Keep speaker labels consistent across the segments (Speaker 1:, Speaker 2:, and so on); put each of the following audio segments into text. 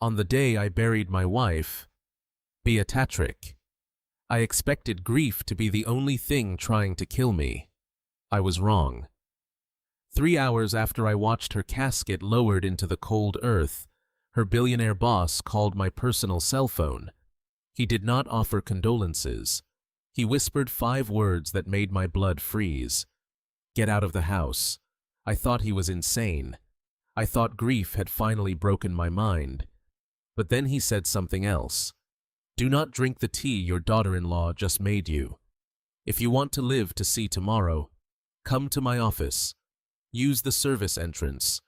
Speaker 1: On the day I buried my wife, Beatrice, I expected grief to be the only thing trying to kill me. I was wrong. 3 hours after I watched her casket lowered into the cold earth, her billionaire boss called my personal cell phone. He did not offer condolences. He whispered 5 words that made my blood freeze. Get out of the house. I thought he was insane. I thought grief had finally broken my mind. But then he said something else. Do not drink the tea your daughter-in-law just made you. If you want to live to see tomorrow, come to my office. Use the service entrance.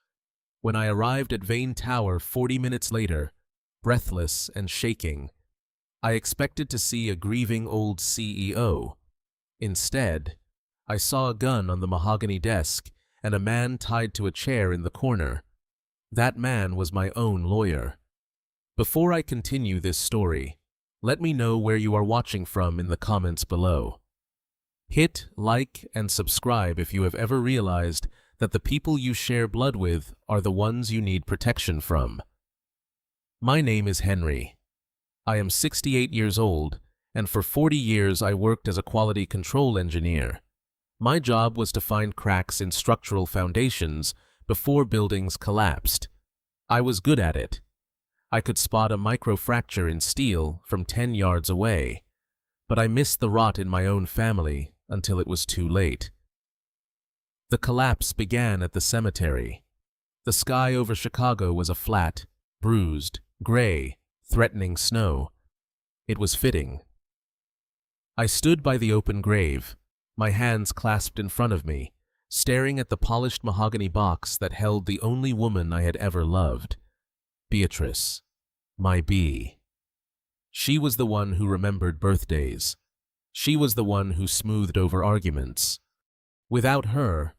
Speaker 1: When I arrived at Vane Tower 40 minutes later, breathless and shaking, I expected to see a grieving old CEO. Instead, I saw a gun on the mahogany desk and a man tied to a chair in the corner. That man was my own lawyer. Before I continue this story, let me know where you are watching from in the comments below. Hit like and subscribe if you have ever realized that the people you share blood with are the ones you need protection from. My name is Henry. I am 68 years old, and for 40 years I worked as a quality control engineer. My job was to find cracks in structural foundations before buildings collapsed. I was good at it. I could spot a microfracture in steel from 10 yards away, but I missed the rot in my own family until it was too late. The collapse began at the cemetery. The sky over Chicago was a flat, bruised, gray, threatening snow. It was fitting. I stood by the open grave, my hands clasped in front of me, staring at the polished mahogany box that held the only woman I had ever loved. Beatrice, my bee. She was the one who remembered birthdays. She was the one who smoothed over arguments. Without her,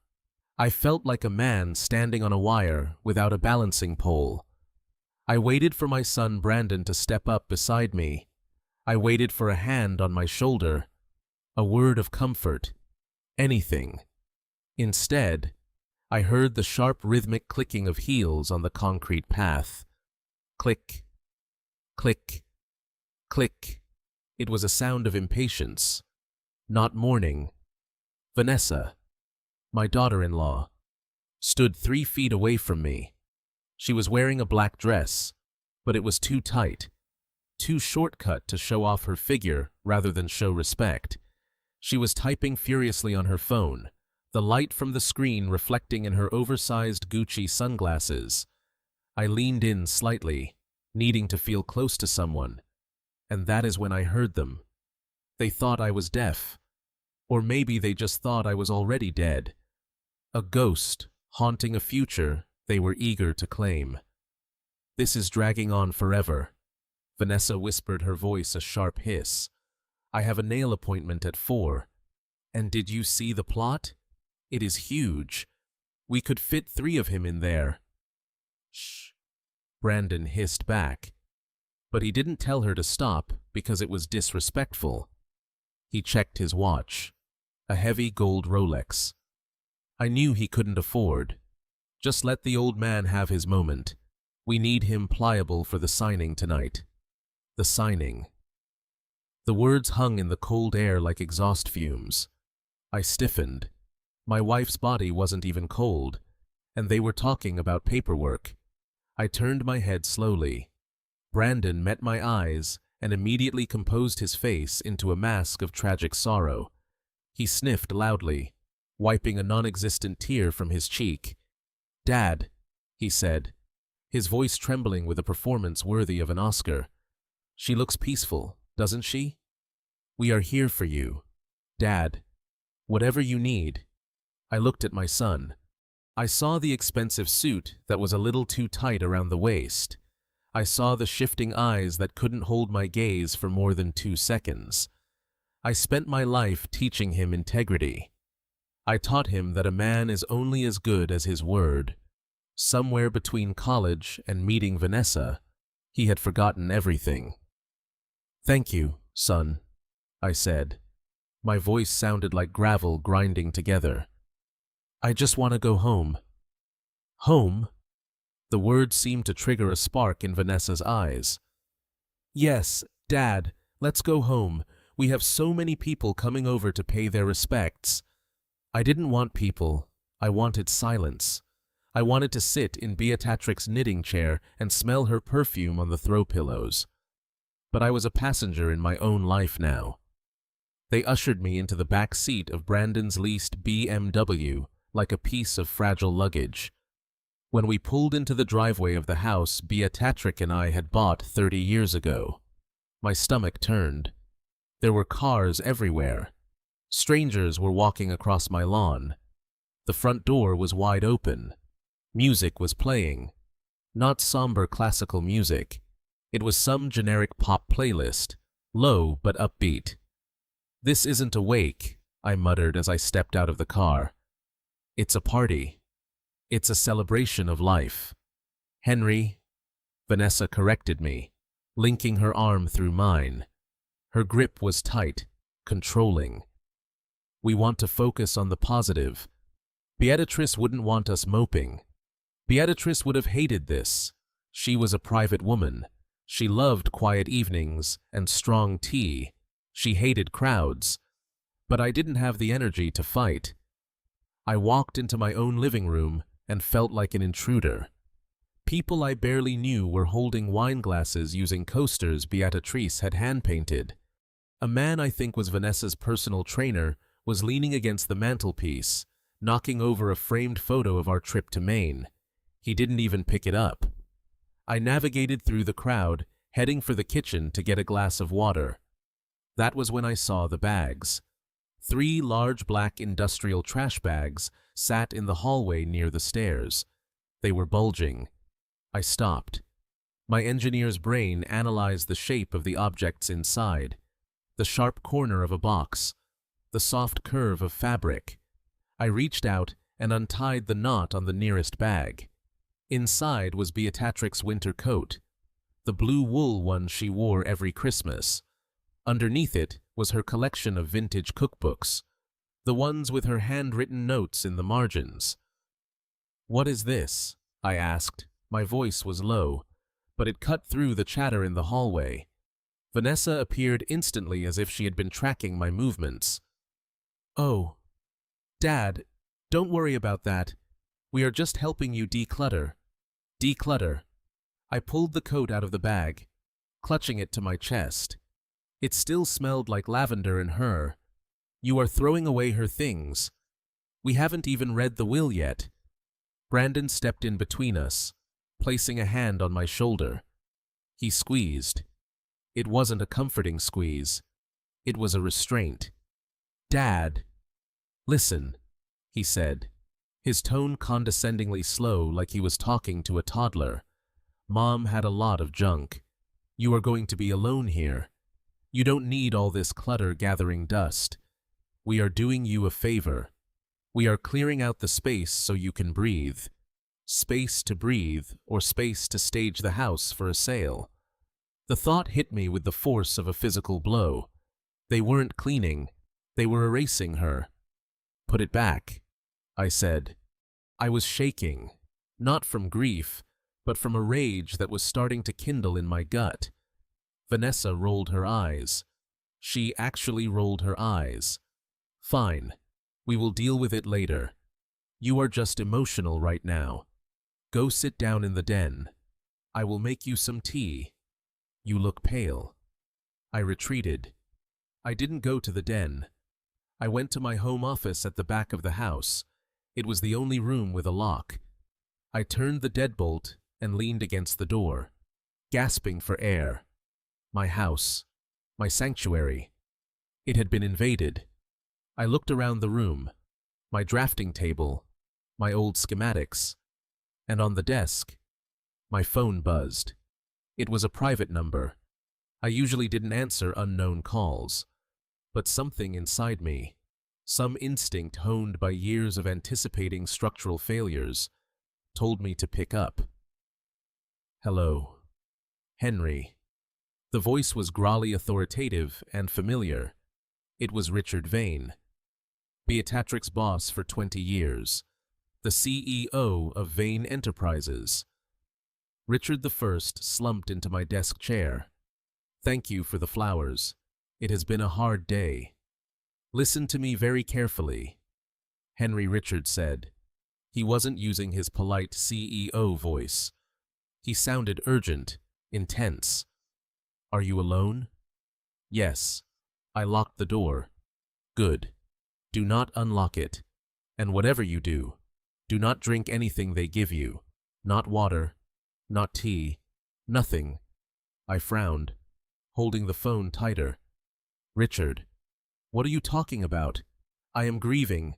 Speaker 1: I felt like a man standing on a wire without a balancing pole. I waited for my son Brandon to step up beside me. I waited for a hand on my shoulder, a word of comfort, anything. Instead, I heard the sharp rhythmic clicking of heels on the concrete path. Click, click, click. It was a sound of impatience, not mourning. Vanessa, my daughter-in-law, stood 3 feet away from me. She was wearing a black dress, but it was too tight, too short-cut to show off her figure rather than show respect. She was typing furiously on her phone, the light from the screen reflecting in her oversized Gucci sunglasses. I leaned in slightly, needing to feel close to someone, and that is when I heard them. They thought I was deaf, or maybe they just thought I was already dead. A ghost haunting a future they were eager to claim. This is dragging on forever. Vanessa whispered, her voice a sharp hiss. I have a nail appointment at 4. And did you see the plot? It is huge. We could fit 3 of him in there. Shh, Brandon hissed back. But he didn't tell her to stop because it was disrespectful. He checked his watch, a heavy gold Rolex. I knew he couldn't afford. Just let the old man have his moment. We need him pliable for the signing tonight. The signing. The words hung in the cold air like exhaust fumes. I stiffened. My wife's body wasn't even cold, and they were talking about paperwork. I turned my head slowly. Brandon met my eyes and immediately composed his face into a mask of tragic sorrow. He sniffed loudly, wiping a non-existent tear from his cheek. Dad, he said, his voice trembling with a performance worthy of an Oscar. She looks peaceful, doesn't she? We are here for you. Dad, whatever you need. I looked at my son. I saw the expensive suit that was a little too tight around the waist. I saw the shifting eyes that couldn't hold my gaze for more than 2 seconds. I spent my life teaching him integrity. I taught him that a man is only as good as his word. Somewhere between college and meeting Vanessa, he had forgotten everything. Thank you, son, I said. My voice sounded like gravel grinding together. I just want to go home. Home? The words seemed to trigger a spark in Vanessa's eyes. "Yes, Dad, let's go home. We have so many people coming over to pay their respects." I didn't want people. I wanted silence. I wanted to sit in Beatrix's knitting chair and smell her perfume on the throw pillows. But I was a passenger in my own life now. They ushered me into the back seat of Brandon's leased BMW like a piece of fragile luggage. When we pulled into the driveway of the house Beatrix and I had bought 30 years ago, my stomach turned. There were cars everywhere. Strangers were walking across my lawn. The front door was wide open. Music was playing. Not somber classical music. It was some generic pop playlist, low but upbeat. "This isn't a wake," I muttered as I stepped out of the car. "It's a party. It's a celebration of life." "Henry," Vanessa corrected me, linking her arm through mine. Her grip was tight, controlling. "We want to focus on the positive. Beatrice wouldn't want us moping. Beatrice would have hated this. She was a private woman. She loved quiet evenings and strong tea. She hated crowds. But I didn't have the energy to fight. I walked into my own living room and felt like an intruder. People I barely knew were holding wine glasses using coasters Beatrice had hand-painted. A man I think was Vanessa's personal trainer was leaning against the mantelpiece, knocking over a framed photo of our trip to Maine. He didn't even pick it up. I navigated through the crowd, heading for the kitchen to get a glass of water. That was when I saw the bags. 3 large black industrial trash bags sat in the hallway near the stairs. They were bulging. I stopped. My engineer's brain analyzed the shape of the objects inside. The sharp corner of a box. The soft curve of fabric. I reached out and untied the knot on the nearest bag. Inside was Beatrix's winter coat, the blue wool one she wore every Christmas. Underneath it was her collection of vintage cookbooks, the ones with her handwritten notes in the margins. "What is this?" I asked. My voice was low, but it cut through the chatter in the hallway. Vanessa appeared instantly as if she had been tracking my movements. "Oh, Dad, don't worry about that. We are just helping you declutter." Declutter. I pulled the coat out of the bag, clutching it to my chest. It still smelled like lavender and her. "You are throwing away her things. We haven't even read the will yet." Brandon stepped in between us, placing a hand on my shoulder. He squeezed. It wasn't a comforting squeeze. It was a restraint. "Dad." "Listen," he said, his tone condescendingly slow like he was talking to a toddler. "Mom had a lot of junk. You are going to be alone here. You don't need all this clutter gathering dust. We are doing you a favor. We are clearing out the space so you can breathe. Space to breathe or space to stage the house for a sale." The thought hit me with the force of a physical blow. They weren't cleaning. They were erasing her. "Put it back," I said. I was shaking, not from grief, but from a rage that was starting to kindle in my gut. Vanessa rolled her eyes. She actually rolled her eyes. "Fine. We will deal with it later. You are just emotional right now. Go sit down in the den. I will make you some tea. You look pale." I retreated. I didn't go to the den. I went to my home office at the back of the house. It was the only room with a lock. I turned the deadbolt and leaned against the door, gasping for air. My house, my sanctuary. It had been invaded. I looked around the room, my drafting table, my old schematics, and on the desk, my phone buzzed. It was a private number. I usually didn't answer unknown calls, but something inside me, some instinct honed by years of anticipating structural failures, told me to pick up. "Hello. Henry." The voice was growly authoritative and familiar. It was Richard Vane, Beatrix's boss for 20 years, the CEO of Vane Enterprises, Richard the First slumped into my desk chair. Thank you for the flowers. It has been a hard day. Listen to me very carefully, Henry Richard said. He wasn't using his polite CEO voice. He sounded urgent, intense. Are you alone? Yes. I locked the door. Good. Do not unlock it. And whatever you do, do not drink anything they give you. Not water, not tea, nothing. I frowned, holding the phone tighter. Richard, what are you talking about? I am grieving.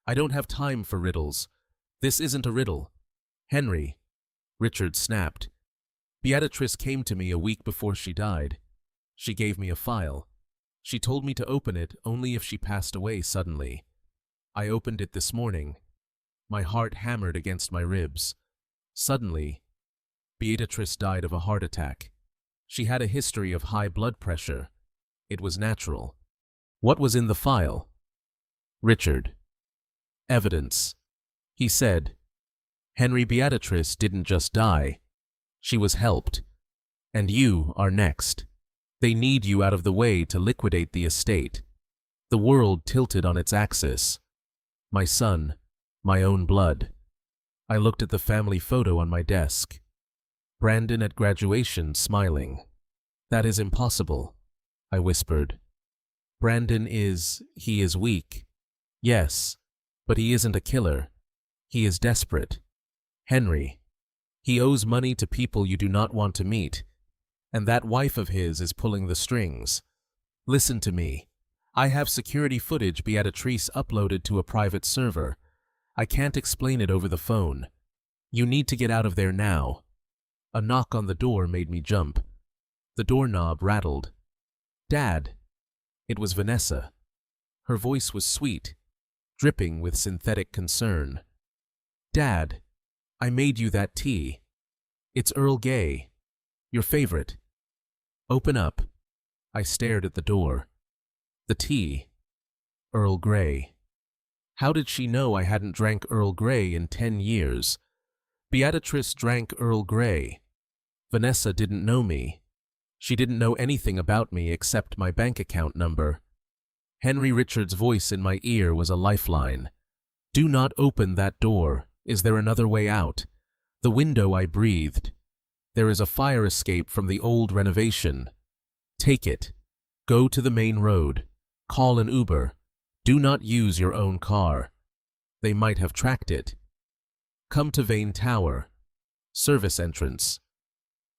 Speaker 1: I don't have time for riddles. This isn't a riddle. Henry, Richard snapped. Beatrice came to me a week before she died. She gave me a file. She told me to open it only if she passed away suddenly. I opened it this morning. My heart hammered against my ribs. Suddenly, Beatrice died of a heart attack. She had a history of high blood pressure. It was natural. What was in the file? Richard. Evidence. He said, Henry, Beatrice didn't just die. She was helped. And you are next. They need you out of the way to liquidate the estate. The world tilted on its axis. My son, my own blood. I looked at the family photo on my desk. Brandon at graduation smiling. That is impossible, I whispered. Brandon he is weak. Yes, but he isn't a killer. He is desperate. Henry. He owes money to people you do not want to meet. And that wife of his is pulling the strings. Listen to me. I have security footage Beatrice uploaded to a private server. I can't explain it over the phone. You need to get out of there now. A knock on the door made me jump. The doorknob rattled. Dad. It was Vanessa. Her voice was sweet, dripping with synthetic concern. Dad, I made you that tea. It's Earl Grey. Your favorite. Open up. I stared at the door. The tea. Earl Grey. How did she know I hadn't drank Earl Grey in 10 years? Beatrice drank Earl Grey. Vanessa didn't know me. She didn't know anything about me except my bank account number. Henry Richard's voice in my ear was a lifeline. Do not open that door. Is there another way out? The window, I breathed. There is a fire escape from the old renovation. Take it. Go to the main road. Call an Uber. Do not use your own car. They might have tracked it. Come to Vane Tower. Service entrance.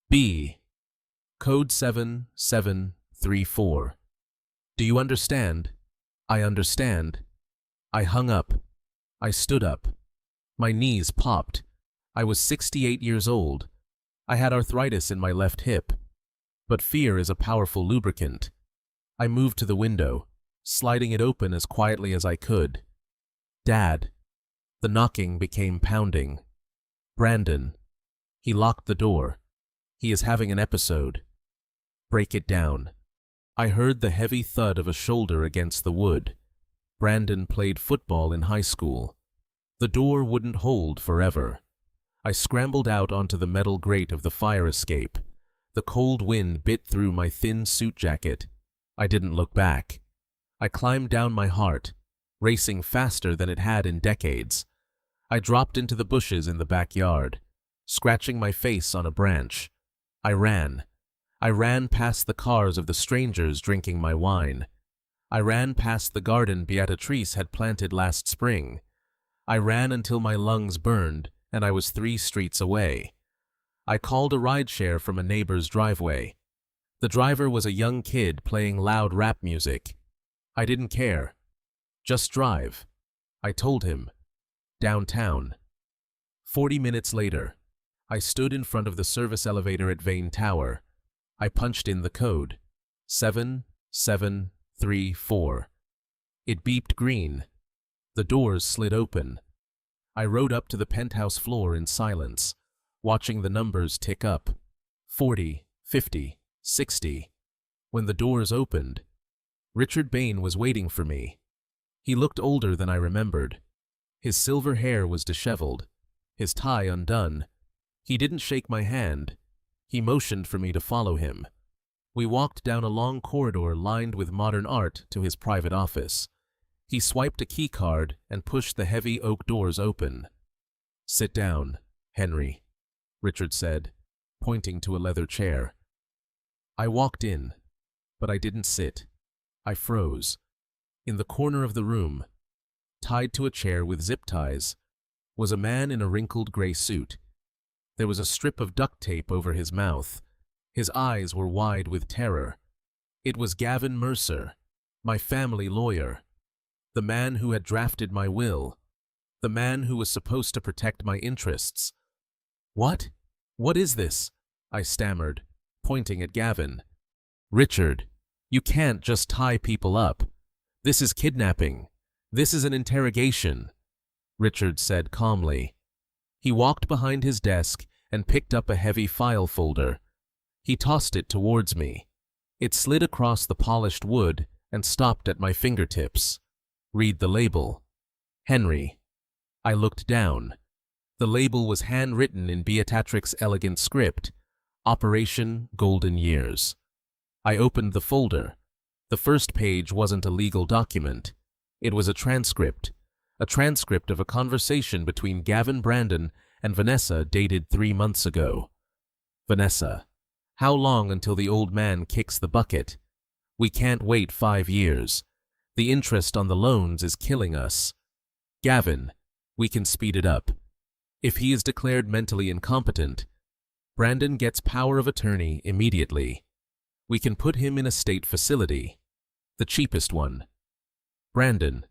Speaker 1: B. Code 7734. Do you understand? I understand. I hung up. I stood up. My knees popped. I was 68 years old. I had arthritis in my left hip. But fear is a powerful lubricant. I moved to the window, sliding it open as quietly as I could. Dad. The knocking became pounding. Brandon. He locked the door. He is having an episode. Break it down. I heard the heavy thud of a shoulder against the wood. Brandon played football in high school. The door wouldn't hold forever. I scrambled out onto the metal grate of the fire escape. The cold wind bit through my thin suit jacket. I didn't look back. I climbed down my heart, racing faster than it had in decades. I dropped into the bushes in the backyard, scratching my face on a branch. I ran. I ran past the cars of the strangers drinking my wine. I ran past the garden Beatrice had planted last spring. I ran until my lungs burned and I was 3 streets away. I called a rideshare from a neighbor's driveway. The driver was a young kid playing loud rap music. I didn't care. Just drive. I told him. Downtown. 40 minutes later, I stood in front of the service elevator at Vane Tower. I punched in the code. 7734. It beeped green. The doors slid open. I rode up to the penthouse floor in silence, watching the numbers tick up. 40, 50, 60. When the doors opened, Richard Bain was waiting for me. He looked older than I remembered. His silver hair was disheveled, his tie undone. He didn't shake my hand. He motioned for me to follow him. We walked down a long corridor lined with modern art to his private office. He swiped a key card and pushed the heavy oak doors open. "Sit down, Henry," Richard said, pointing to a leather chair. I walked in, but I didn't sit. I froze. In the corner of the room, tied to a chair with zip ties, was a man in a wrinkled gray suit. There was a strip of duct tape over his mouth. His eyes were wide with terror. It was Gavin Mercer, my family lawyer, the man who had drafted my will, the man who was supposed to protect my interests. "What? What is this?" I stammered, pointing at Gavin. "Richard, you can't just tie people up. This is kidnapping. This is an interrogation," Richard said calmly. He walked behind his desk and picked up a heavy file folder. He tossed it towards me. It slid across the polished wood and stopped at my fingertips. "Read the label. Henry." I looked down. The label was handwritten in Beatrix's elegant script, Operation Golden Years. I opened the folder. The first page wasn't a legal document. It was a transcript of a conversation between Gavin Brandon and Vanessa dated 3 months ago. "Vanessa, how long until the old man kicks the bucket? We can't wait 5 years. The interest on the loans is killing us. Gavin, we can speed it up. If he is declared mentally incompetent, Brandon gets power of attorney immediately. We can put him in a state facility, the cheapest one. Brandon,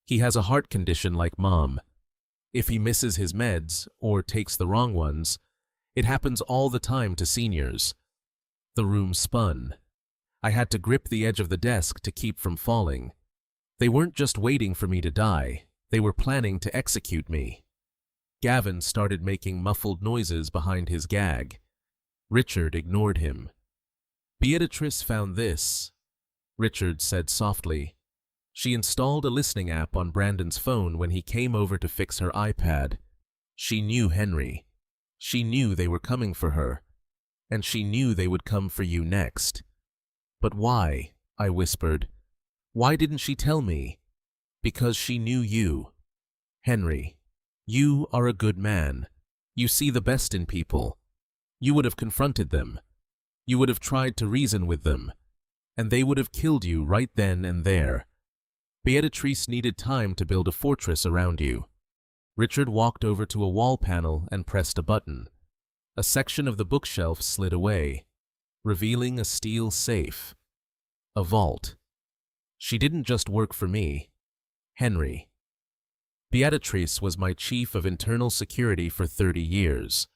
Speaker 1: he has a heart condition like Mom. If he misses his meds or takes the wrong ones, it happens all the time to seniors." The room spun. I had to grip the edge of the desk to keep from falling. They weren't just waiting for me to die, they were planning to execute me. Gavin started making muffled noises behind his gag. Richard ignored him. "Beatrice found this," Richard said softly. "She installed a listening app on Brandon's phone when he came over to fix her iPad. She knew Henry. She knew they were coming for her. And she knew they would come for you next." "But why?" I whispered. "Why didn't she tell me?" "Because she knew you. Henry, you are a good man. You see the best in people. You would have confronted them. You would have tried to reason with them. And they would have killed you right then and there. Beatrice needed time to build a fortress around you." Richard walked over to a wall panel and pressed a button. A section of the bookshelf slid away, revealing a steel safe. A vault. She didn't just work for me, Henry. Beatrice was my chief of internal security for 30 years.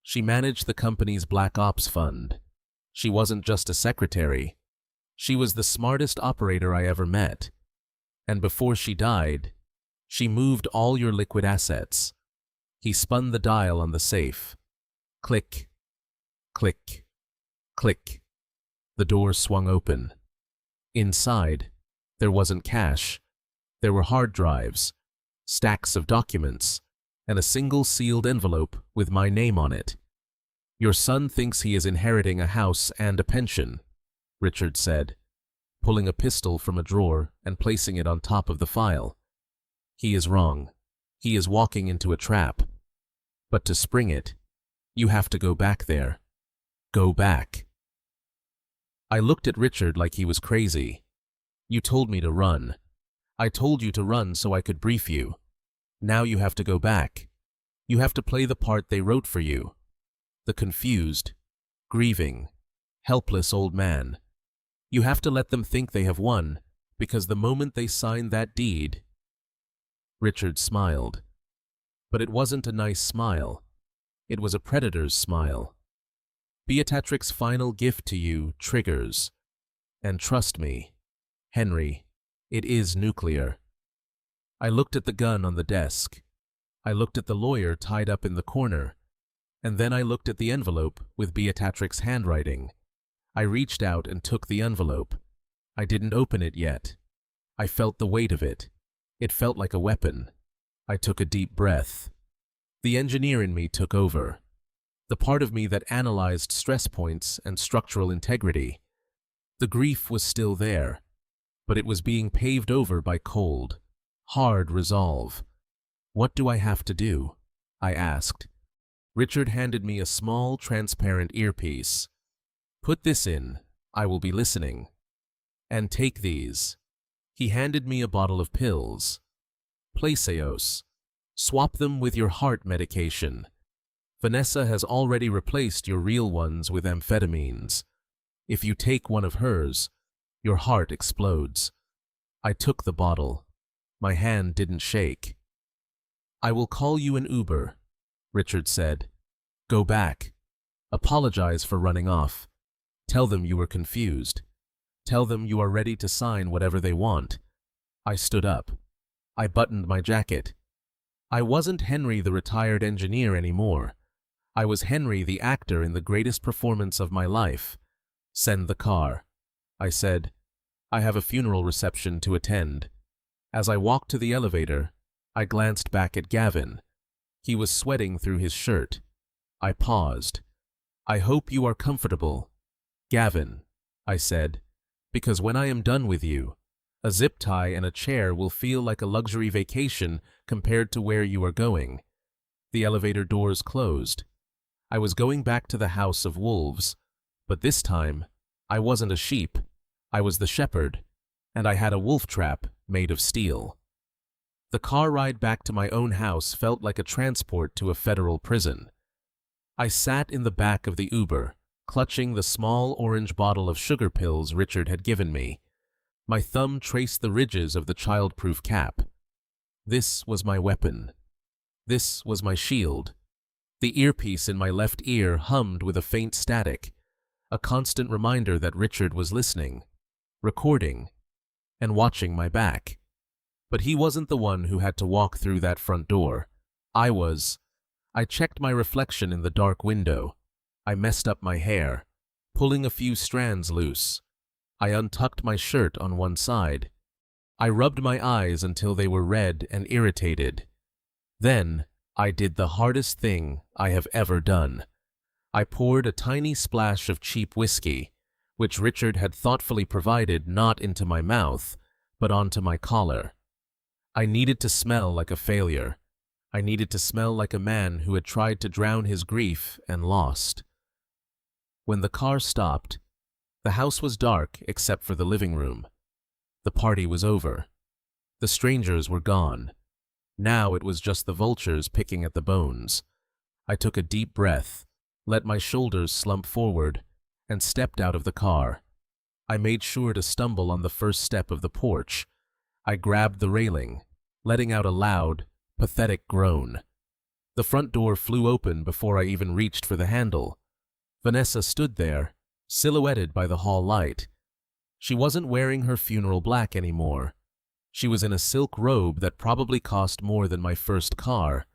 Speaker 1: She managed the company's Black Ops Fund. She wasn't just a secretary. She was the smartest operator I ever met. And before she died, she moved all your liquid assets. He spun the dial on the safe. Click, click, click. The door swung open. Inside, there wasn't cash. There were hard drives, stacks of documents, and a single sealed envelope with my name on it. "Your son thinks he is inheriting a house and a pension," Richard said, pulling a pistol from a drawer and placing it on top of the file. "He is wrong. He is walking into a trap. But to spring it, you have to go back there. Go back." I looked at Richard like he was crazy. "You told me to run. I told you to run so I could brief you. Now you have to go back. You have to play the part they wrote for you. The confused, grieving, helpless old man. You have to let them think they have won, because the moment they sign that deed—" Richard smiled. But it wasn't a nice smile. It was a predator's smile. "Beatrix's final gift to you triggers. And trust me, Henry, it is nuclear." I looked at the gun on the desk. I looked at the lawyer tied up in the corner. And then I looked at the envelope with Beatrix's handwriting. I reached out and took the envelope. I didn't open it yet. I felt the weight of it. It felt like a weapon. I took a deep breath. The engineer in me took over. the part of me that analyzed stress points and structural integrity. The grief was still there, but it was being paved over by cold, hard resolve. "What do I have to do?" I asked. Richard handed me a small, transparent earpiece. "Put this in, I will be listening. And take these." He handed me a bottle of pills. "Placeos. Swap them with your heart medication. Vanessa has already replaced your real ones with amphetamines. If you take one of hers, your heart explodes." I took the bottle. My hand didn't shake. "I will call you an Uber," Richard said. "Go back. Apologize for running off. Tell them you were confused. Tell them you are ready to sign whatever they want." I stood up. I buttoned my jacket. I wasn't Henry the retired engineer anymore. I was Henry the actor in the greatest performance of my life. "Send the car," I said. "I have a funeral reception to attend." As I walked to the elevator, I glanced back at Gavin. He was sweating through his shirt. I paused. "I hope you are comfortable, Gavin," I said, "because when I am done with you, a zip tie and a chair will feel like a luxury vacation compared to where you are going." The elevator doors closed. I was going back to the House of Wolves, but this time, I wasn't a sheep. I was the shepherd, and I had a wolf trap made of steel. The car ride back to my own house felt like a transport to a federal prison. I sat in the back of the Uber, clutching the small orange bottle of sugar pills Richard had given me. My thumb traced the ridges of the child-proof cap. This was my weapon. This was my shield. The earpiece in my left ear hummed with a faint static, a constant reminder that Richard was listening, recording, and watching my back. But he wasn't the one who had to walk through that front door. I was. I checked my reflection in the dark window. I messed up my hair, pulling a few strands loose. I untucked my shirt on one side. I rubbed my eyes until they were red and irritated. Then, I did the hardest thing I have ever done. I poured a tiny splash of cheap whiskey, which Richard had thoughtfully provided, not into my mouth, but onto my collar. I needed to smell like a failure. I needed to smell like a man who had tried to drown his grief and lost. When the car stopped, the house was dark except for the living room. The party was over. The strangers were gone. Now it was just the vultures picking at the bones. I took a deep breath, let my shoulders slump forward, and stepped out of the car. I made sure to stumble on the first step of the porch. I grabbed the railing, letting out a loud, pathetic groan. The front door flew open before I even reached for the handle. Vanessa stood there, silhouetted by the hall light. She wasn't wearing her funeral black anymore. She was in a silk robe that probably cost more than my first car.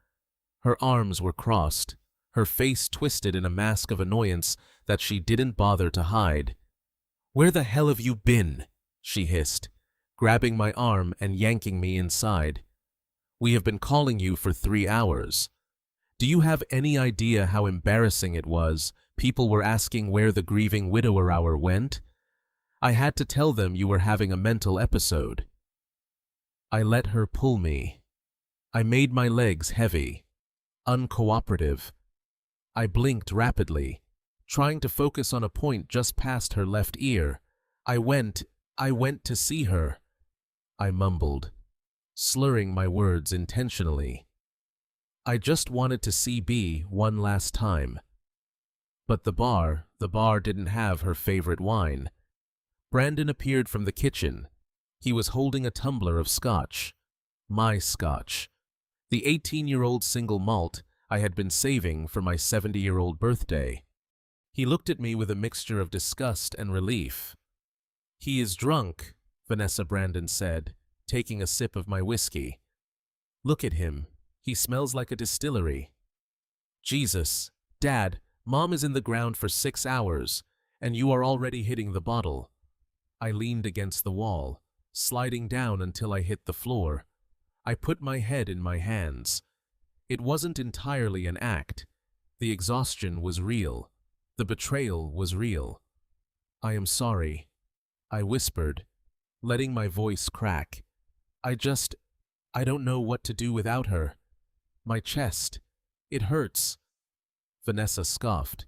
Speaker 1: Her arms were crossed, her face twisted in a mask of annoyance that she didn't bother to hide. "Where the hell have you been?" she hissed, grabbing my arm and yanking me inside. "We have been calling you for 3 hours. Do you have any idea how embarrassing it was? People were asking where the grieving widower hour went. I had to tell them you were having a mental episode." I let her pull me. I made my legs heavy, uncooperative. I blinked rapidly, trying to focus on a point just past her left ear. I went to see her," I mumbled, slurring my words intentionally. "I just wanted to see B one last time." But the bar didn't have her favorite wine. Brandon appeared from the kitchen. He was holding a tumbler of scotch. My scotch. The 18-year-old single malt I had been saving for my 70-year-old birthday. He looked at me with a mixture of disgust and relief. "He is drunk," Vanessa Brandon said, taking a sip of my whiskey. "Look at him. He smells like a distillery." "Jesus, Dad, Mom is in the ground for 6 hours, and you are already hitting the bottle." I leaned against the wall, sliding down until I hit the floor. I put my head in my hands. It wasn't entirely an act. The exhaustion was real. The betrayal was real. "I am sorry," I whispered, letting my voice crack. I don't know what to do without her. My chest, it hurts." Vanessa scoffed.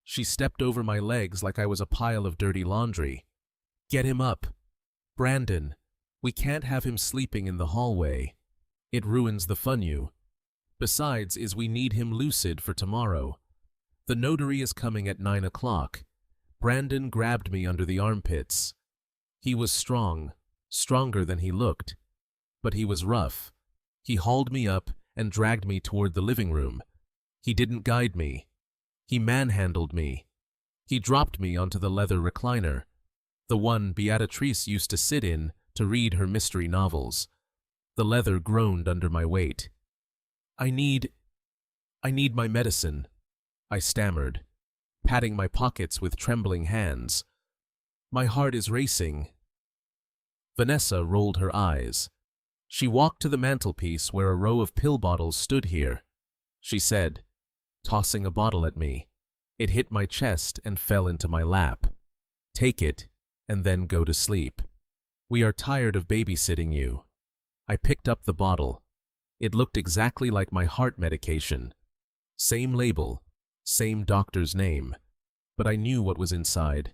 Speaker 1: She stepped over my legs like I was a pile of dirty laundry. "Get him up. Brandon, we can't have him sleeping in the hallway. It ruins the funyu. Besides, we need him lucid for tomorrow. The notary is coming at 9 o'clock. Brandon grabbed me under the armpits. He was strong, stronger than he looked. But he was rough. He hauled me up and dragged me toward the living room. He didn't guide me. He manhandled me. He dropped me onto the leather recliner, the one Beatrice used to sit in to read her mystery novels. The leather groaned under my weight. I need my medicine," I stammered, patting my pockets with trembling hands. "My heart is racing." Vanessa rolled her eyes. She walked to the mantelpiece where a row of pill bottles stood here. She said, tossing a bottle at me. It hit my chest and fell into my lap. "Take it, and then go to sleep. We are tired of babysitting you." I picked up the bottle. It looked exactly like my heart medication. Same label, same doctor's name, but I knew what was inside.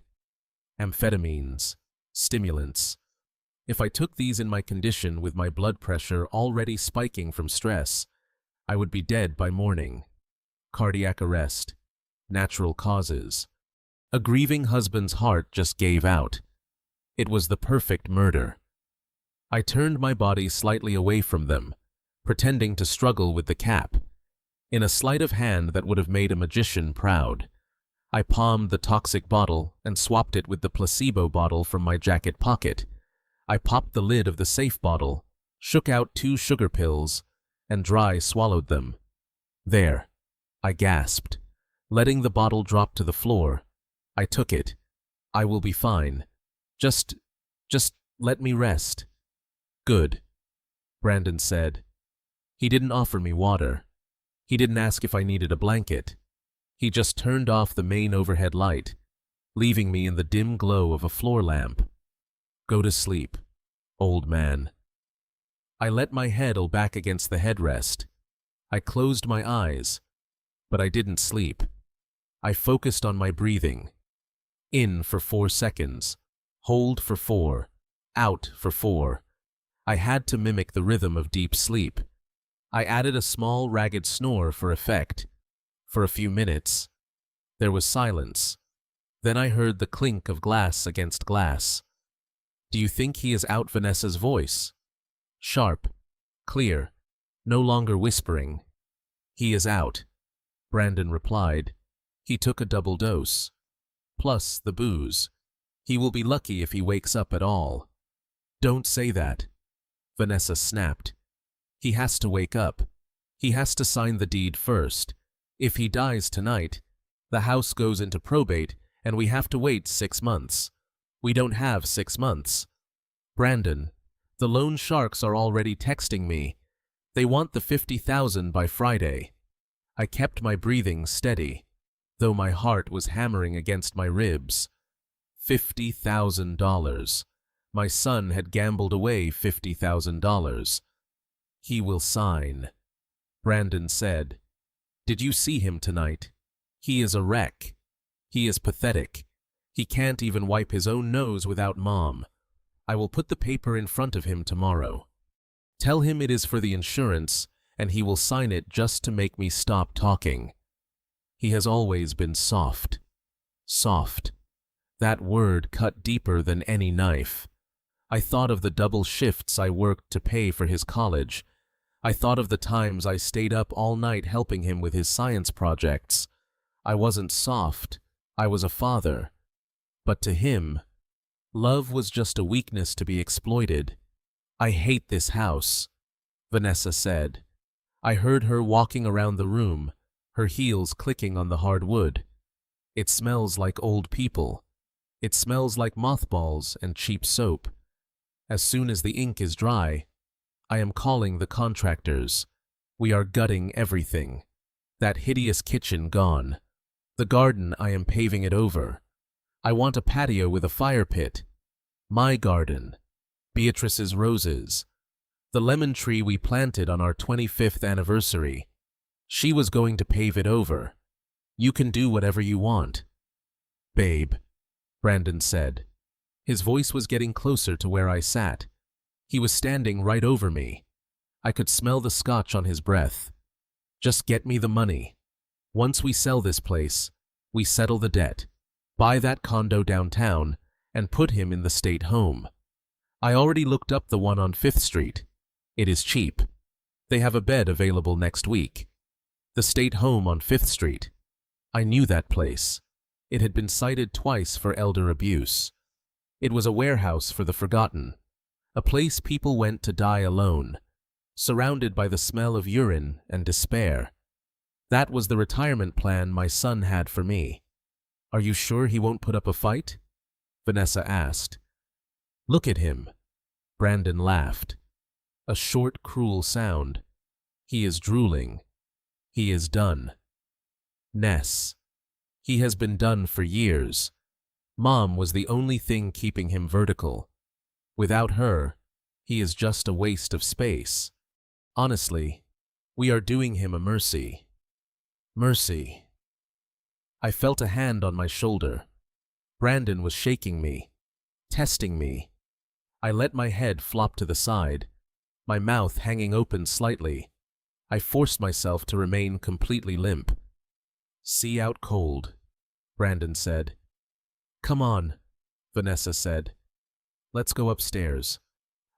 Speaker 1: Amphetamines, stimulants. If I took these in my condition with my blood pressure already spiking from stress, I would be dead by morning. Cardiac arrest. Natural causes. A grieving husband's heart just gave out. It was the perfect murder. I turned my body slightly away from them, pretending to struggle with the cap. In a sleight of hand that would have made a magician proud, I palmed the toxic bottle and swapped it with the placebo bottle from my jacket pocket. I popped the lid of the safe bottle, shook out 2 sugar pills, and dry swallowed them. "There," I gasped, letting the bottle drop to the floor. I took it. "I will be fine. Just let me rest." "Good," Brandon said. He didn't offer me water. He didn't ask if I needed a blanket. He just turned off the main overhead light, leaving me in the dim glow of a floor lamp. "Go to sleep, old man." I let my head back against the headrest. I closed my eyes, but I didn't sleep. I focused on my breathing. In for 4 seconds, hold for 4, out for 4. I had to mimic the rhythm of deep sleep. I added a small, ragged snore for effect. For a few minutes, there was silence. Then I heard the clink of glass against glass. "Do you think he is out?" Vanessa's voice. Sharp, clear, no longer whispering. "He is out," Brandon replied. "He took a double dose. Plus the booze. He will be lucky if he wakes up at all." "Don't say that," Vanessa snapped. "He has to wake up. He has to sign the deed first. If he dies tonight, the house goes into probate and we have to wait 6 months. We don't have 6 months. Brandon, the loan sharks are already texting me. They want the 50,000 by Friday." I kept my breathing steady, though my heart was hammering against my ribs. $50,000. My son had gambled away $50,000. "He will sign," Brandon said. "Did you see him tonight? He is a wreck. He is pathetic. He can't even wipe his own nose without Mom. I will put the paper in front of him tomorrow. Tell him it is for the insurance, and he will sign it just to make me stop talking." He has always been soft. Soft. That word cut deeper than any knife. I thought of the double shifts I worked to pay for his college. I thought of the times I stayed up all night helping him with his science projects. I wasn't soft. I was a father. But to him, love was just a weakness to be exploited. "I hate this house," Vanessa said. I heard her walking around the room, her heels clicking on the hard wood. "It smells like old people. It smells like mothballs and cheap soap. As soon as the ink is dry, I am calling the contractors. We are gutting everything. That hideous kitchen gone. The garden, I am paving it over. I want a patio with a fire pit. My garden. Beatrice's roses. The lemon tree we planted on our 25th anniversary. She was going to pave it over. You can do whatever you want. Babe, Brandon said. His voice was getting closer to where I sat. He was standing right over me. I could smell the scotch on his breath. Just get me the money. Once we sell this place, we settle the debt, buy that condo downtown, and put him in the state home. I already looked up the one on 5th Street. It is cheap. They have a bed available next week. The state home on 5th Street. I knew that place. It had been cited twice for elder abuse. It was a warehouse for the forgotten, a place people went to die alone, surrounded by the smell of urine and despair. That was the retirement plan my son had for me. Are you sure he won't put up a fight? Vanessa asked. Look at him. Brandon laughed. A short, cruel sound. He is drooling. He is done. Ness. He has been done for years. Mom was the only thing keeping him vertical. Without her, he is just a waste of space. Honestly, we are doing him a mercy. Mercy. I felt a hand on my shoulder. Brandon was shaking me, testing me. I let my head flop to the side, my mouth hanging open slightly. I forced myself to remain completely limp. See out cold, Brandon said. Come on, Vanessa said. Let's go upstairs.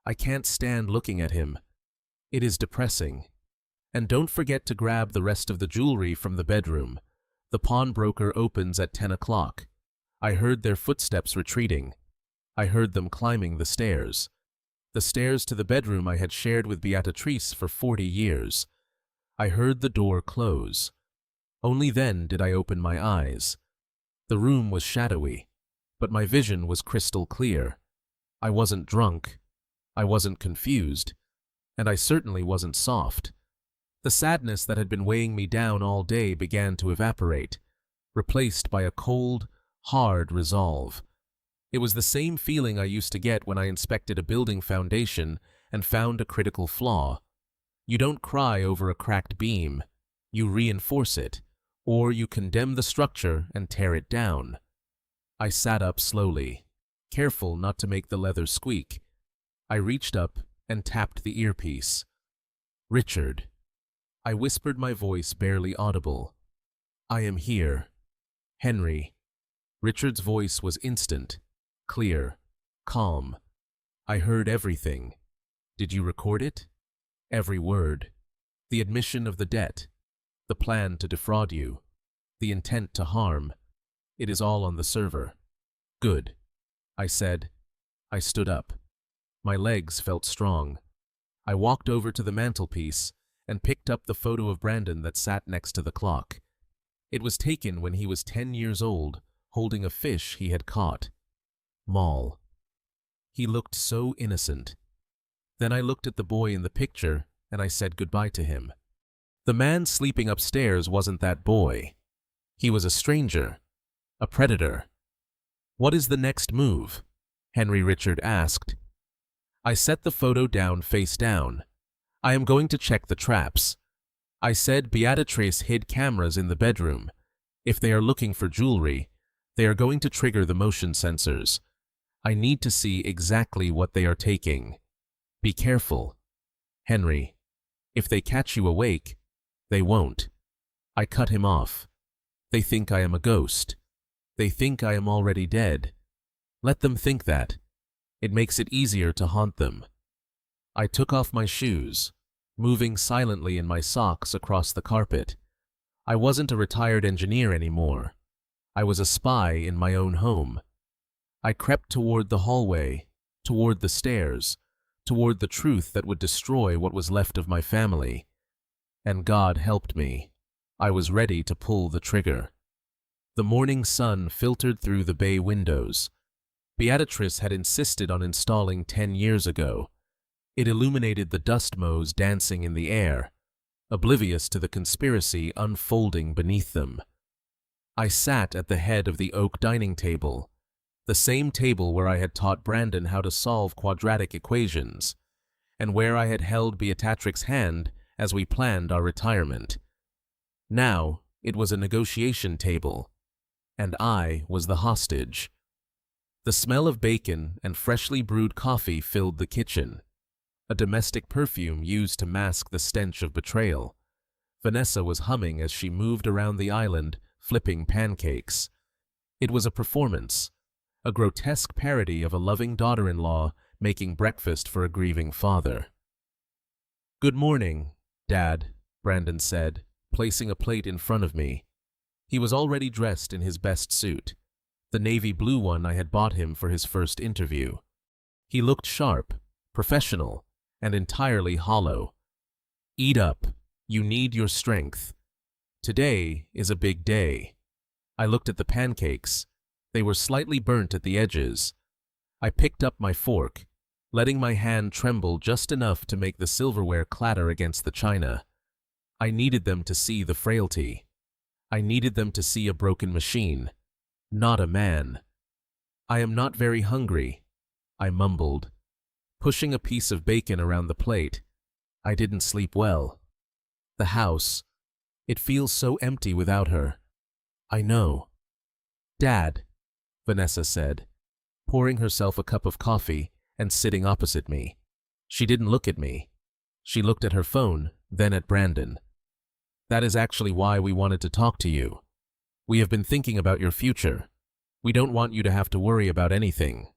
Speaker 1: I can't stand looking at him. It is depressing. And don't forget to grab the rest of the jewelry from the bedroom. The pawnbroker opens at 10 o'clock. I heard their footsteps retreating. I heard them climbing the stairs. The stairs to the bedroom I had shared with Beatrice for 40 years. I heard the door close. Only then did I open my eyes. The room was shadowy, but my vision was crystal clear. I wasn't drunk. I wasn't confused. And I certainly wasn't soft. The sadness that had been weighing me down all day began to evaporate, replaced by a cold, hard resolve. It was the same feeling I used to get when I inspected a building foundation and found a critical flaw. You don't cry over a cracked beam. You reinforce it, or you condemn the structure and tear it down. I sat up slowly, careful not to make the leather squeak. I reached up and tapped the earpiece. Richard. I whispered, my voice barely audible. I am here. Henry. Richard's voice was instant, clear, calm. I heard everything. Did you record it? Every word. The admission of the debt. The plan to defraud you. The intent to harm. It is all on the server. Good. I said. I stood up. My legs felt strong. I walked over to the mantelpiece and picked up the photo of Brandon that sat next to the clock. It was taken when he was 10 years old, holding a fish he had caught. Maul. He looked so innocent. Then I looked at the boy in the picture and I said goodbye to him. The man sleeping upstairs wasn't that boy. He was a stranger, a predator. What is the next move? Henry Richard asked. I set the photo down face down. I am going to check the traps. I said Beatrice hid cameras in the bedroom. If they are looking for jewelry, they are going to trigger the motion sensors. I need to see exactly what they are taking. Be careful. Henry, if they catch you awake, they won't. I cut him off. They think I am a ghost. They think I am already dead. Let them think that. It makes it easier to haunt them. I took off my shoes, moving silently in my socks across the carpet. I wasn't a retired engineer anymore. I was a spy in my own home. I crept toward the hallway, toward the stairs, toward the truth that would destroy what was left of my family. And God helped me. I was ready to pull the trigger. The morning sun filtered through the bay windows. Beatrice had insisted on installing 10 years ago. It illuminated the dust motes dancing in the air. oblivious to the conspiracy unfolding beneath them. I sat at the head of the oak dining table, the same table where I had taught Brandon how to solve quadratic equations, and where I had held Beatrix's hand as we planned our retirement. Now it was a negotiation table, and I was the hostage. The smell of bacon and freshly brewed coffee filled the kitchen, a domestic perfume used to mask the stench of betrayal. Vanessa was humming as she moved around the island, flipping pancakes. It was a performance, a grotesque parody of a loving daughter-in-law making breakfast for a grieving father. "Good morning, Dad," Brandon said, placing a plate in front of me. He was already dressed in his best suit, the navy blue one I had bought him for his first interview. He looked sharp, professional, and entirely hollow. "Eat up. You need your strength. Today is a big day." I looked at the pancakes. They were slightly burnt at the edges. I picked up my fork, letting my hand tremble just enough to make the silverware clatter against the china. I needed them to see the frailty. I needed them to see a broken machine, not a man. "I am not very hungry," I mumbled, pushing a piece of bacon around the plate. I didn't sleep well. The house, it feels so empty without her. "I know." "Dad," Vanessa said, pouring herself a cup of coffee and sitting opposite me. She didn't look at me. She looked at her phone, then at Brandon. "That is actually why we wanted to talk to you. We have been thinking about your future. We don't want you to have to worry about anything."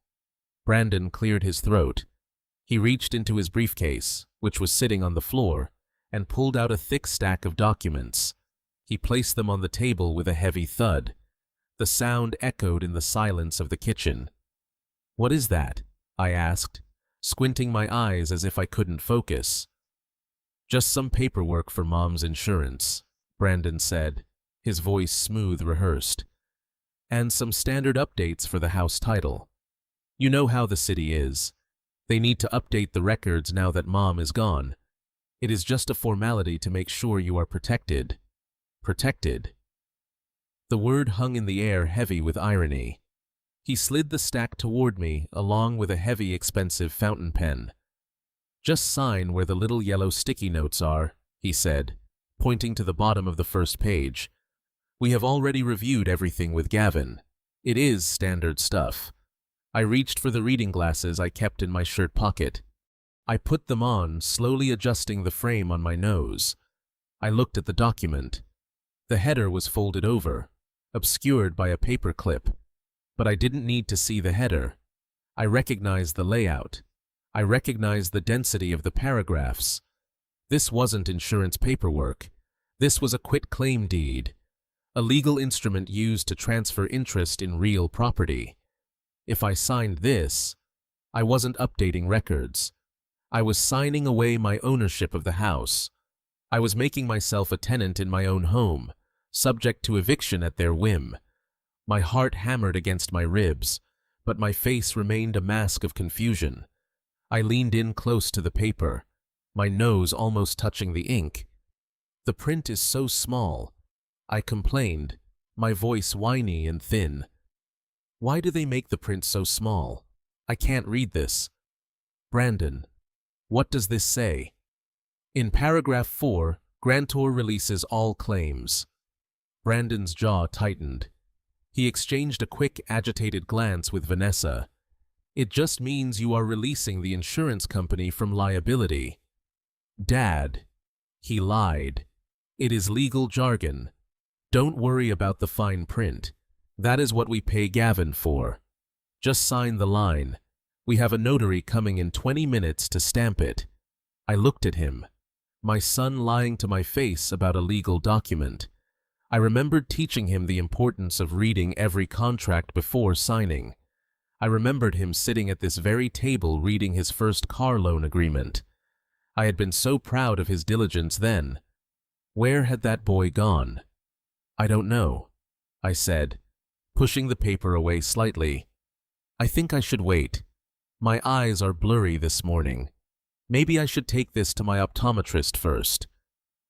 Speaker 1: Brandon cleared his throat. He reached into his briefcase, which was sitting on the floor, and pulled out a thick stack of documents. He placed them on the table with a heavy thud. The sound echoed in the silence of the kitchen. "What is that?" I asked, squinting my eyes as if I couldn't focus. "Just some paperwork for Mom's insurance," Brandon said, his voice smooth rehearsed. "And some standard updates for the house title. You know how the city is. They need to update the records now that Mom is gone. It is just a formality to make sure you are protected." Protected. The word hung in the air heavy with irony. He slid the stack toward me along with a heavy, expensive fountain pen. "Just sign where the little yellow sticky notes are," he said, pointing to the bottom of the first page. "We have already reviewed everything with Gavin. It is standard stuff." I reached for the reading glasses I kept in my shirt pocket. I put them on, slowly adjusting the frame on my nose. I looked at the document. The header was folded over, obscured by a paper clip, but I didn't need to see the header. I recognized the layout. I recognized the density of the paragraphs. This wasn't insurance paperwork. This was a quit-claim deed, a legal instrument used to transfer interest in real property. If I signed this, I wasn't updating records. I was signing away my ownership of the house. I was making myself a tenant in my own home, subject to eviction at their whim. My heart hammered against my ribs, but my face remained a mask of confusion. I leaned in close to the paper, my nose almost touching the ink. "The print is so small," I complained, my voice whiny and thin. "Why do they make the print so small? I can't read this." "Brandon, what does this say?" "In paragraph 4, grantor releases all claims." Brandon's jaw tightened. He exchanged a quick, agitated glance with Vanessa. "It just means you are releasing the insurance company from liability." "Dad," he lied. "It is legal jargon. Don't worry about the fine print. That is what we pay Gavin for. Just sign the line. We have a notary coming in 20 minutes to stamp it." I looked at him, my son lying to my face about a legal document. I remembered teaching him the importance of reading every contract before signing. I remembered him sitting at this very table reading his first car loan agreement. I had been so proud of his diligence then. Where had that boy gone? "I don't know," I said, pushing the paper away slightly. "I think I should wait. My eyes are blurry this morning. Maybe I should take this to my optometrist first."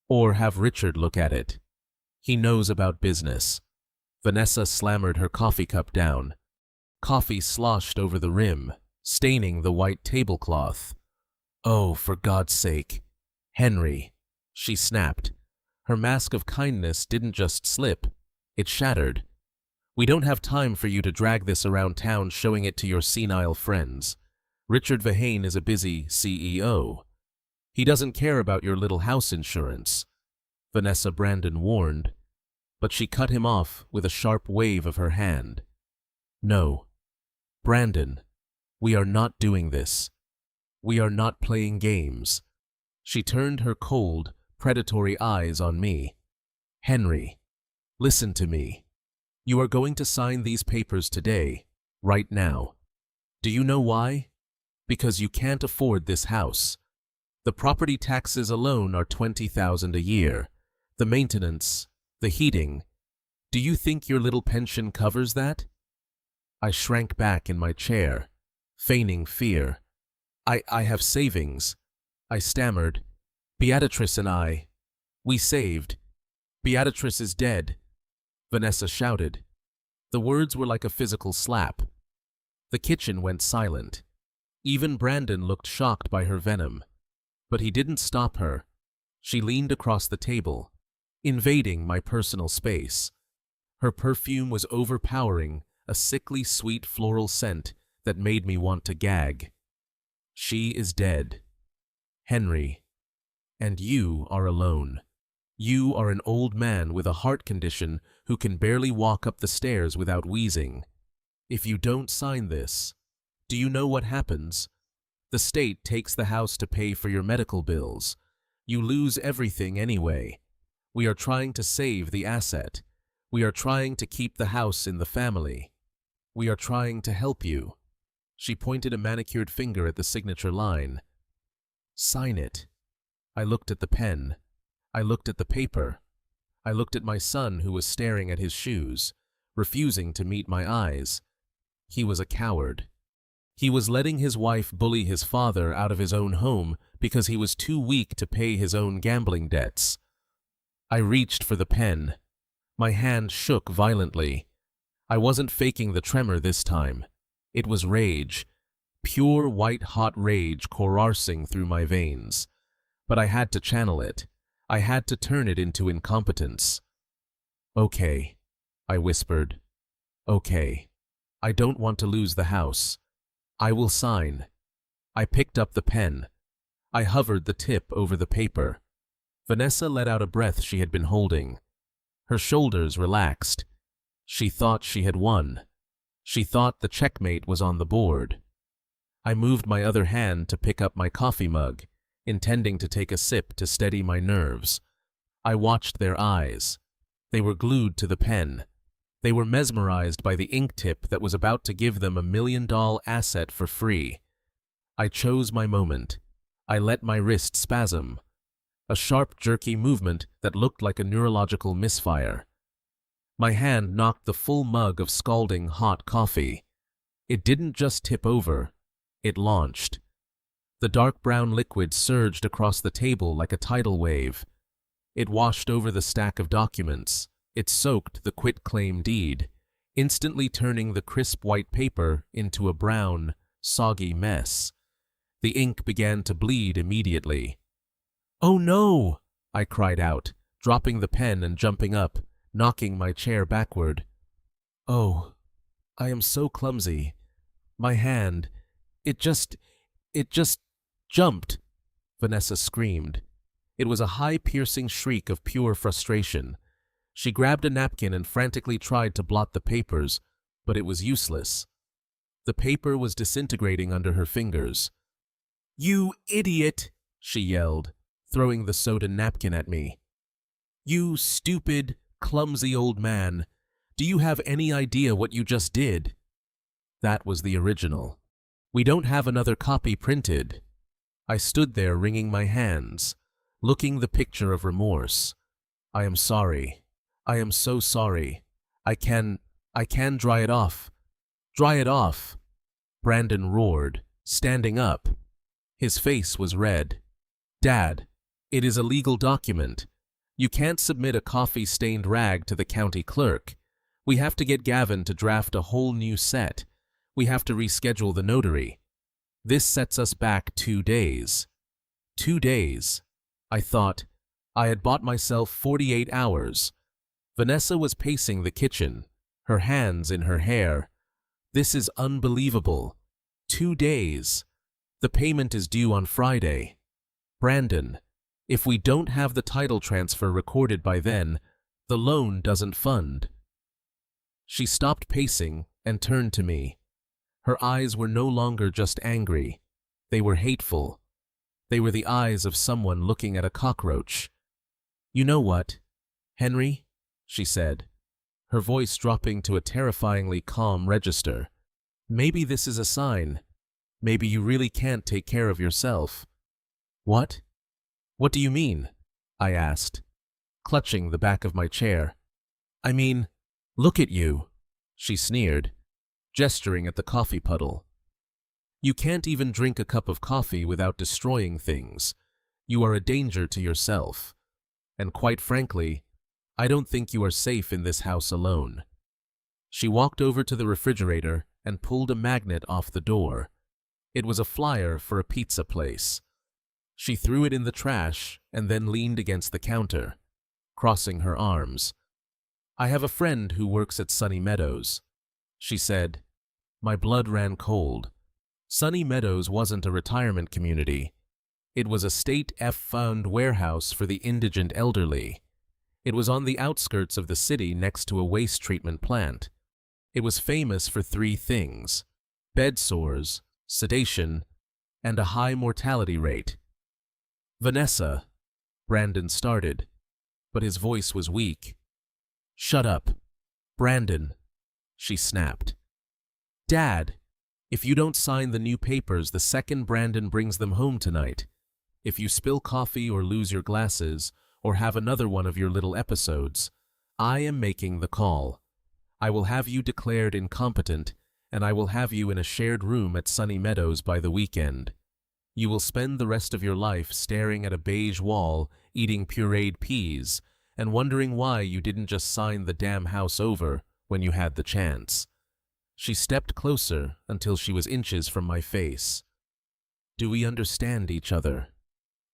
Speaker 1: Or have Richard look at it. He knows about business. Vanessa slammered her coffee cup down. Coffee sloshed over the rim, staining the white tablecloth. Oh, for God's sake. Henry, she snapped. Her mask of kindness didn't just slip, it shattered. We don't have time for you to drag this around town showing it to your senile friends. Richard Vahane is a busy CEO. He doesn't care about your little house insurance, Vanessa Brandon warned, but she cut him off with a sharp wave of her hand. No. Brandon, we are not doing this. We are not playing games. She turned her cold, predatory eyes on me. Henry, listen to me. You are going to sign these papers today, right now. Do you know why? Because you can't afford this house. The property taxes alone are $20,000 a year. The maintenance, the heating. Do you think your little pension covers that? I shrank back in my chair, feigning fear. I have savings. I stammered. Beatrice and I. We saved. Beatrice is dead, Vanessa shouted. The words were like a physical slap. The kitchen went silent. Even Brandon looked shocked by her venom. But he didn't stop her. She leaned across the table, invading my personal space. Her perfume was overpowering, a sickly sweet floral scent that made me want to gag. She is dead. Henry. And you are alone. You are an old man with a heart condition who can barely walk up the stairs without wheezing. If you don't sign this, do you know what happens? The state takes the house to pay for your medical bills. You lose everything anyway. We are trying to save the asset. We are trying to keep the house in the family. We are trying to help you. She pointed a manicured finger at the signature line. Sign it. I looked at the pen. I looked at the paper. I looked at my son who was staring at his shoes, refusing to meet my eyes. He was a coward. He was letting his wife bully his father out of his own home because he was too weak to pay his own gambling debts. I reached for the pen. My hand shook violently. I wasn't faking the tremor this time. It was rage, pure white-hot rage coursing through my veins. But I had to channel it. I had to turn it into incompetence. Okay, I whispered. Okay. I don't want to lose the house. I will sign. I picked up the pen. I hovered the tip over the paper. Vanessa let out a breath she had been holding. Her shoulders relaxed. She thought she had won. She thought the checkmate was on the board. I moved my other hand to pick up my coffee mug, intending to take a sip to steady my nerves. I watched their eyes. They were glued to the pen. They were mesmerized by the ink tip that was about to give them $1 million asset for free. I chose my moment. I let my wrist spasm. A sharp, jerky movement that looked like a neurological misfire. My hand knocked the full mug of scalding hot coffee. It didn't just tip over. It launched. The dark brown liquid surged across the table like a tidal wave. It washed over the stack of documents. It soaked the quitclaim deed, instantly turning the crisp white paper into a brown, soggy mess. The ink began to bleed immediately. "Oh no!" I cried out, dropping the pen and jumping up, knocking my chair backward. "Oh, I am so clumsy. My hand, it just jumped," Vanessa screamed. It was a high, piercing shriek of pure frustration. She grabbed a napkin and frantically tried to blot the papers, but it was useless. The paper was disintegrating under her fingers. "You idiot!" she yelled, throwing the soda napkin at me. "You stupid, clumsy old man. Do you have any idea what you just did?" That was the original. "We don't have another copy printed." I stood there wringing my hands, looking the picture of remorse. "I am sorry. I am so sorry. I can dry it off. Dry it off," Brandon roared, standing up. His face was red. "Dad, it is a legal document. You can't submit a coffee-stained rag to the county clerk. We have to get Gavin to draft a whole new set. We have to reschedule the notary. This sets us back 2 days. 2 days. I thought. I had bought myself 48 hours. Vanessa was pacing the kitchen, her hands in her hair. This is unbelievable. 2 days. The payment is due on Friday. Brandon, if we don't have the title transfer recorded by then, the loan doesn't fund. She stopped pacing and turned to me. Her eyes were no longer just angry. They were hateful. They were the eyes of someone looking at a cockroach. You know what, Henry? She said, her voice dropping to a terrifyingly calm register. Maybe this is a sign. Maybe you really can't take care of yourself. What? What do you mean? I asked, clutching the back of my chair. I mean, look at you, she sneered, gesturing at the coffee puddle. You can't even drink a cup of coffee without destroying things. You are a danger to yourself. And quite frankly, I don't think you are safe in this house alone. She walked over to the refrigerator and pulled a magnet off the door. It was a flyer for a pizza place. She threw it in the trash and then leaned against the counter, crossing her arms. I have a friend who works at Sunny Meadows, she said. My blood ran cold. Sunny Meadows wasn't a retirement community. It was a state F-fund warehouse for the indigent elderly. It was on the outskirts of the city next to a waste treatment plant. It was famous for 3 things: bed sores, sedation, and a high mortality rate. Vanessa, Brandon started, but his voice was weak. Shut up, Brandon, she snapped. Dad, if you don't sign the new papers the second Brandon brings them home tonight, if you spill coffee or lose your glasses or have another one of your little episodes, I am making the call. I will have you declared incompetent, and I will have you in a shared room at Sunny Meadows by the weekend. You will spend the rest of your life staring at a beige wall, eating pureed peas, and wondering why you didn't just sign the damn house over when you had the chance. She stepped closer until she was inches from my face. Do we understand each other,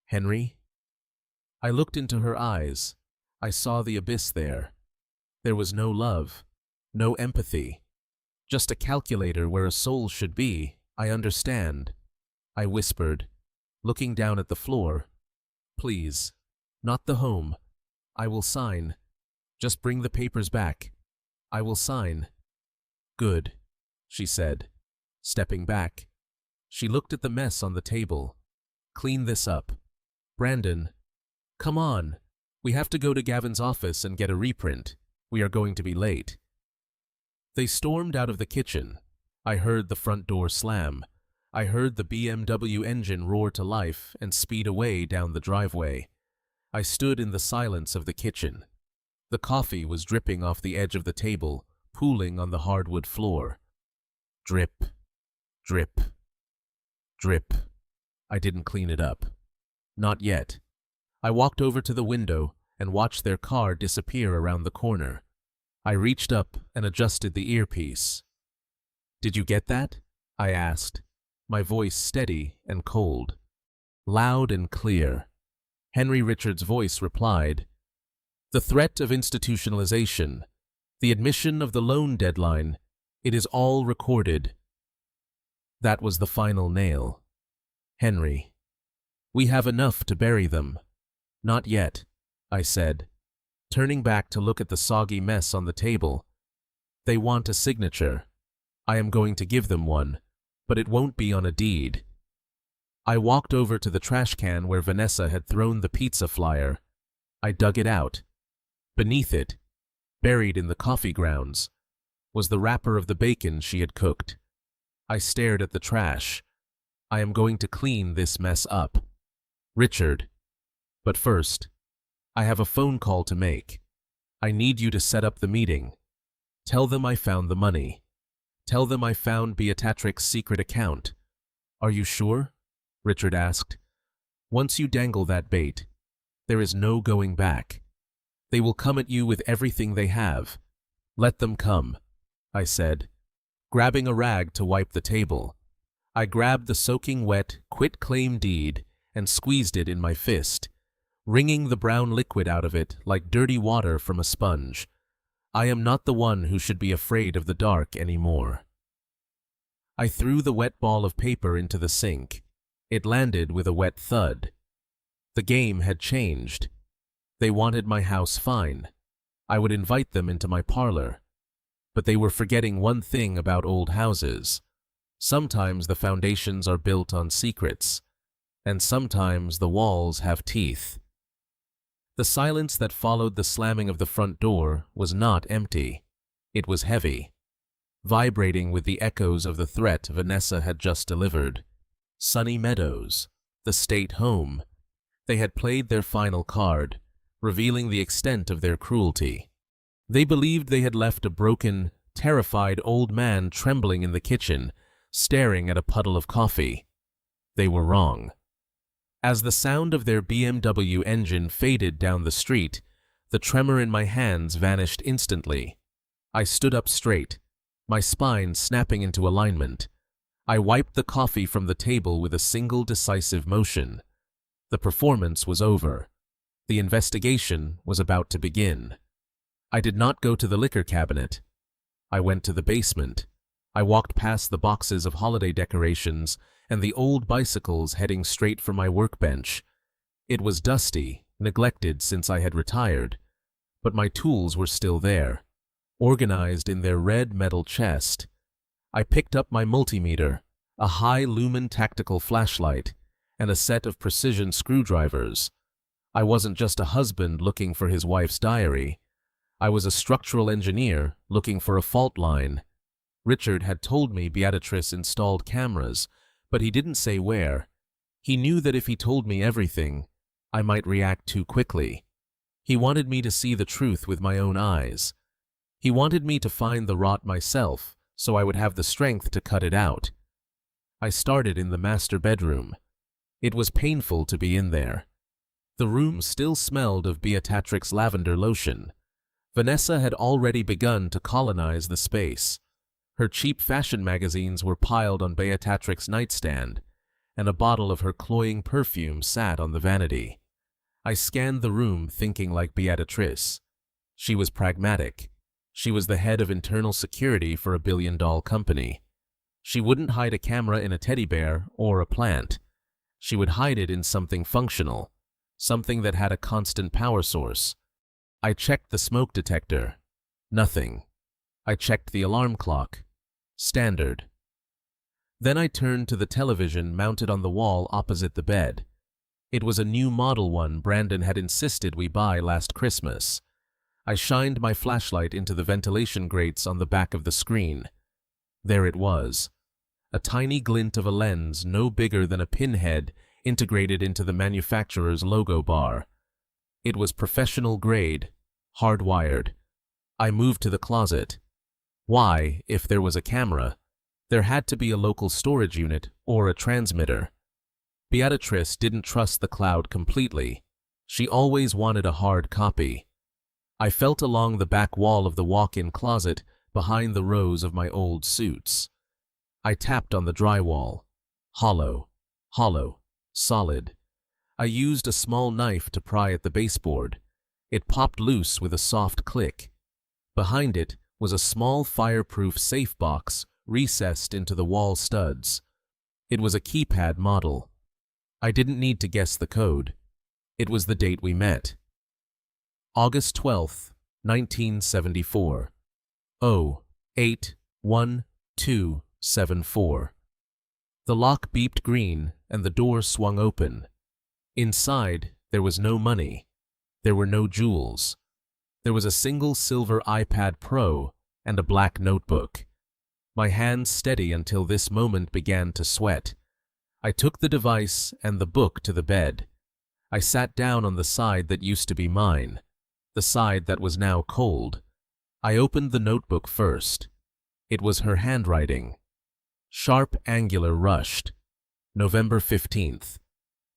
Speaker 1: Henry? I looked into her eyes. I saw the abyss there. There was no love, no empathy, just a calculator where a soul should be. I understand, I whispered, looking down at the floor. Please, not the home. I will sign. Just bring the papers back. I will sign. Good, she said, stepping back. She looked at the mess on the table. Clean this up. Brandon, come on. We have to go to Gavin's office and get a reprint. We are going to be late. They stormed out of the kitchen. I heard the front door slam. I heard the BMW engine roar to life and speed away down the driveway. I stood in the silence of the kitchen. The coffee was dripping off the edge of the table, pooling on the hardwood floor. Drip, drip, drip. I didn't clean it up. Not yet. I walked over to the window and watched their car disappear around the corner. I reached up and adjusted the earpiece. Did you get that? I asked, my voice steady and cold. Loud and clear. Henry Richards' voice replied, The threat of institutionalization, the admission of the loan deadline, it is all recorded. That was the final nail. Henry, we have enough to bury them. Not yet, I said, turning back to look at the soggy mess on the table. They want a signature. I am going to give them one, but it won't be on a deed. I walked over to the trash can where Vanessa had thrown the pizza flyer. I dug it out. Beneath it, buried in the coffee grounds, was the wrapper of the bacon she had cooked. I stared at the trash. I am going to clean this mess up. Richard. But first, I have a phone call to make. I need you to set up the meeting. Tell them I found the money. Tell them I found Beatrix's secret account. Are you sure? Richard asked. Once you dangle that bait, there is no going back. They will come at you with everything they have. Let them come, I said, grabbing a rag to wipe the table. I grabbed the soaking wet quit-claim deed and squeezed it in my fist, wringing the brown liquid out of it like dirty water from a sponge. I am not the one who should be afraid of the dark anymore. I threw the wet ball of paper into the sink. It landed with a wet thud. The game had changed. They wanted my house fine. I would invite them into my parlor. But they were forgetting one thing about old houses. Sometimes the foundations are built on secrets, and sometimes the walls have teeth. The silence that followed the slamming of the front door was not empty. It was heavy, vibrating with the echoes of the threat Vanessa had just delivered. Sunny Meadows, the state home. They had played their final card, revealing the extent of their cruelty. They believed they had left a broken, terrified old man trembling in the kitchen, staring at a puddle of coffee. They were wrong. As the sound of their BMW engine faded down the street, the tremor in my hands vanished instantly. I stood up straight, my spine snapping into alignment. I wiped the coffee from the table with a single decisive motion. The performance was over. The investigation was about to begin. I did not go to the liquor cabinet. I went to the basement. I walked past the boxes of holiday decorations and the old bicycles heading straight for my workbench. It was dusty, neglected since I had retired, but my tools were still there, organized in their red metal chest. I picked up my multimeter, a high-lumen tactical flashlight, and a set of precision screwdrivers. I wasn't just a husband looking for his wife's diary. I was a structural engineer looking for a fault line. Richard had told me Beatrice installed cameras, but he didn't say where. He knew that if he told me everything, I might react too quickly. He wanted me to see the truth with my own eyes. He wanted me to find the rot myself, so I would have the strength to cut it out. I started in the master bedroom. It was painful to be in there. The room still smelled of Beatrix's lavender lotion. Vanessa had already begun to colonize the space. Her cheap fashion magazines were piled on Beatrix's nightstand, and a bottle of her cloying perfume sat on the vanity. I scanned the room thinking like Beatrice. She was pragmatic. She was the head of internal security for a billion-dollar company. She wouldn't hide a camera in a teddy bear or a plant. She would hide it in something functional, something that had a constant power source. I checked the smoke detector. Nothing. I checked the alarm clock. Standard. Then I turned to the television mounted on the wall opposite the bed. It was a new model one Brandon had insisted we buy last Christmas. I shined my flashlight into the ventilation grates on the back of the screen. There it was, a tiny glint of a lens no bigger than a pinhead integrated into the manufacturer's logo bar. It was professional grade, hardwired. I moved to the closet. Why, if there was a camera, there had to be a local storage unit or a transmitter. Beatrice didn't trust the cloud completely. She always wanted a hard copy. I felt along the back wall of the walk-in closet behind the rows of my old suits. I tapped on the drywall. Hollow, solid. I used a small knife to pry at the baseboard. It popped loose with a soft click. Behind it was a small fireproof safe box recessed into the wall studs. It was a keypad model. I didn't need to guess the code. It was the date we met. August 12th, 1974. 081274. The lock beeped green and the door swung open. Inside, there was no money. There were no jewels. There was a single silver iPad Pro and a black notebook. My hands steady until this moment began to sweat. I took the device and the book to the bed. I sat down on the side that used to be mine, the side that was now cold. I opened the notebook first. It was her handwriting. Sharp, angular, rushed. November 15th.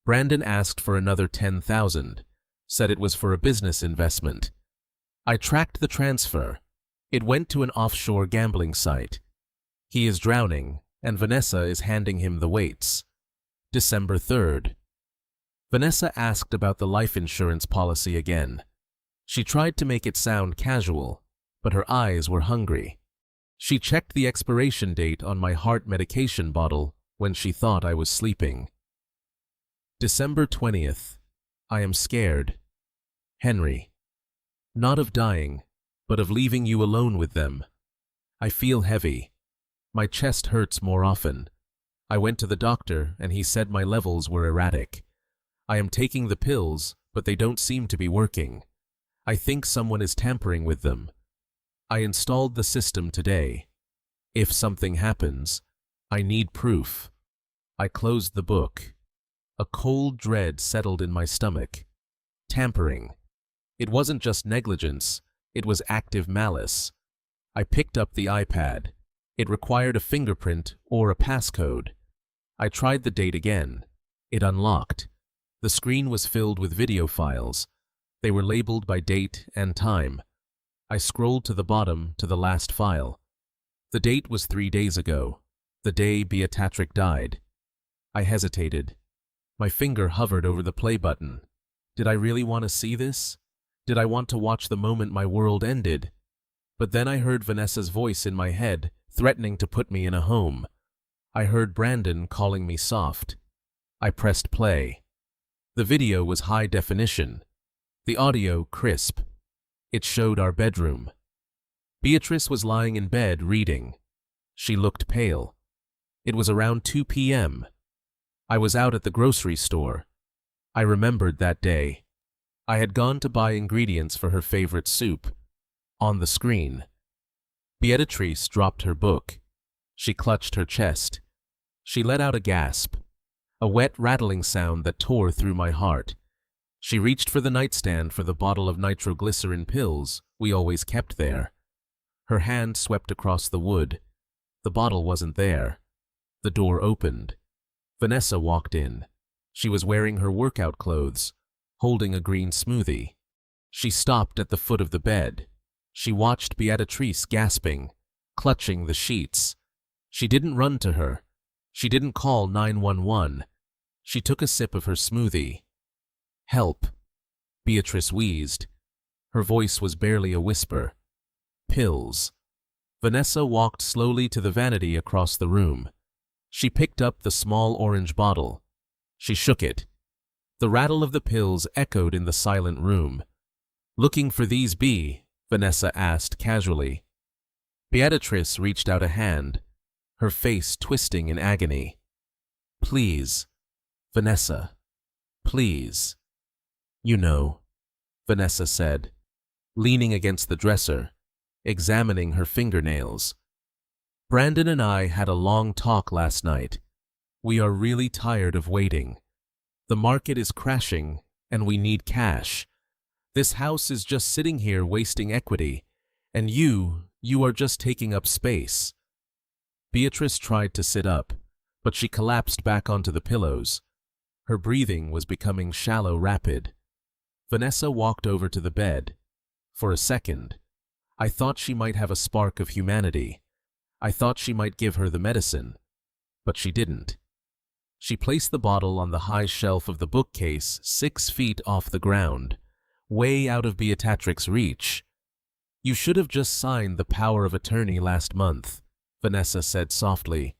Speaker 1: Brandon asked for another $10,000, said it was for a business investment. I tracked the transfer. It went to an offshore gambling site. He is drowning, and Vanessa is handing him the weights. December 3rd. Vanessa asked about the life insurance policy again. She tried to make it sound casual, but her eyes were hungry. She checked the expiration date on my heart medication bottle when she thought I was sleeping. December 20th. I am scared. Henry. Not of dying, but of leaving you alone with them. I feel heavy. My chest hurts more often. I went to the doctor and he said my levels were erratic. I am taking the pills, but they don't seem to be working. I think someone is tampering with them. I installed the system today. If something happens, I need proof. I closed the book. A cold dread settled in my stomach. Tampering. It wasn't just negligence, it was active malice. I picked up the iPad. It required a fingerprint or a passcode. I tried the date again. It unlocked. The screen was filled with video files. They were labeled by date and time. I scrolled to the bottom to the last file. The date was 3 days ago, the day Beatrice died. I hesitated. My finger hovered over the play button. Did I really want to see this? Did I want to watch the moment my world ended? But then I heard Vanessa's voice in my head, threatening to put me in a home. I heard Brandon calling me soft. I pressed play. The video was high definition. The audio crisp. It showed our bedroom. Beatrice was lying in bed reading. She looked pale. It was around 2 p.m. I was out at the grocery store. I remembered that day. I had gone to buy ingredients for her favorite soup. On the screen, Beatrice dropped her book. She clutched her chest. She let out a gasp, a wet rattling sound that tore through my heart. She reached for the nightstand for the bottle of nitroglycerin pills we always kept there. Her hand swept across the wood. The bottle wasn't there. The door opened. Vanessa walked in. She was wearing her workout clothes, holding a green smoothie. She stopped at the foot of the bed. She watched Beatrice gasping, clutching the sheets. She didn't run to her. She didn't call 911. She took a sip of her smoothie. Help. Beatrice wheezed. Her voice was barely a whisper. Pills. Vanessa walked slowly to the vanity across the room. She picked up the small orange bottle. She shook it. The rattle of the pills echoed in the silent room. Looking for these B? Vanessa asked casually. Beatrice reached out a hand, her face twisting in agony. Please, Vanessa, please. You know, Vanessa said, leaning against the dresser, examining her fingernails. Brandon and I had a long talk last night. We are really tired of waiting. The market is crashing, and we need cash. This house is just sitting here wasting equity, and you are just taking up space. Beatrice tried to sit up, but she collapsed back onto the pillows. Her breathing was becoming shallow, rapid. Vanessa walked over to the bed. For a second, I thought she might have a spark of humanity. I thought she might give her the medicine, but she didn't. She placed the bottle on the high shelf of the bookcase 6 feet off the ground, way out of Beatrix's reach. You should have just signed the power of attorney last month, Vanessa said softly.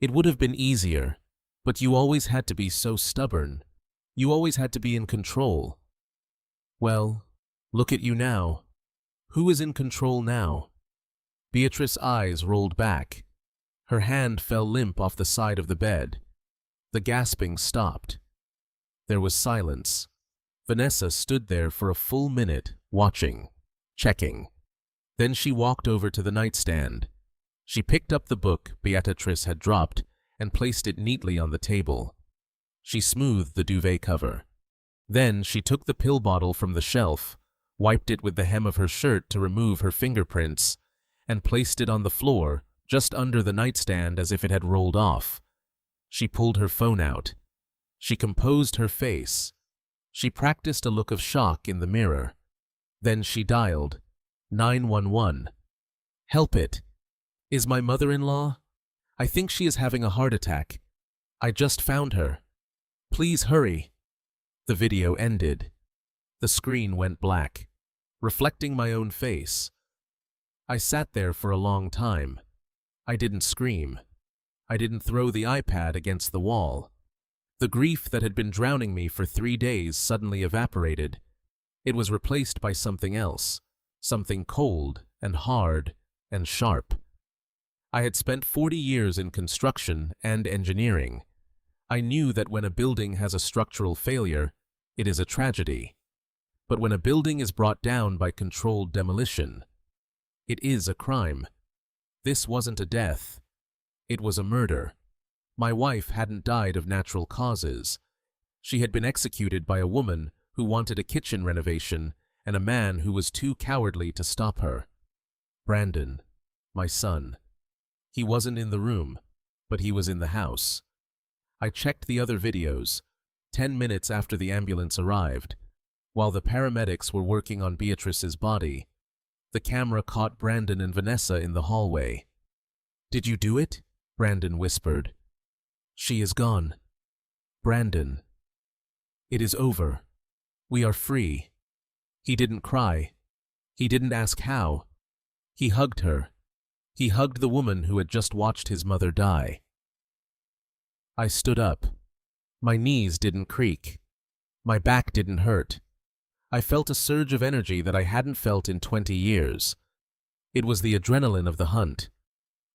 Speaker 1: It would have been easier, but you always had to be so stubborn. You always had to be in control. Well, look at you now. Who is in control now? Beatrice's eyes rolled back. Her hand fell limp off the side of the bed. The gasping stopped. There was silence. Vanessa stood there for a full minute, watching, checking. Then she walked over to the nightstand. She picked up the book Beatrice had dropped and placed it neatly on the table. She smoothed the duvet cover. Then she took the pill bottle from the shelf, wiped it with the hem of her shirt to remove her fingerprints, and placed it on the floor just under the nightstand as if it had rolled off. She pulled her phone out. She composed her face. She practiced a look of shock in the mirror. Then she dialed 911. Help it. Is my mother-in-law? I think she is having a heart attack. I just found her. Please hurry. The video ended. The screen went black, reflecting my own face. I sat there for a long time. I didn't scream. I didn't throw the iPad against the wall. The grief that had been drowning me for 3 days suddenly evaporated. It was replaced by something else, something cold and hard and sharp. I had spent 40 years in construction and engineering. I knew that when a building has a structural failure, it is a tragedy. But when a building is brought down by controlled demolition, it is a crime. This wasn't a death. It was a murder. My wife hadn't died of natural causes. She had been executed by a woman who wanted a kitchen renovation and a man who was too cowardly to stop her. Brandon, my son. He wasn't in the room, but he was in the house. I checked the other videos, 10 minutes after the ambulance arrived. While the paramedics were working on Beatrice's body, the camera caught Brandon and Vanessa in the hallway. "Did you do it?" Brandon whispered. "She is gone. Brandon. It is over. We are free." He didn't cry. He didn't ask how. He hugged her. He hugged the woman who had just watched his mother die. I stood up. My knees didn't creak. My back didn't hurt. I felt a surge of energy that I hadn't felt in 20 years. It was the adrenaline of the hunt.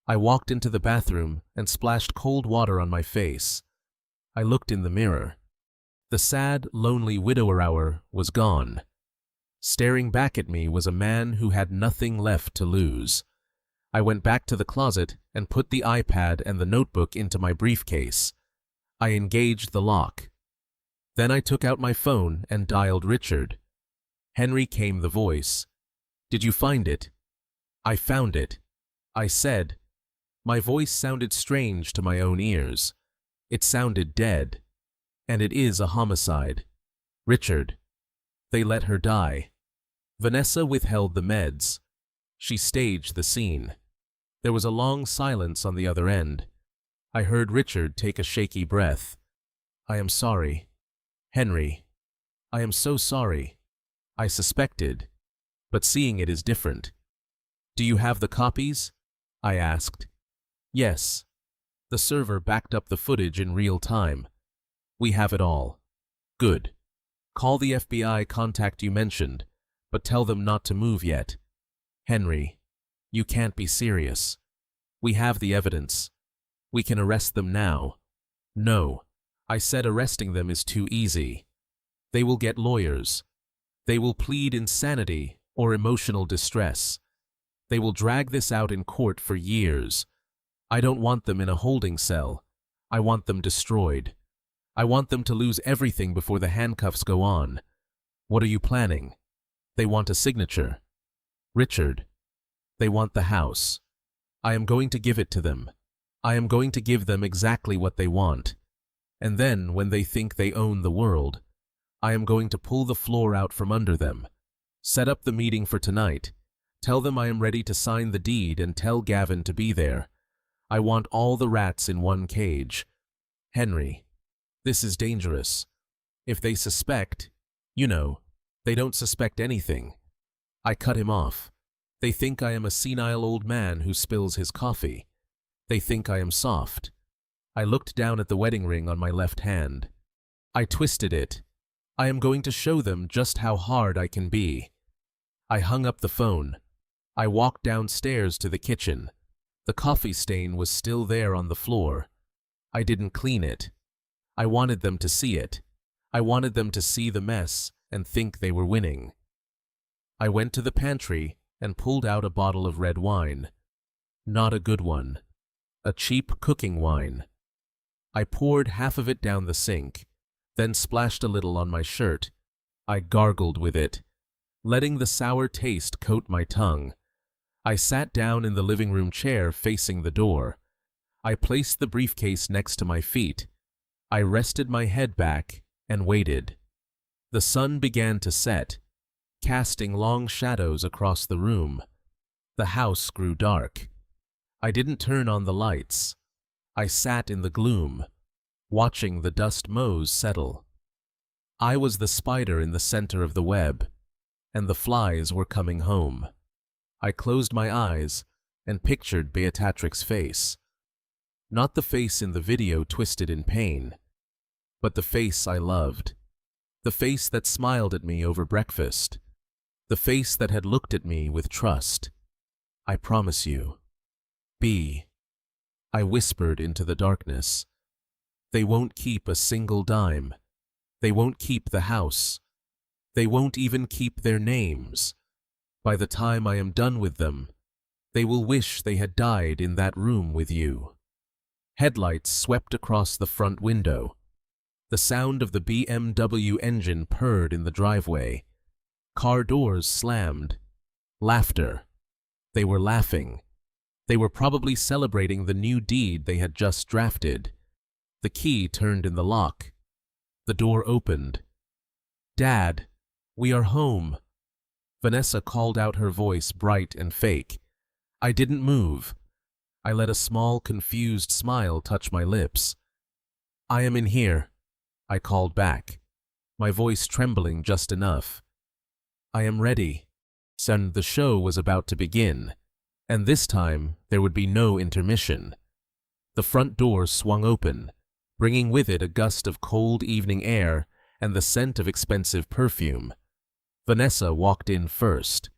Speaker 1: I walked into the bathroom and splashed cold water on my face. I looked in the mirror. The sad, lonely widower hour was gone. Staring back at me was a man who had nothing left to lose. I went back to the closet and put the iPad and the notebook into my briefcase. I engaged the lock. Then I took out my phone and dialed Richard. Henry came the voice. "Did you find it?" "I found it," I said. My voice sounded strange to my own ears. It sounded dead. And it is a homicide. "Richard." "They let her die." Vanessa withheld the meds. She staged the scene. There was a long silence on the other end. I heard Richard take a shaky breath. "I am sorry. Henry. I am so sorry. I suspected. But seeing it is different." "Do you have the copies?" I asked. "Yes." The server backed up the footage in real time. "We have it all." "Good. Call the FBI contact you mentioned, but tell them not to move yet." "Henry, you can't be serious. We have the evidence. We can arrest them now." "No." I said arresting them is too easy. They will get lawyers. They will plead insanity or emotional distress. They will drag this out in court for years. I don't want them in a holding cell. I want them destroyed. I want them to lose everything before the handcuffs go on. What are you planning? They want a signature. Richard. They want the house. I am going to give it to them. I am going to give them exactly what they want. And then, when they think they own the world, I am going to pull the floor out from under them. Set up the meeting for tonight. Tell them I am ready to sign the deed and tell Gavin to be there. I want all the rats in one cage. Henry, this is dangerous. If they suspect, they don't suspect anything. I cut him off. They think I am a senile old man who spills his coffee. They think I am soft. I looked down at the wedding ring on my left hand. I twisted it. I am going to show them just how hard I can be. I hung up the phone. I walked downstairs to the kitchen. The coffee stain was still there on the floor. I didn't clean it. I wanted them to see it. I wanted them to see the mess and think they were winning. I went to the pantry and pulled out a bottle of red wine. Not a good one. A cheap cooking wine. I poured half of it down the sink, then splashed a little on my shirt. I gargled with it, letting the sour taste coat my tongue. I sat down in the living room chair facing the door. I placed the briefcase next to my feet. I rested my head back and waited. The sun began to set. casting long shadows across the room. The house grew dark. I didn't turn on the lights. I sat in the gloom, watching the dust motes settle. I was the spider in the center of the web, and the flies were coming home. I closed my eyes and pictured Beatrix's face. Not the face in the video twisted in pain, but the face I loved. The face that smiled at me over breakfast. The face that had looked at me with trust. I promise you. B. I whispered into the darkness. They won't keep a single dime. They won't keep the house. They won't even keep their names. By the time I am done with them, they will wish they had died in that room with you. Headlights swept across the front window. The sound of the BMW engine purred in the driveway. Car doors slammed. Laughter. They were laughing. They were probably celebrating the new deed they had just drafted. The key turned in the lock. The door opened. "Dad, we are home." Vanessa called out, her voice bright and fake. I didn't move. I let a small, confused smile touch my lips. "I am in here," I called back, my voice trembling just enough. "I am ready." And the show was about to begin, and this time there would be no intermission. The front door swung open, bringing with it a gust of cold evening air and the scent of expensive perfume. Vanessa walked in first,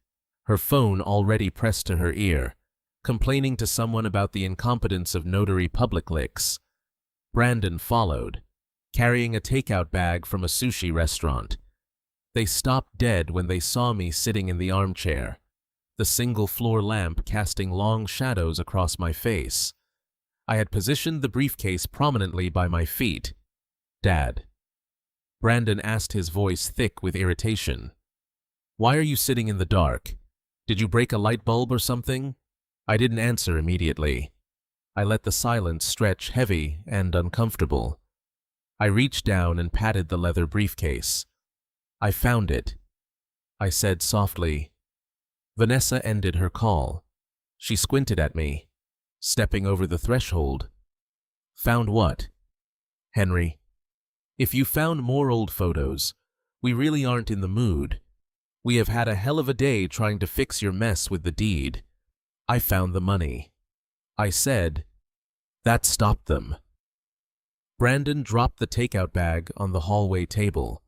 Speaker 1: her phone already pressed to her ear, complaining to someone about the incompetence of notary public licks. Brandon followed, carrying a takeout bag from a sushi restaurant. They stopped dead when they saw me sitting in the armchair, the single-floor lamp casting long shadows across my face. I had positioned the briefcase prominently by my feet. "Dad." Brandon asked, his voice thick with irritation. "Why are you sitting in the dark? Did you break a light bulb or something?" I didn't answer immediately. I let the silence stretch heavy and uncomfortable. I reached down and patted the leather briefcase. "I found it," I said softly. Vanessa ended her call. She squinted at me, stepping over the threshold. "Found what?" "Henry, if you found more old photos, we really aren't in the mood. We have had a hell of a day trying to fix your mess with the deed. I found the money." I said. That stopped them. Brandon dropped the takeout bag on the hallway table.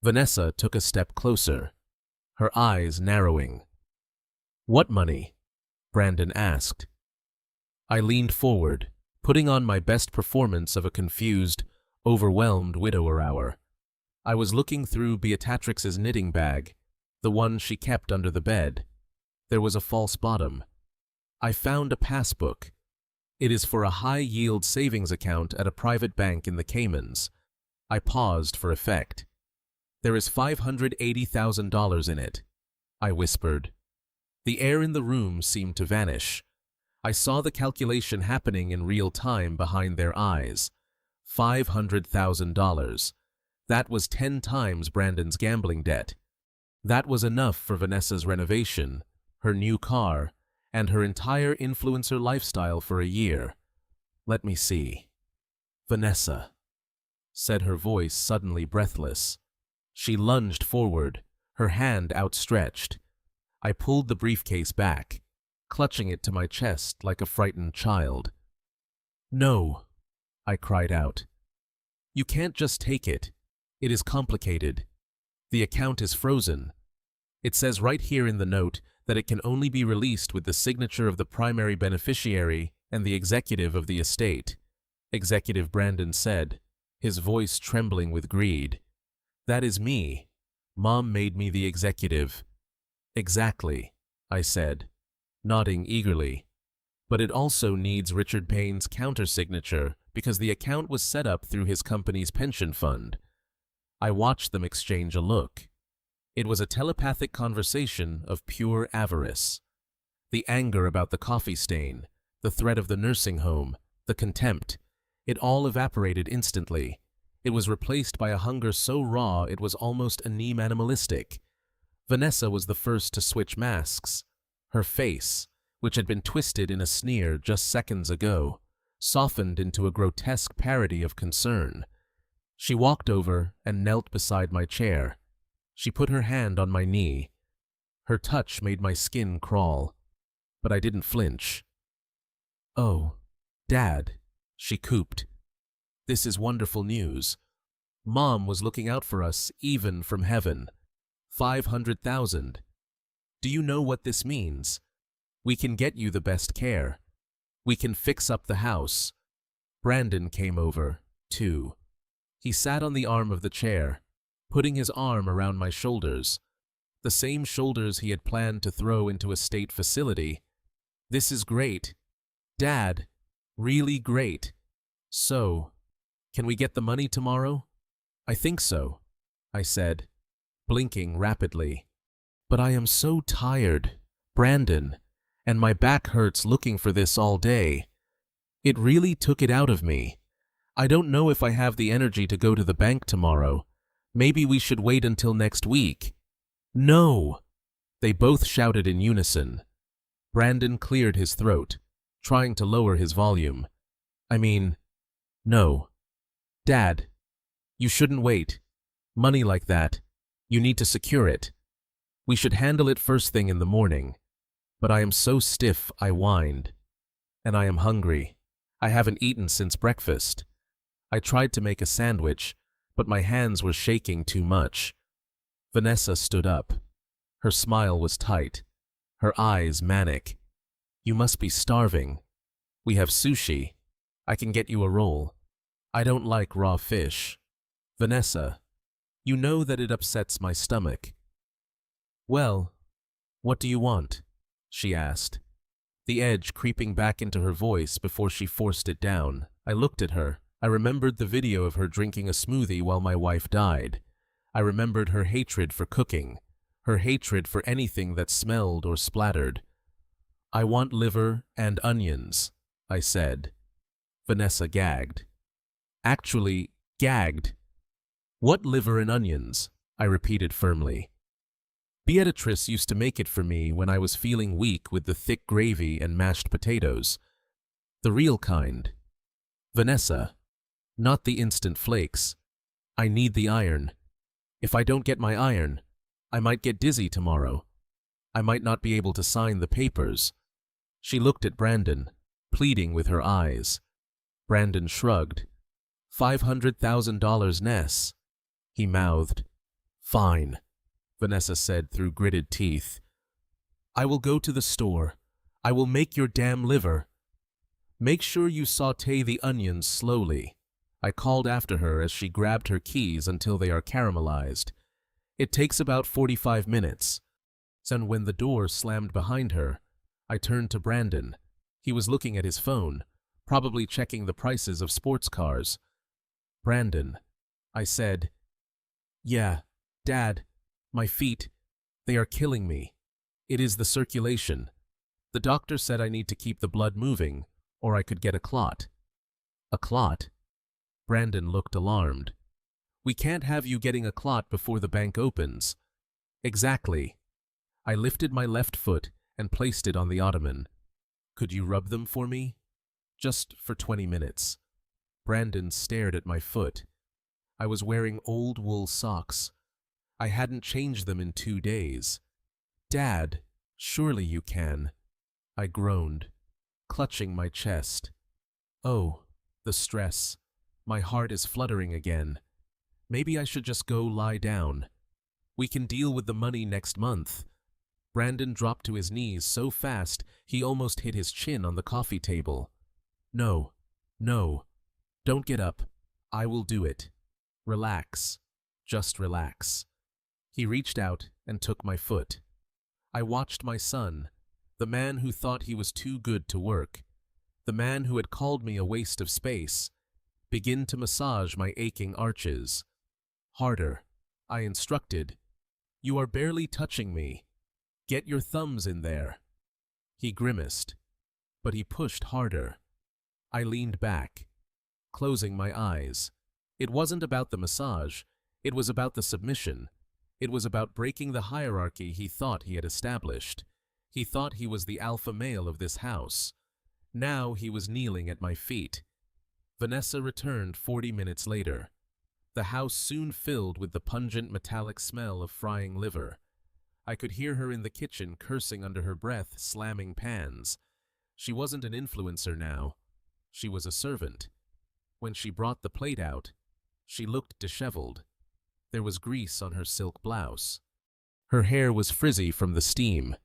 Speaker 1: Vanessa took a step closer, her eyes narrowing. "What money?" Brandon asked. I leaned forward, putting on my best performance of a confused, overwhelmed widower. I was looking through Beatrix's knitting bag, the one she kept under the bed. There was a false bottom. I found a passbook. It is for a high-yield savings account at a private bank in the Caymans. I paused for effect. "There is $580,000 in it," I whispered. The air in the room seemed to vanish. I saw the calculation happening in real time behind their eyes. $500,000. That was 10 times Brandon's gambling debt. That was enough for Vanessa's renovation, her new car, and her entire influencer lifestyle for a year. "Let me see." "Vanessa," said her voice suddenly breathless. She lunged forward, her hand outstretched. I pulled the briefcase back, clutching it to my chest like a frightened child. "No," I cried out. "You can't just take it. It is complicated. The account is frozen. It says right here in the note that it can only be released with the signature of the primary beneficiary and the executive of the estate." Executive, Brandon said, his voice trembling with greed. "That is me. Mom made me the executive." "Exactly," I said, nodding eagerly. "But it also needs Richard Payne's countersignature because the account was set up through his company's pension fund." I watched them exchange a look. It was a telepathic conversation of pure avarice. The anger about the coffee stain, the threat of the nursing home, the contempt, it all evaporated instantly. It was replaced by a hunger so raw it was almost animalistic. Vanessa was the first to switch masks. Her face, which had been twisted in a sneer just seconds ago, softened into a grotesque parody of concern. She walked over and knelt beside my chair. She put her hand on my knee. Her touch made my skin crawl, but I didn't flinch. "Oh, Dad," she cooped. "This is wonderful news. Mom was looking out for us even from heaven. 500,000. Do you know what this means? We can get you the best care. We can fix up the house." Brandon came over, too. He sat on the arm of the chair, putting his arm around my shoulders, the same shoulders he had planned to throw into a state facility. "This is great. Dad, really great. So, can we get the money tomorrow?" "I think so," I said, blinking rapidly. "But I am so tired, Brandon, and my back hurts looking for this all day. It really took it out of me. I don't know if I have the energy to go to the bank tomorrow. Maybe we should wait until next week." "No!" they both shouted in unison. Brandon cleared his throat, trying to lower his volume. No. "Dad, you shouldn't wait. Money like that, you need to secure it. We should handle it first thing in the morning. But I am so stiff," I whined. "And I am hungry. I haven't eaten since breakfast." I tried to make a sandwich, but my hands were shaking too much. Vanessa stood up. Her smile was tight, her eyes manic. "You must be starving. We have sushi. I can get you a roll. I don't like raw fish. Vanessa, you know that it upsets my stomach." "Well, what do you want?" she asked, the edge creeping back into her voice before she forced it down. I looked at her. I remembered the video of her drinking a smoothie while my wife died. I remembered her hatred for cooking, her hatred for anything that smelled or splattered. "I want liver and onions," I said. Vanessa gagged. Actually, gagged. "What liver and onions?" I repeated firmly. Beatrice used to make it for me when I was feeling weak with the thick gravy and mashed potatoes. The real kind. "Vanessa, not the instant flakes. I need the iron. If I don't get my iron, I might get dizzy tomorrow. I might not be able to sign the papers." She looked at Brandon, pleading with her eyes. Brandon shrugged. $500,000 Ness. He mouthed. "Fine," Vanessa said through gritted teeth. "I will go to the store. I will make your damn liver. Make sure you saute the onions slowly," I called after her as she grabbed her keys until they are caramelized. "It takes about 45 minutes. And when the door slammed behind her, I turned to Brandon. He was looking at his phone, probably checking the prices of sports cars. "Brandon," I said. "Yeah, Dad, my feet, they are killing me. It is the circulation. The doctor said I need to keep the blood moving, or I could get a clot." "A clot?" Brandon looked alarmed. "We can't have you getting a clot before the bank opens." "Exactly." I lifted my left foot and placed it on the ottoman. "Could you rub them for me?" "Just for 20 minutes. Brandon stared at my foot. I was wearing old wool socks. I hadn't changed them in 2 days. "Dad, surely you can." I groaned, clutching my chest. Oh, the stress. My heart is fluttering again. Maybe I should just go lie down. "We can deal with the money next month." Brandon dropped to his knees so fast he almost hit his chin on the coffee table. No, don't get up. I will do it. Relax. Just relax." He reached out and took my foot. I watched my son, the man who thought he was too good to work, the man who had called me a waste of space, begin to massage my aching arches. "Harder," I instructed. "You are barely touching me. Get your thumbs in there." He grimaced, but he pushed harder. I leaned back, closing my eyes. It wasn't about the massage, it was about the submission. It was about breaking the hierarchy he thought he had established. He thought he was the alpha male of this house. Now he was kneeling at my feet. Vanessa returned 40 minutes later. The house soon filled with the pungent metallic smell of frying liver. I could hear her in the kitchen cursing under her breath, slamming pans. She wasn't an influencer now. She was a servant. When she brought the plate out, she looked disheveled. There was grease on her silk blouse. Her hair was frizzy from the steam.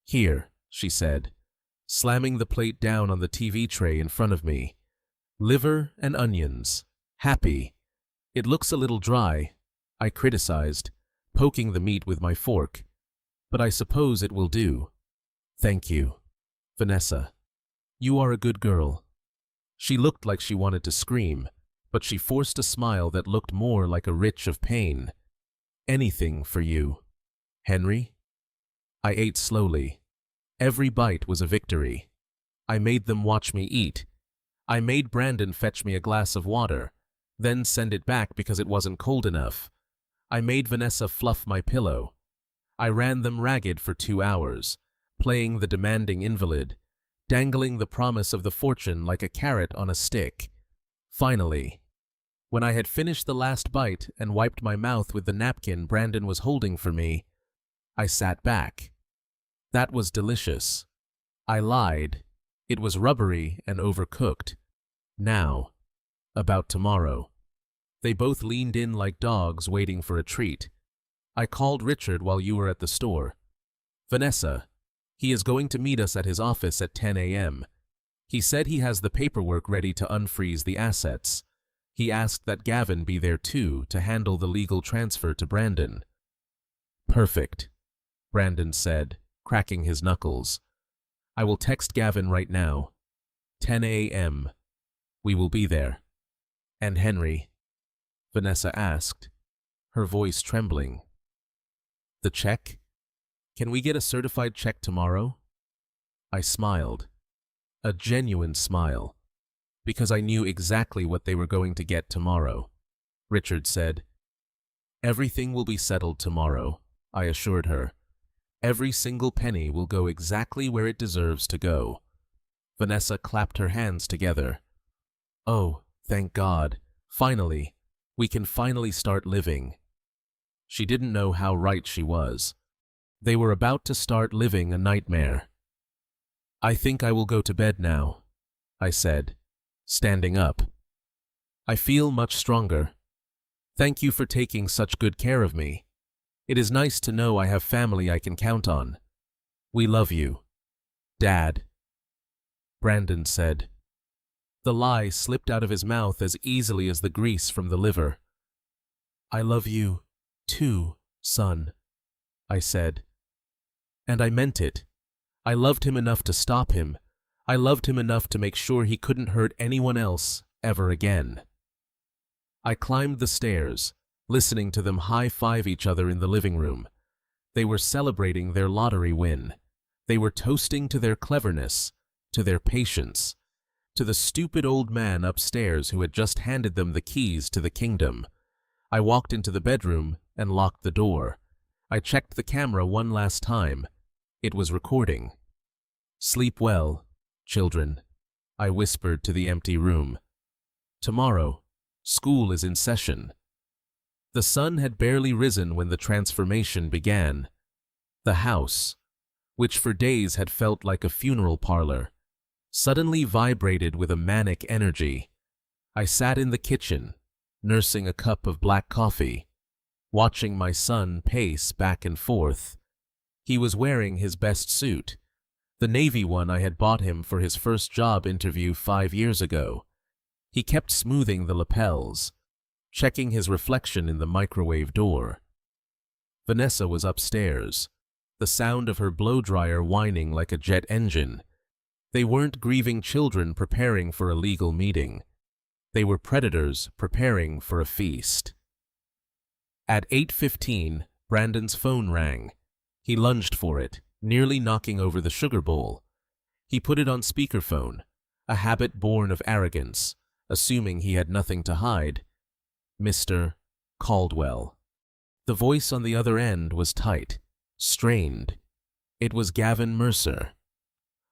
Speaker 1: "Here," she said, slamming the plate down on the TV tray in front of me. "Liver and onions. Happy." "It looks a little dry," I criticized, poking the meat with my fork. "But I suppose it will do." "Thank you, Vanessa. You are a good girl." She looked like she wanted to scream, but she forced a smile that looked more like a retch of pain. "Anything for you, Henry." I ate slowly. Every bite was a victory. I made them watch me eat. I made Brandon fetch me a glass of water, then send it back because it wasn't cold enough. I made Vanessa fluff my pillow. I ran them ragged for 2 hours, playing the demanding invalid, dangling the promise of the fortune like a carrot on a stick. Finally, when I had finished the last bite and wiped my mouth with the napkin Brandon was holding for me, I sat back. That was delicious. I lied. It was rubbery and overcooked. Now, about tomorrow. They both leaned in like dogs waiting for a treat. "I called Richard while you were at the store. Vanessa, he is going to meet us at his office at 10 a.m. He said he has the paperwork ready to unfreeze the assets. He asked that Gavin be there too to handle the legal transfer to Brandon." "Perfect," Brandon said, cracking his knuckles. "I will text Gavin right now. 10 a.m. We will be there." "And Henry?" Vanessa asked, her voice trembling. "The check? Can we get a certified check tomorrow?" I smiled. A genuine smile, because I knew exactly what they were going to get tomorrow. Richard said, "Everything will be settled tomorrow," I assured her. "Every single penny will go exactly where it deserves to go." Vanessa clapped her hands together. "Oh, thank God. Finally. We can finally start living." She didn't know how right she was. They were about to start living a nightmare. "I think I will go to bed now," I said, standing up. "I feel much stronger. Thank you for taking such good care of me. It is nice to know I have family I can count on. We love you, Dad," Brandon said. The lie slipped out of his mouth as easily as the grease from the liver. "I love you, too, son," I said. And I meant it. I loved him enough to stop him. I loved him enough to make sure he couldn't hurt anyone else ever again. I climbed the stairs, listening to them high-five each other in the living room. They were celebrating their lottery win. They were toasting to their cleverness, to their patience, to the stupid old man upstairs who had just handed them the keys to the kingdom. I walked into the bedroom and locked the door. I checked the camera one last time. It was recording. "Sleep well, children," I whispered to the empty room. "Tomorrow, school is in session." The sun had barely risen when the transformation began. The house, which for days had felt like a funeral parlor, suddenly vibrated with a manic energy. I sat in the kitchen, nursing a cup of black coffee, watching my son pace back and forth. He was wearing his best suit, the navy one I had bought him for his first job interview 5 years ago. He kept smoothing the lapels, checking his reflection in the microwave door. Vanessa was upstairs, the sound of her blow-dryer whining like a jet engine. They weren't grieving children preparing for a legal meeting. They were predators preparing for a feast. At 8:15, Brandon's phone rang. He lunged for it, nearly knocking over the sugar bowl. He put it on speakerphone, a habit born of arrogance, assuming he had nothing to hide. "Mr. Caldwell." The voice on the other end was tight, strained. It was Gavin Mercer.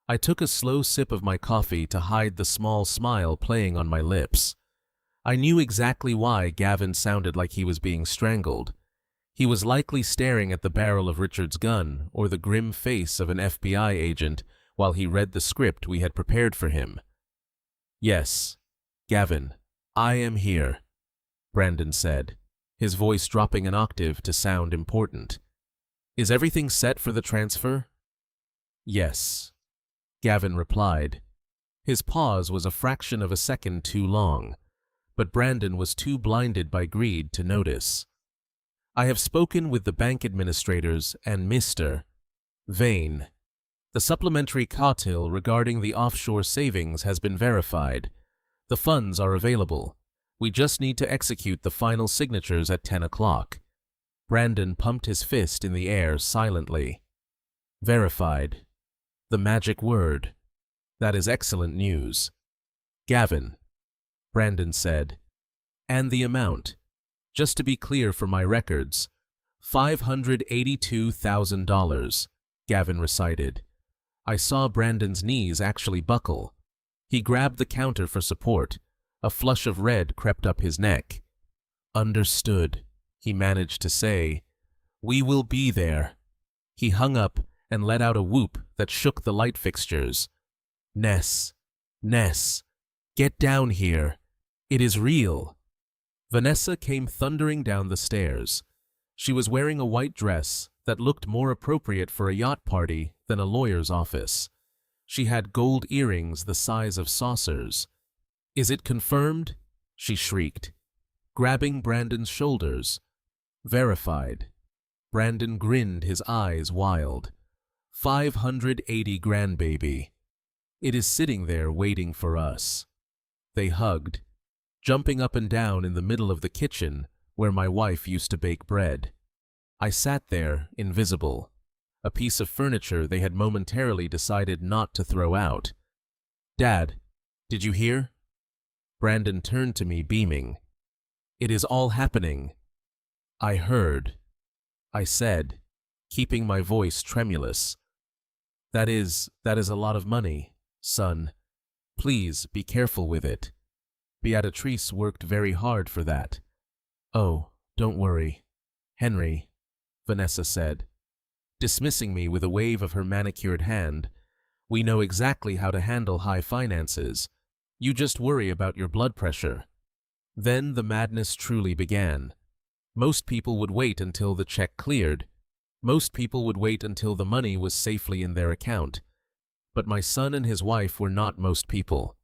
Speaker 1: I took a slow sip of my coffee to hide the small smile playing on my lips. I knew exactly why Gavin sounded like he was being strangled. He was likely staring at the barrel of Richard's gun or the grim face of an FBI agent while he read the script we had prepared for him. "Yes, Gavin, I am here," Brandon said, his voice dropping an octave to sound important. "Is everything set for the transfer?" "Yes," Gavin replied. His pause was a fraction of a second too long, but Brandon was too blinded by greed to notice. "I have spoken with the bank administrators and Mr. Vane. The supplementary cartel regarding the offshore savings has been verified. The funds are available. We just need to execute the final signatures at 10 o'clock. Brandon pumped his fist in the air silently. Verified. The magic word. That is excellent news. "Gavin," Brandon said. "And the amount. Just to be clear for my records, $582,000, Gavin recited. I saw Brandon's knees actually buckle. He grabbed the counter for support. A flush of red crept up his neck. "Understood," he managed to say. "We will be there." He hung up and let out a whoop that shook the light fixtures. Ness, get down here. It is real." Vanessa came thundering down the stairs. She was wearing a white dress that looked more appropriate for a yacht party than a lawyer's office. She had gold earrings the size of saucers. "Is it confirmed?" she shrieked, grabbing Brandon's shoulders. "Verified." Brandon grinned, his eyes wild. 580 grand, baby. It is sitting there waiting for us." They hugged, jumping up and down in the middle of the kitchen where my wife used to bake bread. I sat there, invisible, a piece of furniture they had momentarily decided not to throw out. "Dad, did you hear?" Brandon turned to me, beaming. "It is all happening." "I heard," I said, keeping my voice tremulous. That is a lot of money, son. Please be careful with it. Beatrice worked very hard for that." "Oh, don't worry, Henry," Vanessa said, dismissing me with a wave of her manicured hand. "We know exactly how to handle high finances. You just worry about your blood pressure." Then the madness truly began. Most people would wait until the check cleared. Most people would wait until the money was safely in their account. But my son and his wife were not most people.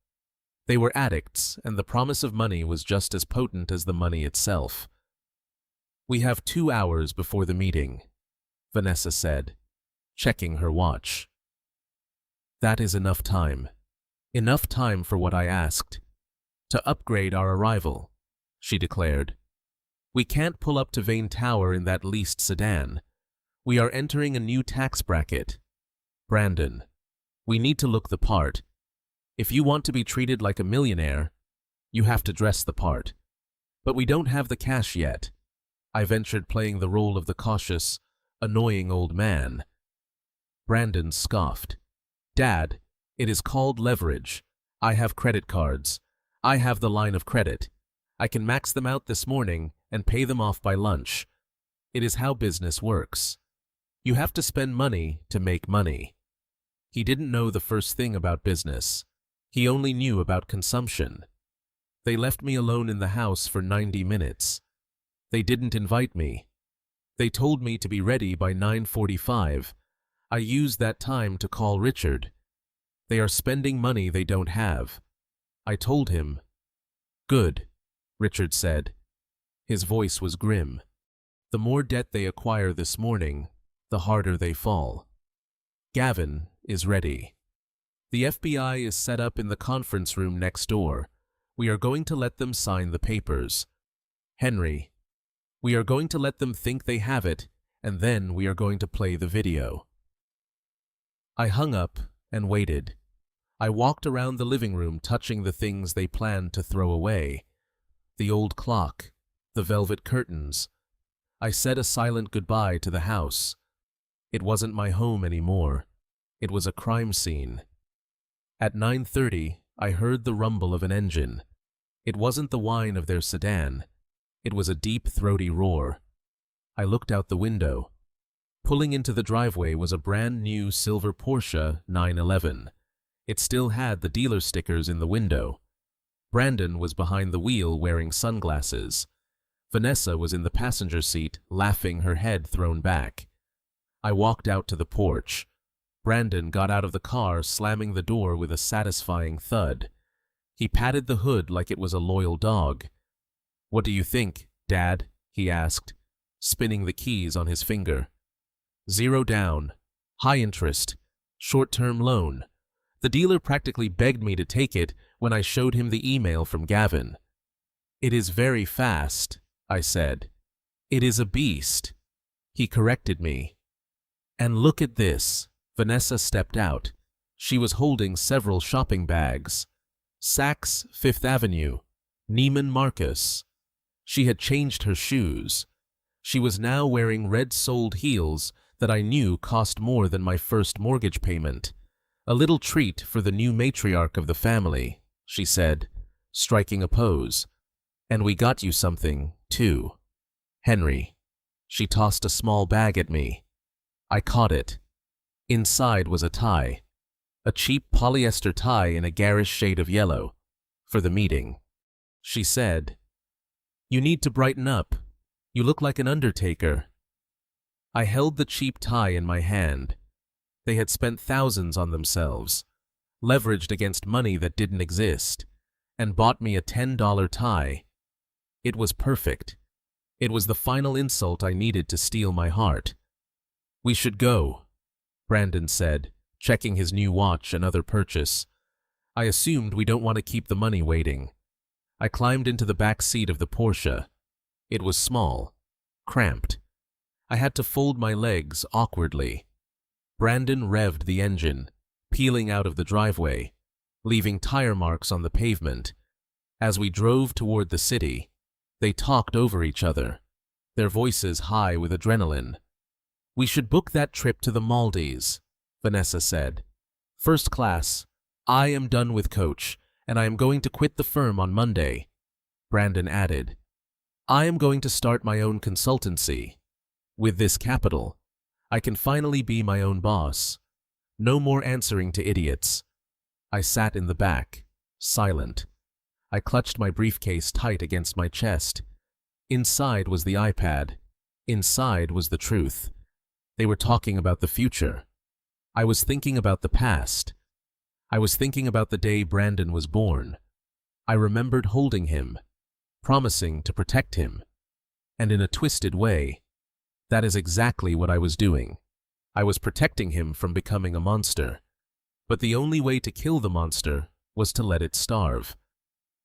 Speaker 1: They were addicts, and the promise of money was just as potent as the money itself. "We have 2 hours before the meeting," Vanessa said, checking her watch. "That is enough time. Enough time for what I asked. To upgrade our arrival," she declared. "We can't pull up to Vane Tower in that leased sedan. We are entering a new tax bracket. Brandon, we need to look the part. If you want to be treated like a millionaire, you have to dress the part. But we don't have the cash yet." I ventured, playing the role of the cautious, annoying old man. Brandon scoffed. "Dad, it is called leverage. I have credit cards. I have the line of credit. I can max them out this morning and pay them off by lunch. It is how business works. You have to spend money to make money." He didn't know the first thing about business. He only knew about consumption. They left me alone in the house for 90 minutes. They didn't invite me. They told me to be ready by 9:45. I used that time to call Richard. They are spending money they don't have. I told him. "Good," Richard said. His voice was grim. "The more debt they acquire this morning, the harder they fall. Gavin is ready. The FBI is set up in the conference room next door. We are going to let them sign the papers. Henry, we are going to let them think they have it, and then we are going to play the video." I hung up and waited. I walked around the living room, touching the things they planned to throw away. The old clock, the velvet curtains. I said a silent goodbye to the house. It wasn't my home anymore. It was a crime scene. At 9:30, I heard the rumble of an engine. It wasn't the whine of their sedan. It was a deep, throaty roar. I looked out the window. Pulling into the driveway was a brand new silver Porsche 911. It still had the dealer stickers in the window. Brandon was behind the wheel wearing sunglasses. Vanessa was in the passenger seat, laughing, her head thrown back. I walked out to the porch. Brandon got out of the car, slamming the door with a satisfying thud. He patted the hood like it was a loyal dog. "What do you think, Dad?" he asked, spinning the keys on his finger. "0 down, high interest, short-term loan." The dealer practically begged me to take it when I showed him the email from Gavin. "It is very fast," I said. "It is a beast." He corrected me. "And look at this." Vanessa stepped out. She was holding several shopping bags. Saks Fifth Avenue, Neiman Marcus. She had changed her shoes. She was now wearing red-soled heels that I knew cost more than my first mortgage payment. "A little treat for the new matriarch of the family," she said, striking a pose. "And we got you something, too. Henry." She tossed a small bag at me. I caught it. Inside was a tie. A cheap polyester tie in a garish shade of yellow. "For the meeting." She said, "You need to brighten up. You look like an undertaker." I held the cheap tie in my hand. They had spent thousands on themselves, leveraged against money that didn't exist, and bought me a $10 tie. It was perfect. It was the final insult I needed to steal my heart. "We should go," Brandon said, checking his new watch and other purchase. I assumed we don't want to keep the money waiting. I climbed into the back seat of the Porsche. It was small, cramped. I had to fold my legs awkwardly. Brandon revved the engine, peeling out of the driveway, leaving tire marks on the pavement. As we drove toward the city, they talked over each other, their voices high with adrenaline. "We should book that trip to the Maldives," Vanessa said. "First class. I am done with Coach, and I am going to quit the firm on Monday." Brandon added, "I am going to start my own consultancy. With this capital, I can finally be my own boss. No more answering to idiots." I sat in the back, silent. I clutched my briefcase tight against my chest. Inside was the iPad. Inside was the truth. They were talking about the future. I was thinking about the past. I was thinking about the day Brandon was born. I remembered holding him, promising to protect him. And in a twisted way, that is exactly what I was doing. I was protecting him from becoming a monster. But the only way to kill the monster was to let it starve.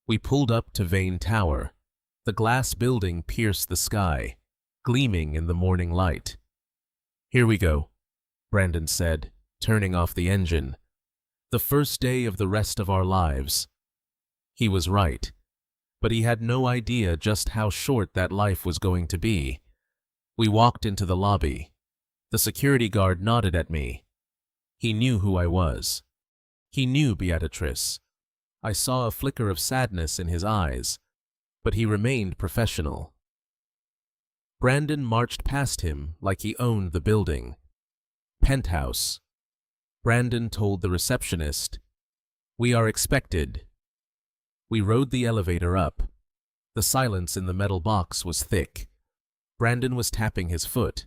Speaker 1: We pulled up to Vane Tower. The glass building pierced the sky, gleaming in the morning light. "Here we go," Brandon said, turning off the engine. "The first day of the rest of our lives." He was right, but he had no idea just how short that life was going to be. We walked into the lobby. The security guard nodded at me. He knew who I was. He knew Beatrice. I saw a flicker of sadness in his eyes, but he remained professional. Brandon marched past him like he owned the building. "Penthouse." Brandon told the receptionist, "We are expected." We rode the elevator up. The silence in the metal box was thick. Brandon was tapping his foot.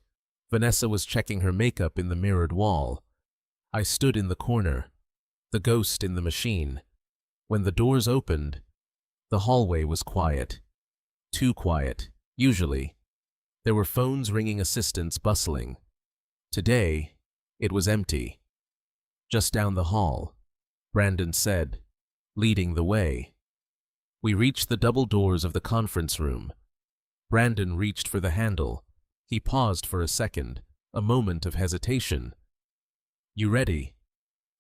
Speaker 1: Vanessa was checking her makeup in the mirrored wall. I stood in the corner, the ghost in the machine. When the doors opened, the hallway was quiet. Too quiet, usually. There were phones ringing, assistants bustling. Today, it was empty. "Just down the hall," Brandon said, leading the way. We reached the double doors of the conference room. Brandon reached for the handle. He paused for a second, a moment of hesitation. "You ready,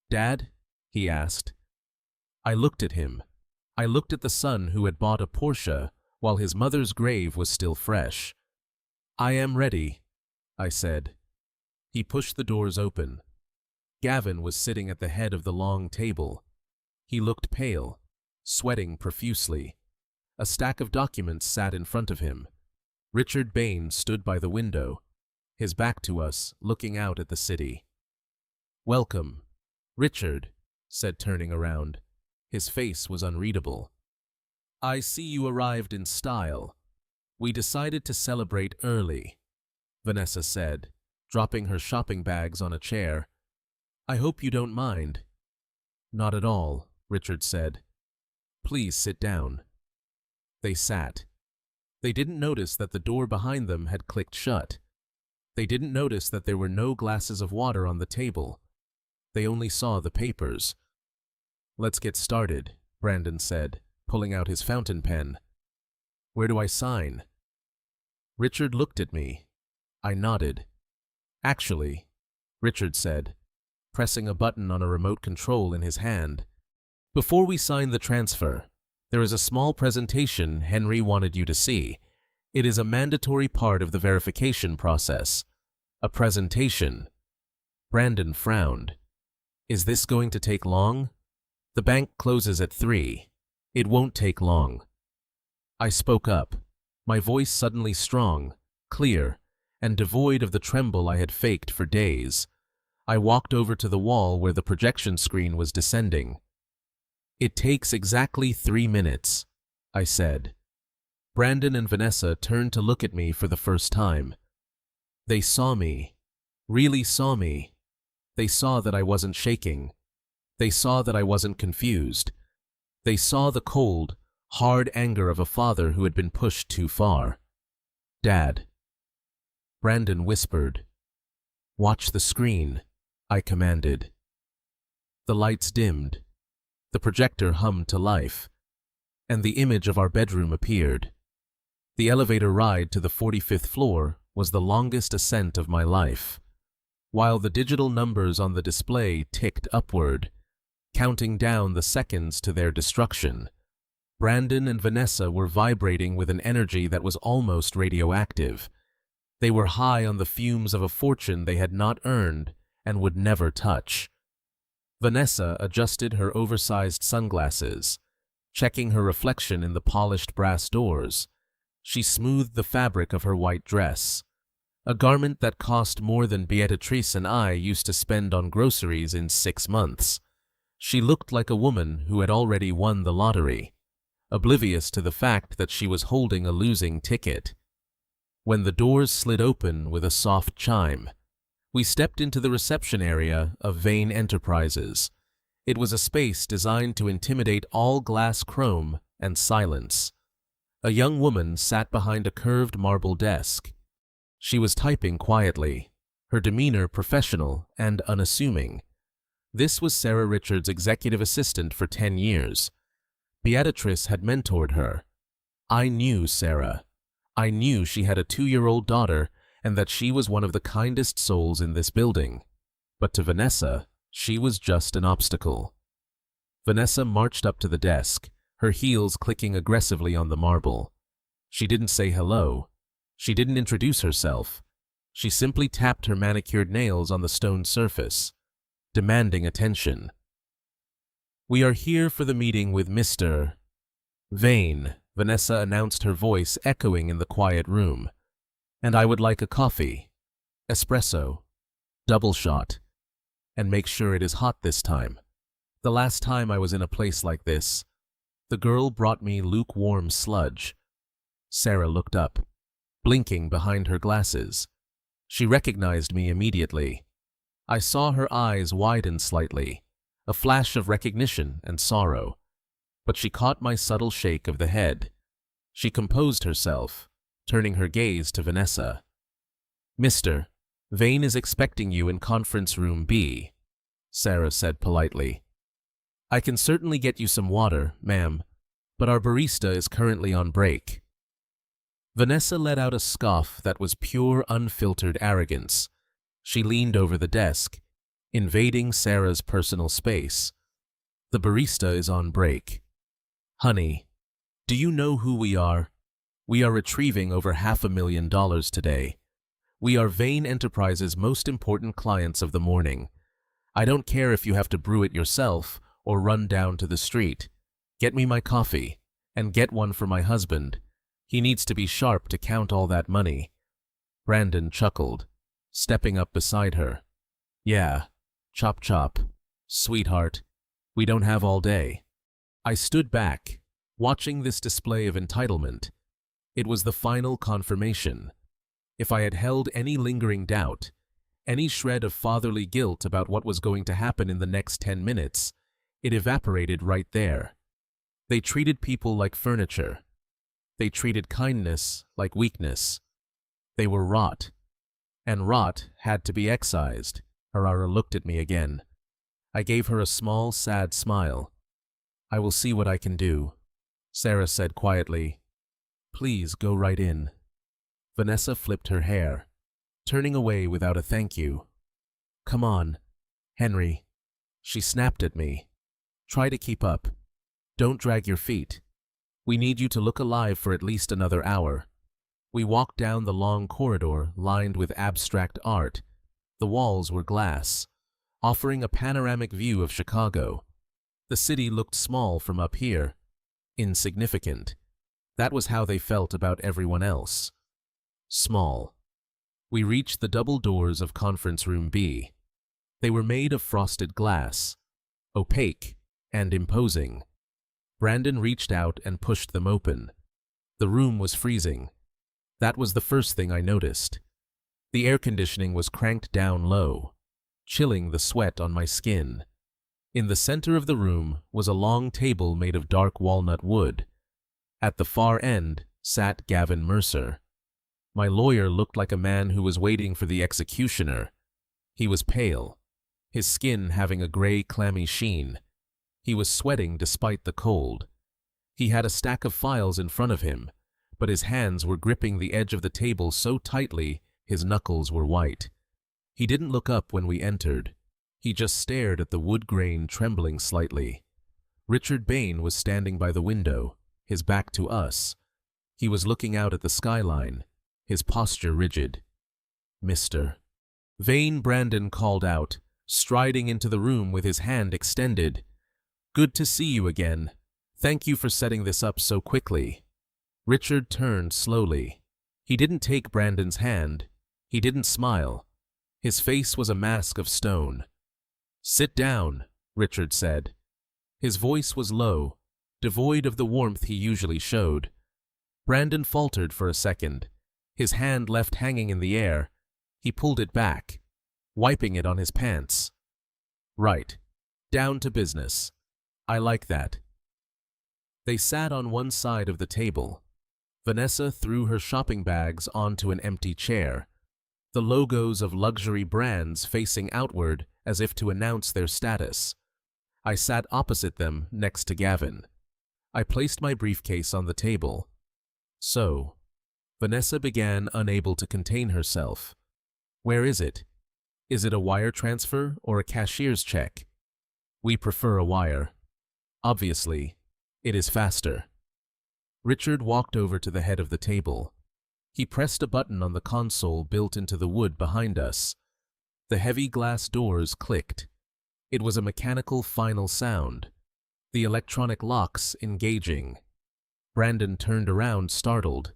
Speaker 1: Dad?" he asked. I looked at him. I looked at the son who had bought a Porsche while his mother's grave was still fresh. I am ready, I said. He pushed the doors open. Gavin was sitting at the head of the long table. He looked pale, sweating profusely. A stack of documents sat in front of him. Richard Bain stood by the window, his back to us, looking out at the city. "Welcome, Richard," said, turning around. His face was unreadable. "I see you arrived in style. We decided to celebrate early," Vanessa said, dropping her shopping bags on a chair. "I hope you don't mind." "Not at all," Richard said. "Please sit down." They sat. They didn't notice that the door behind them had clicked shut. They didn't notice that there were no glasses of water on the table. They only saw the papers. "Let's get started," Brandon said, pulling out his fountain pen. "Where do I sign?" Richard looked at me. I nodded. "Actually," Richard said, pressing a button on a remote control in his hand, "before we sign the transfer, there is a small presentation Henry wanted you to see. It is a mandatory part of the verification process. A presentation." Brandon frowned. "Is this going to take long?" "The bank closes at 3. It won't take long." I spoke up, my voice suddenly strong, clear, and devoid of the tremble I had faked for days. I walked over to the wall where the projection screen was descending. "It takes exactly 3 minutes," I said. Brandon and Vanessa turned to look at me for the first time. They saw me, really saw me. They saw that I wasn't shaking. They saw that I wasn't confused. They saw the cold, hard anger of a father who had been pushed too far. "Dad." Brandon whispered. "Watch the screen," I commanded. The lights dimmed. The projector hummed to life, and the image of our bedroom appeared. The elevator ride to the 45th floor was the longest ascent of my life, while the digital numbers on the display ticked upward, counting down the seconds to their destruction. Brandon and Vanessa were vibrating with an energy that was almost radioactive. They were high on the fumes of a fortune they had not earned and would never touch. Vanessa adjusted her oversized sunglasses, checking her reflection in the polished brass doors. She smoothed the fabric of her white dress, a garment that cost more than Beatrice and I used to spend on groceries in 6 months. She looked like a woman who had already won the lottery, oblivious to the fact that she was holding a losing ticket. When the doors slid open with a soft chime, we stepped into the reception area of Vane Enterprises. It was a space designed to intimidate all glass chrome and silence. A young woman sat behind a curved marble desk. She was typing quietly, her demeanor professional and unassuming. This was Sarah Richards' executive assistant for 10 years. Beatrice had mentored her. I knew Sarah. I knew she had a 2-year-old daughter and that she was one of the kindest souls in this building. But to Vanessa, she was just an obstacle. Vanessa marched up to the desk, her heels clicking aggressively on the marble. She didn't say hello. She didn't introduce herself. She simply tapped her manicured nails on the stone surface, demanding attention. "We are here for the meeting with Mr. Vane," Vanessa announced, her voice echoing in the quiet room. "And I would like a coffee, espresso, double shot, and make sure it is hot this time. The last time I was in a place like this, the girl brought me lukewarm sludge." Sarah looked up, blinking behind her glasses. She recognized me immediately. I saw her eyes widen slightly, a flash of recognition and sorrow. But she caught my subtle shake of the head. She composed herself, turning her gaze to Vanessa. "Mr. Vane is expecting you in conference room B," Sarah said politely. "I can certainly get you some water, ma'am, but our barista is currently on break." Vanessa let out a scoff that was pure, unfiltered arrogance. She leaned over the desk, invading Sarah's personal space. "The barista is on break. Honey, do you know who we are? We are retrieving over $500,000 today. We are Vane Enterprises' most important clients of the morning. I don't care if you have to brew it yourself or run down to the street. Get me my coffee, and get one for my husband. He needs to be sharp to count all that money." Brandon chuckled, stepping up beside her. "Yeah, chop chop. Sweetheart, we don't have all day." I stood back, watching this display of entitlement. It was the final confirmation. If I had held any lingering doubt, any shred of fatherly guilt about what was going to happen in the next 10 minutes, it evaporated right there. They treated people like furniture. They treated kindness like weakness. They were rot. And rot had to be excised. Harara looked at me again. I gave her a small, sad smile. "I will see what I can do." Sarah said quietly, "Please go right in." Vanessa flipped her hair, turning away without a thank you. "Come on, Henry." She snapped at me. "Try to keep up. Don't drag your feet. We need you to look alive for at least another hour." We walked down the long corridor lined with abstract art. The walls were glass, offering a panoramic view of Chicago. The city looked small from up here, insignificant. That was how they felt about everyone else. Small. We reached the double doors of Conference Room B. They were made of frosted glass, opaque and imposing. Brandon reached out and pushed them open. The room was freezing. That was the first thing I noticed. The air conditioning was cranked down low, chilling the sweat on my skin. In the center of the room was a long table made of dark walnut wood. At the far end sat Gavin Mercer. My lawyer looked like a man who was waiting for the executioner. He was pale, his skin having a gray, clammy sheen. He was sweating despite the cold. He had a stack of files in front of him, but his hands were gripping the edge of the table so tightly his knuckles were white. He didn't look up when we entered. He just stared at the wood grain trembling slightly. Richard Bain was standing by the window, his back to us. He was looking out at the skyline, his posture rigid. "Mr. Vane," Brandon called out, striding into the room with his hand extended. "Good to see you again. Thank you for setting this up so quickly." Richard turned slowly. He didn't take Brandon's hand. He didn't smile. His face was a mask of stone. "Sit down," Richard said. His voice was low, devoid of the warmth he usually showed. Brandon faltered for a second, his hand left hanging in the air. He pulled it back, wiping it on his pants. "Right. Down to business. I like that." They sat on one side of the table. Vanessa threw her shopping bags onto an empty chair, the logos of luxury brands facing outward as if to announce their status. I sat opposite them next to Gavin. I placed my briefcase on the table. "So," Vanessa began, unable to contain herself. "Where is it? Is it a wire transfer or a cashier's check?" "We prefer a wire. Obviously, it is faster." Richard walked over to the head of the table. He pressed a button on the console built into the wood behind us. The heavy glass doors clicked. It was a mechanical final sound, the electronic locks engaging. Brandon turned around, startled.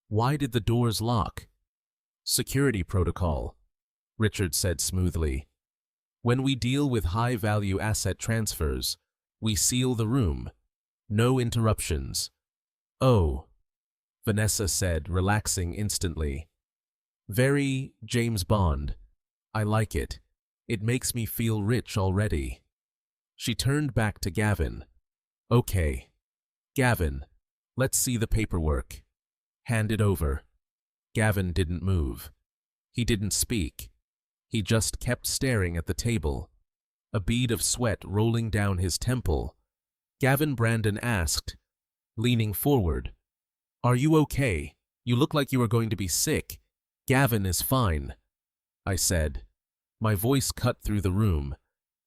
Speaker 1: Why did the doors lock? "Security protocol," Richard said smoothly. "When we deal with high-value asset transfers, we seal the room. No interruptions." "Oh," Vanessa said, relaxing instantly. "Very James Bond. I like it. It makes me feel rich already." She turned back to Gavin. "Okay. Gavin, let's see the paperwork. Hand it over." Gavin didn't move. He didn't speak. He just kept staring at the table, a bead of sweat rolling down his temple. Gavin, Brandon asked, leaning forward, "Are you okay? You look like you are going to be sick." "Gavin is fine," I said. My voice cut through the room.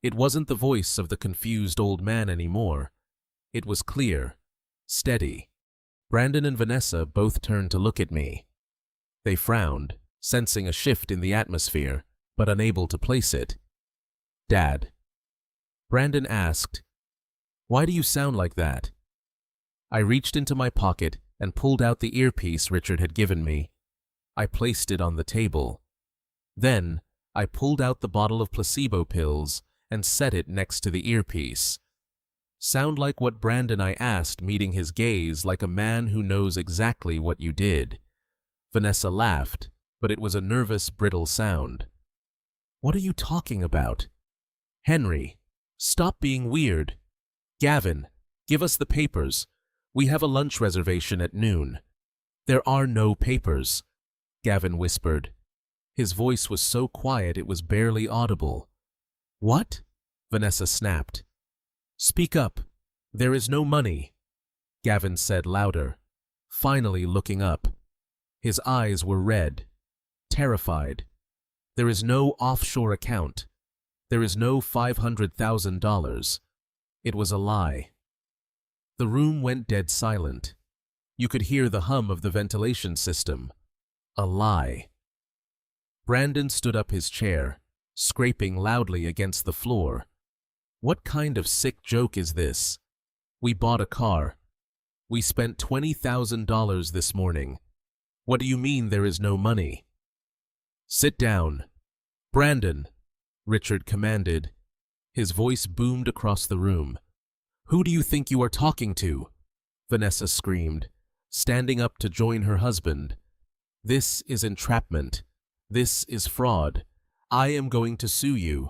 Speaker 1: It wasn't the voice of the confused old man anymore. It was clear, steady. Brandon and Vanessa both turned to look at me. They frowned, sensing a shift in the atmosphere, but unable to place it. "Dad," Brandon asked, "why do you sound like that?" I reached into my pocket and pulled out the earpiece Richard had given me. I placed it on the table. Then, I pulled out the bottle of placebo pills and set it next to the earpiece. "Sound like what Brandon?" I asked, meeting his gaze like a man who knows exactly what you did. Vanessa laughed, but it was a nervous, brittle sound. "What are you talking about?" "Henry, stop being weird. Gavin, give us the papers. We have a lunch reservation at noon." "There are no papers," Gavin whispered. His voice was so quiet it was barely audible. "What?" Vanessa snapped. "Speak up. There is no money," Gavin said louder, finally looking up. His eyes were red, terrified. "There is no offshore account. There is no $500,000. It was a lie." The room went dead silent. You could hear the hum of the ventilation system. A lie. Brandon stood up his chair, scraping loudly against the floor. "What kind of sick joke is this? We bought a car. We spent $20,000 this morning. What do you mean there is no money?" "Sit down. Brandon," Richard commanded. His voice boomed across the room. "Who do you think you are talking to?" Vanessa screamed, standing up to join her husband. "This is entrapment. This is fraud. I am going to sue you.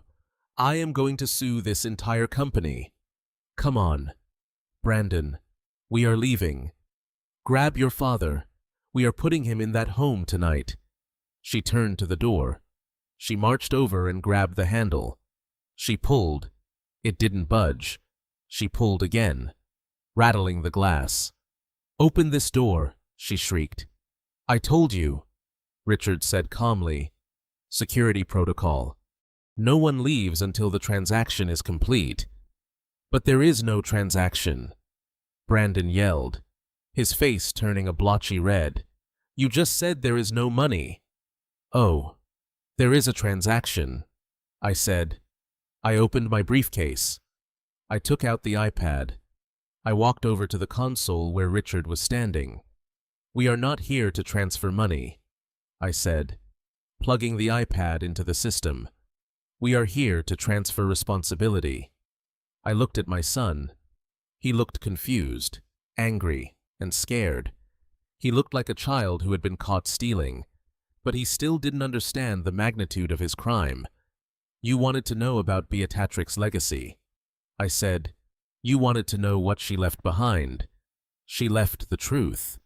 Speaker 1: I am going to sue this entire company." "Come on. Brandon, we are leaving. Grab your father. We are putting him in that home tonight." She turned to the door. She marched over and grabbed the handle. She pulled. It didn't budge. She pulled again, rattling the glass. "Open this door," she shrieked. "I told you," Richard said calmly. "Security protocol. No one leaves until the transaction is complete." "But there is no transaction," Brandon yelled, his face turning a blotchy red. "You just said there is no money." "Oh, there is a transaction," I said. I opened my briefcase. I took out the iPad. I walked over to the console where Richard was standing. "We are not here to transfer money," I said, plugging the iPad into the system. "We are here to transfer responsibility." I looked at my son. He looked confused, angry, and scared. He looked like a child who had been caught stealing, but he still didn't understand the magnitude of his crime. "You wanted to know about Beatrix's legacy," I said. "You wanted to know what she left behind. She left the truth."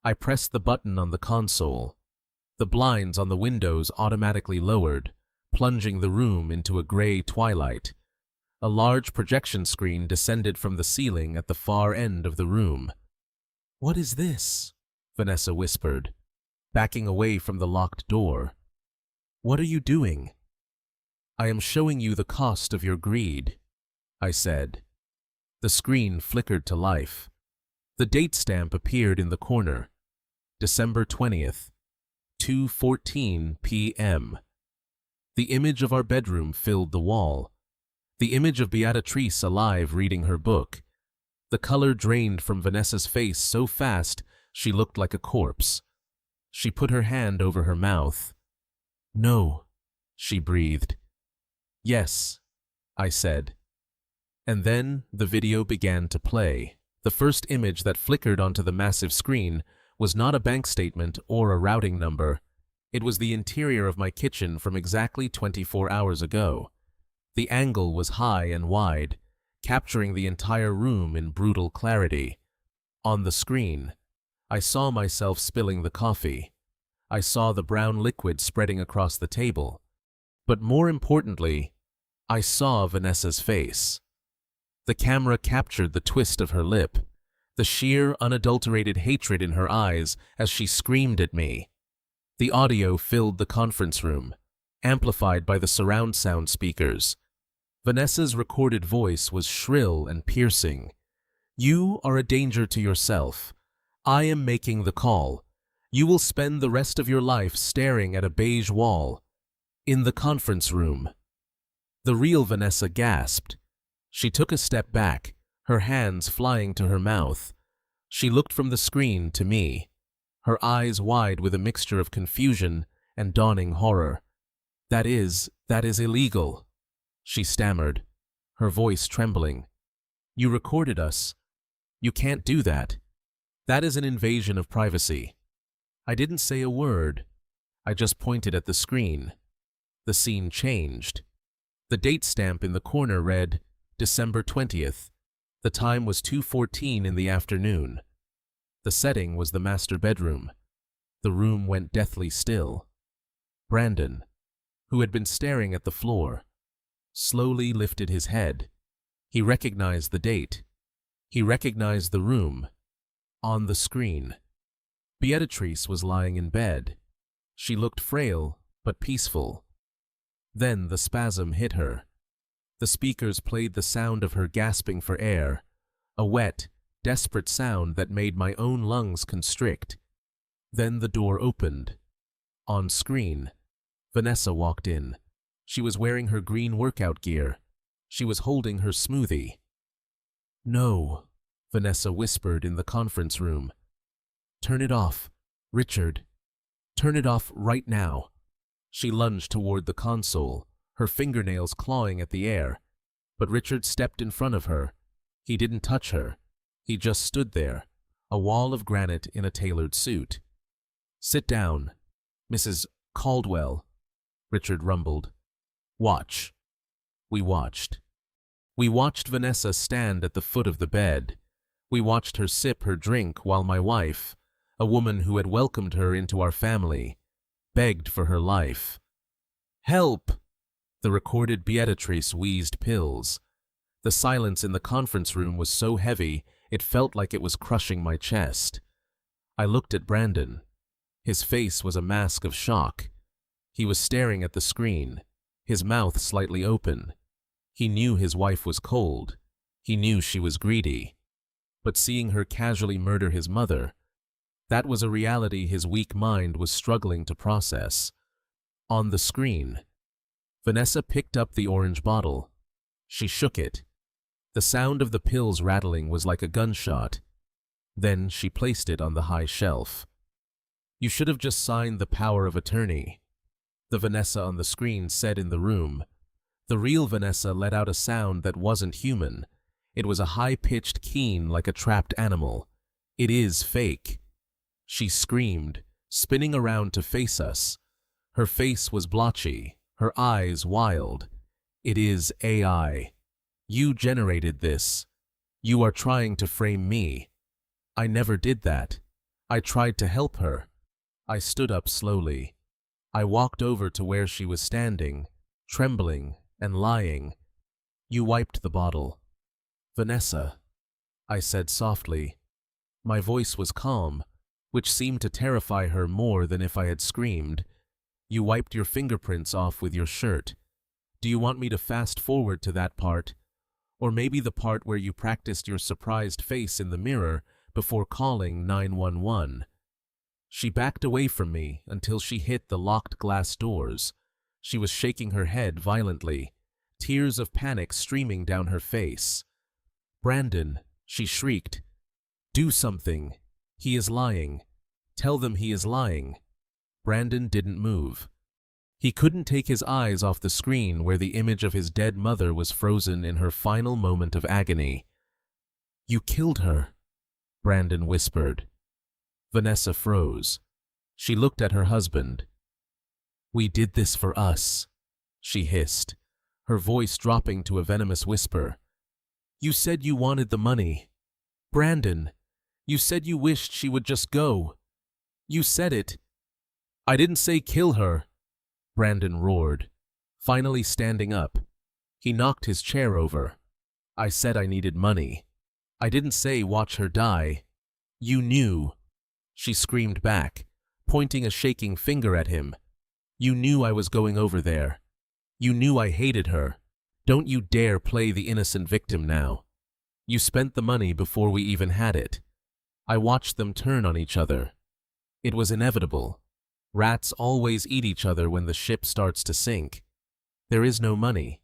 Speaker 1: I pressed the button on the console. The blinds on the windows automatically lowered, plunging the room into a gray twilight. A large projection screen descended from the ceiling at the far end of the room. "What is this?" Vanessa whispered, backing away from the locked door. "What are you doing?" "I am showing you the cost of your greed," I said. The screen flickered to life. The date stamp appeared in the corner. December 20th, 2:14 p.m. The image of our bedroom filled the wall. The image of Beatrice alive reading her book. The color drained from Vanessa's face so fast she looked like a corpse. She put her hand over her mouth. "No," she breathed. "Yes," I said. And then the video began to play. The first image that flickered onto the massive screen was not a bank statement or a routing number. It was the interior of my kitchen from exactly 24 hours ago. The angle was high and wide, capturing the entire room in brutal clarity. On the screen, I saw myself spilling the coffee. I saw the brown liquid spreading across the table. But more importantly, I saw Vanessa's face. The camera captured the twist of her lip, the sheer, unadulterated hatred in her eyes as she screamed at me. The audio filled the conference room, amplified by the surround sound speakers. Vanessa's recorded voice was shrill and piercing. "You are a danger to yourself. I am making the call. You will spend the rest of your life staring at a beige wall. In the conference room. The real Vanessa gasped. She took a step back, her hands flying to her mouth. She looked from the screen to me, her eyes wide with a mixture of confusion and dawning horror. That is illegal, she stammered, her voice trembling. You recorded us. You can't do that. That is an invasion of privacy. I didn't say a word. I just pointed at the screen. The scene changed. The date stamp in the corner read December 20th. The time was 2:14 in the afternoon. The setting was the master bedroom. The room went deathly still. Brandon, who had been staring at the floor, slowly lifted his head. He recognized the date. He recognized the room. On the screen, Beatrice was lying in bed. She looked frail but peaceful. Then the spasm hit her. The speakers played the sound of her gasping for air, a wet, desperate sound that made my own lungs constrict. Then the door opened. On screen, Vanessa walked in. She was wearing her green workout gear. She was holding her smoothie. No, Vanessa whispered in the conference room. Turn it off, Richard. Turn it off right now. She lunged toward the console, her fingernails clawing at the air. But Richard stepped in front of her. He didn't touch her. He just stood there, a wall of granite in a tailored suit. Sit down, Mrs. Caldwell, Richard rumbled. Watch. We watched. We watched Vanessa stand at the foot of the bed. We watched her sip her drink while my wife, a woman who had welcomed her into our family, begged for her life. Help! The recorded Beatrice wheezed pills. The silence in the conference room was so heavy it felt like it was crushing my chest. I looked at Brandon. His face was a mask of shock. He was staring at the screen, his mouth slightly open. He knew his wife was cold. He knew she was greedy. But seeing her casually murder his mother, that was a reality his weak mind was struggling to process. On the screen, Vanessa picked up the orange bottle. She shook it. The sound of the pills rattling was like a gunshot. Then she placed it on the high shelf. You should have just signed the power of attorney, the Vanessa on the screen said in the room. The real Vanessa let out a sound that wasn't human. It was a high-pitched keen like a trapped animal. It is fake. She screamed, spinning around to face us. Her face was blotchy, her eyes wild. It is AI. You generated this. You are trying to frame me. I never did that. I tried to help her. I stood up slowly. I walked over to where she was standing, trembling and lying. You wiped the bottle. Vanessa, I said softly. My voice was calm, which seemed to terrify her more than if I had screamed. You wiped your fingerprints off with your shirt. Do you want me to fast forward to that part? Or maybe the part where you practiced your surprised face in the mirror before calling 911? She backed away from me until she hit the locked glass doors. She was shaking her head violently, tears of panic streaming down her face. Brandon, she shrieked. Do something. He is lying. Tell them he is lying. Brandon didn't move. He couldn't take his eyes off the screen where the image of his dead mother was frozen in her final moment of agony. You killed her, Brandon whispered. Vanessa froze. She looked at her husband. We did this for us, she hissed, her voice dropping to a venomous whisper. You said you wanted the money. Brandon, you said you wished she would just go. You said it. I didn't say kill her, Brandon roared, finally standing up. He knocked his chair over. I said I needed money. I didn't say watch her die. You knew, she screamed back, pointing a shaking finger at him. You knew I was going over there. You knew I hated her. Don't you dare play the innocent victim now. You spent the money before we even had it. I watched them turn on each other. It was inevitable. Rats always eat each other when the ship starts to sink. There is no money.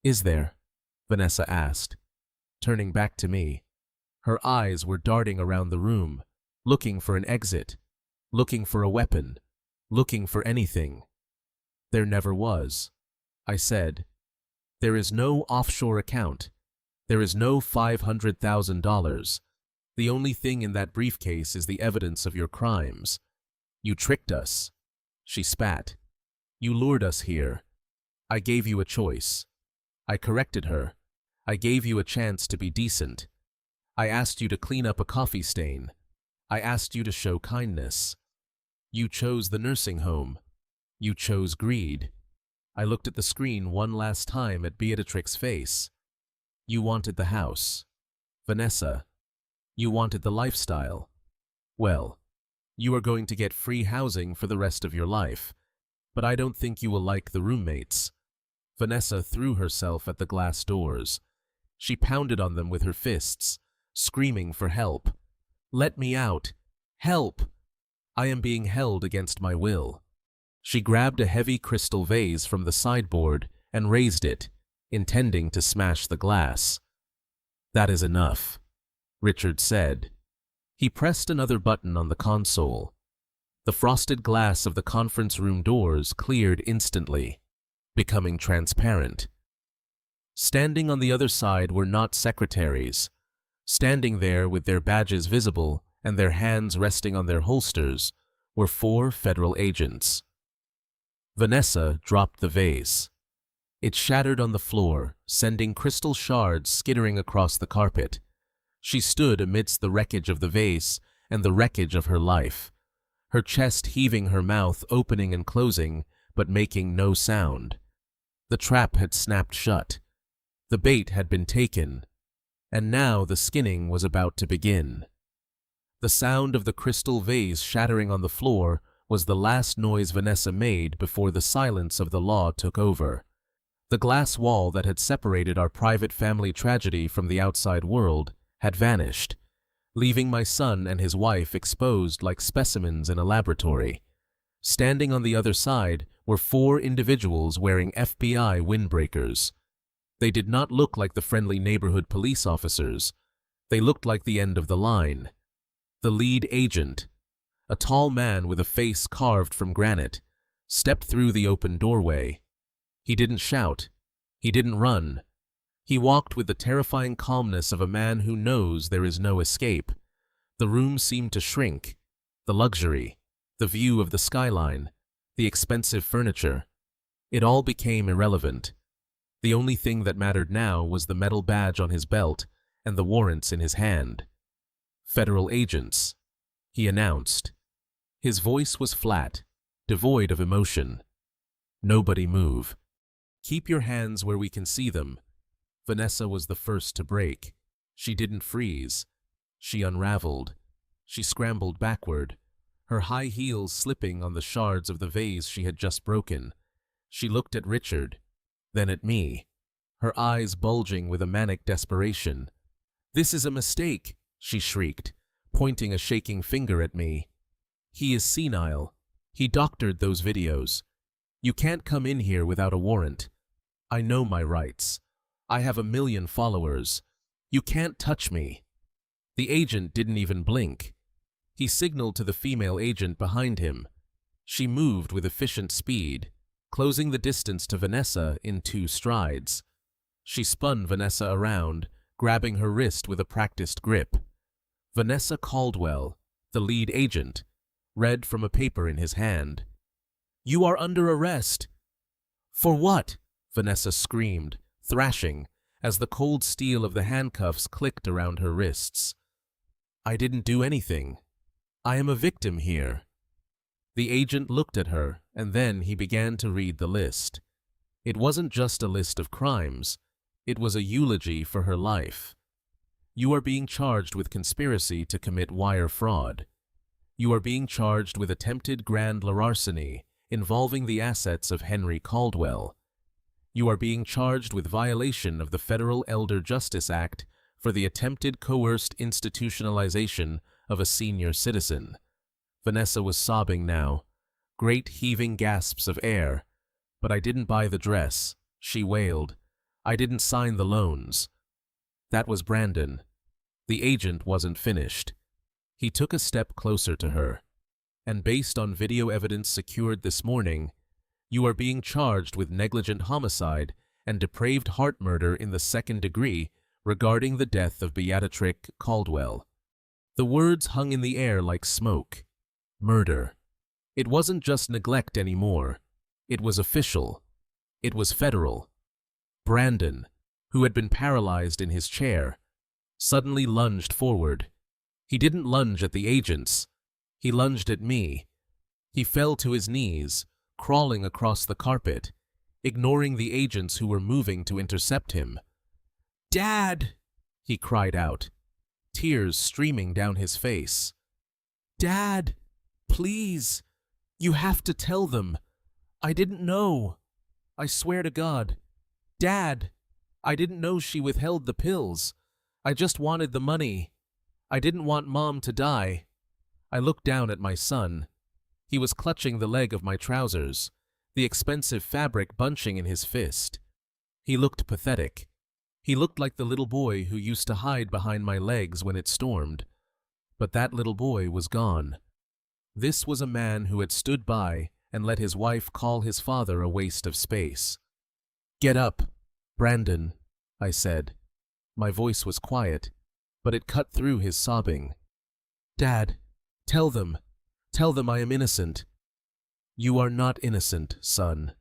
Speaker 1: Is there? Vanessa asked, turning back to me. Her eyes were darting around the room, looking for an exit, looking for a weapon, looking for anything. There never was, I said. There is no offshore account. There is no $500,000. The only thing in that briefcase is the evidence of your crimes. You tricked us. She spat. You lured us here. I gave you a choice. I corrected her. I gave you a chance to be decent. I asked you to clean up a coffee stain. I asked you to show kindness. You chose the nursing home. You chose greed. I looked at the screen one last time at Beatrix's face. You wanted the house. Vanessa, you wanted the lifestyle. Well, you are going to get free housing for the rest of your life, but I don't think you will like the roommates. Vanessa threw herself at the glass doors. She pounded on them with her fists, screaming for help. Let me out! Help! I am being held against my will. She grabbed a heavy crystal vase from the sideboard and raised it, intending to smash the glass. That is enough, Richard said. He pressed another button on the console. The frosted glass of the conference room doors cleared instantly, becoming transparent. Standing on the other side were not secretaries. Standing there with their badges visible and their hands resting on their holsters were 4 federal agents. Vanessa dropped the vase. It shattered on the floor, sending crystal shards skittering across the carpet. She stood amidst the wreckage of the vase and the wreckage of her life, her chest heaving, her mouth opening and closing, but making no sound. The trap had snapped shut. The bait had been taken, and now the skinning was about to begin. The sound of the crystal vase shattering on the floor was the last noise Vanessa made before the silence of the law took over. The glass wall that had separated our private family tragedy from the outside world had vanished, leaving my son and his wife exposed like specimens in a laboratory. Standing on the other side were 4 individuals wearing FBI windbreakers. They did not look like the friendly neighborhood police officers. They looked like the end of the line. The lead agent, a tall man with a face carved from granite, stepped through the open doorway. He didn't shout. He didn't run. He walked with the terrifying calmness of a man who knows there is no escape. The room seemed to shrink. The luxury, the view of the skyline, the expensive furniture. It all became irrelevant. The only thing that mattered now was the metal badge on his belt and the warrants in his hand. Federal agents, he announced. His voice was flat, devoid of emotion. Nobody move. Keep your hands where we can see them. Vanessa was the first to break. She didn't freeze. She unraveled. She scrambled backward, her high heels slipping on the shards of the vase she had just broken. She looked at Richard, then at me, her eyes bulging with a manic desperation. "This is a mistake," she shrieked, pointing a shaking finger at me. "He is senile. He doctored those videos. You can't come in here without a warrant. I know my rights. I have 1 million followers. You can't touch me." The agent didn't even blink. He signaled to the female agent behind him. She moved with efficient speed, closing the distance to Vanessa in 2 strides. She spun Vanessa around, grabbing her wrist with a practiced grip. Vanessa Caldwell, the lead agent, read from a paper in his hand. "You are under arrest." "For what?" Vanessa screamed, thrashing, as the cold steel of the handcuffs clicked around her wrists. "I didn't do anything. I am a victim here." The agent looked at her, and then he began to read the list. It wasn't just a list of crimes. It was a eulogy for her life. "You are being charged with conspiracy to commit wire fraud. You are being charged with attempted grand larceny involving the assets of Henry Caldwell. You are being charged with violation of the Federal Elder Justice Act for the attempted coerced institutionalization of a senior citizen. Vanessa was sobbing now, great heaving gasps of air. But I didn't buy the dress, she wailed. I didn't sign the loans. That was Brandon. The agent wasn't finished. He took a step closer to her. And based on video evidence secured this morning, you are being charged with negligent homicide and depraved heart murder in the second degree regarding the death of Beatrix Caldwell. The words hung in the air like smoke. Murder. It wasn't just neglect anymore. It was official. It was federal. Brandon, who had been paralyzed in his chair, suddenly lunged forward. He didn't lunge at the agents. He lunged at me. He fell to his knees, crawling across the carpet, ignoring the agents who were moving to intercept him. "Dad!" he cried out, tears streaming down his face. "Dad, please, you have to tell them. I didn't know. I swear to God. Dad, I didn't know she withheld the pills. I just wanted the money. I didn't want Mom to die." I looked down at my son. He was clutching the leg of my trousers, the expensive fabric bunching in his fist. He looked pathetic. He looked like the little boy who used to hide behind my legs when it stormed. But that little boy was gone. This was a man who had stood by and let his wife call his father a waste of space. "Get up, Brandon," I said. My voice was quiet, but it cut through his sobbing. "Dad, tell them I am innocent." "You are not innocent, son,"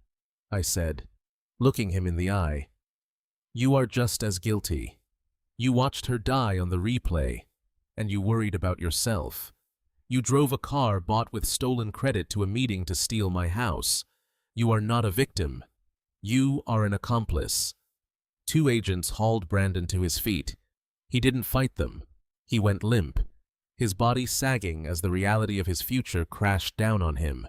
Speaker 1: I said, looking him in the eye. "You are just as guilty. You watched her die on the replay, and you worried about yourself. You drove a car bought with stolen credit to a meeting to steal my house. You are not a victim. You are an accomplice." Two agents hauled Brandon to his feet. He didn't fight them. He went limp, his body sagging as the reality of his future crashed down on him.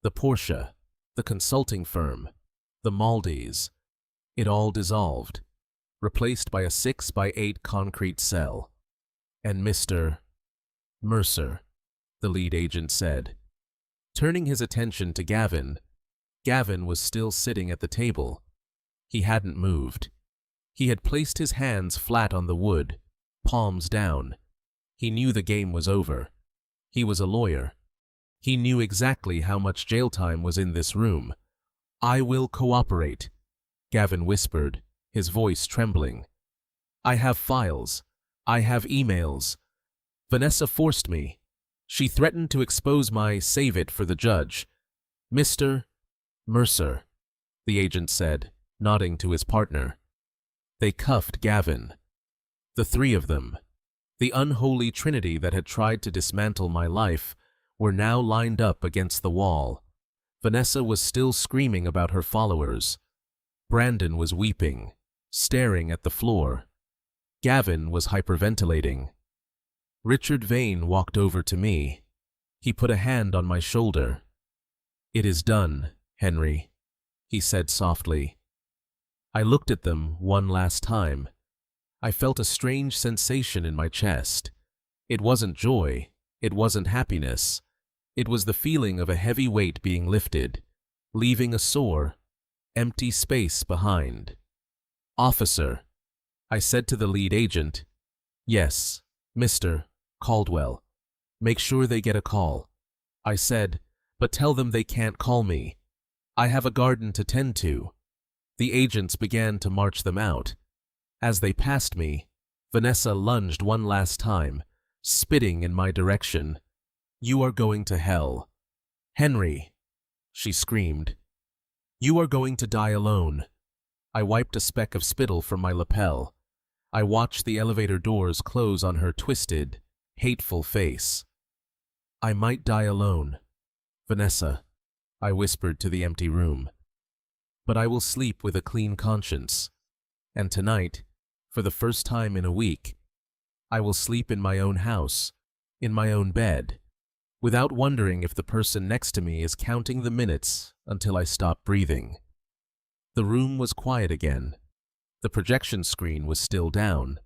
Speaker 1: The Porsche, the consulting firm, the Maldives. It all dissolved, replaced by a 6x8 concrete cell. "And Mr. Mercer," the lead agent said. Turning his attention to Gavin, Gavin was still sitting at the table. He hadn't moved. He had placed his hands flat on the wood, palms down. He knew the game was over. He was a lawyer. He knew exactly how much jail time was in this room. "I will cooperate," Gavin whispered, his voice trembling. "I have files. I have emails. Vanessa forced me. She threatened to expose my save it for the judge." "Mr. Mercer," the agent said, nodding to his partner. They cuffed Gavin. The three of them, the unholy trinity that had tried to dismantle my life, were now lined up against the wall. Vanessa was still screaming about her followers. Brandon was weeping, staring at the floor. Gavin was hyperventilating. Richard Vane walked over to me. He put a hand on my shoulder. "It is done, Henry," he said softly. I looked at them one last time. I felt a strange sensation in my chest. It wasn't joy. It wasn't happiness. It was the feeling of a heavy weight being lifted, leaving a sore, empty space behind. "Officer," I said to the lead agent. "Yes, Mr. Caldwell. Make sure they get a call," I said, "but tell them they can't call me. I have a garden to tend to." The agents began to march them out. As they passed me, Vanessa lunged one last time, spitting in my direction. "You are going to hell. Henry," she screamed. "You are going to die alone." I wiped a speck of spittle from my lapel. I watched the elevator doors close on her twisted, hateful face. "I might die alone, Vanessa," I whispered to the empty room. "But I will sleep with a clean conscience. And tonight, for the first time in a week, I will sleep in my own house, in my own bed, without wondering if the person next to me is counting the minutes until I stop breathing." The room was quiet again. The projection screen was still down,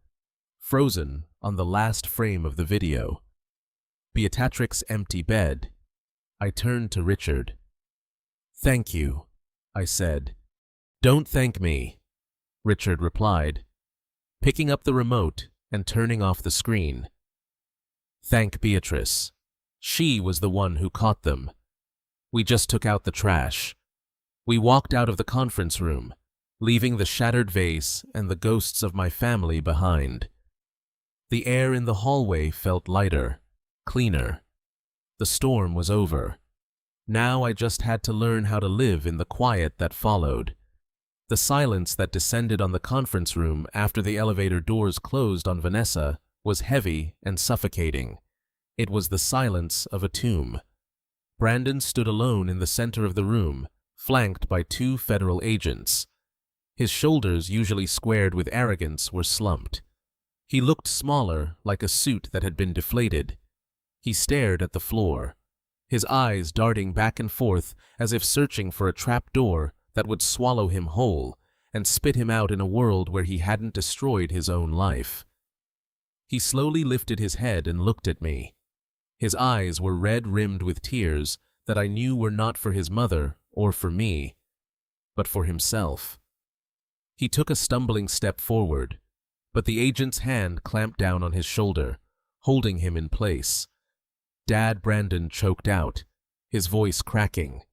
Speaker 1: frozen on the last frame of the video. Beatrix's empty bed. I turned to Richard. "Thank you," I said. "Don't thank me," Richard replied, picking up the remote and turning off the screen. "Thank Beatrice. She was the one who caught them. We just took out the trash." We walked out of the conference room, leaving the shattered vase and the ghosts of my family behind. The air in the hallway felt lighter, cleaner. The storm was over. Now I just had to learn how to live in the quiet that followed. The silence that descended on the conference room after the elevator doors closed on Vanessa was heavy and suffocating. It was the silence of a tomb. Brandon stood alone in the center of the room, flanked by 2 federal agents. His shoulders, usually squared with arrogance, were slumped. He looked smaller, like a suit that had been deflated. He stared at the floor, his eyes darting back and forth as if searching for a trap door that would swallow him whole and spit him out in a world where he hadn't destroyed his own life. He slowly lifted his head and looked at me. His eyes were red-rimmed with tears that I knew were not for his mother or for me, but for himself. He took a stumbling step forward, but the agent's hand clamped down on his shoulder, holding him in place. "Dad," Brandon choked out, his voice cracking.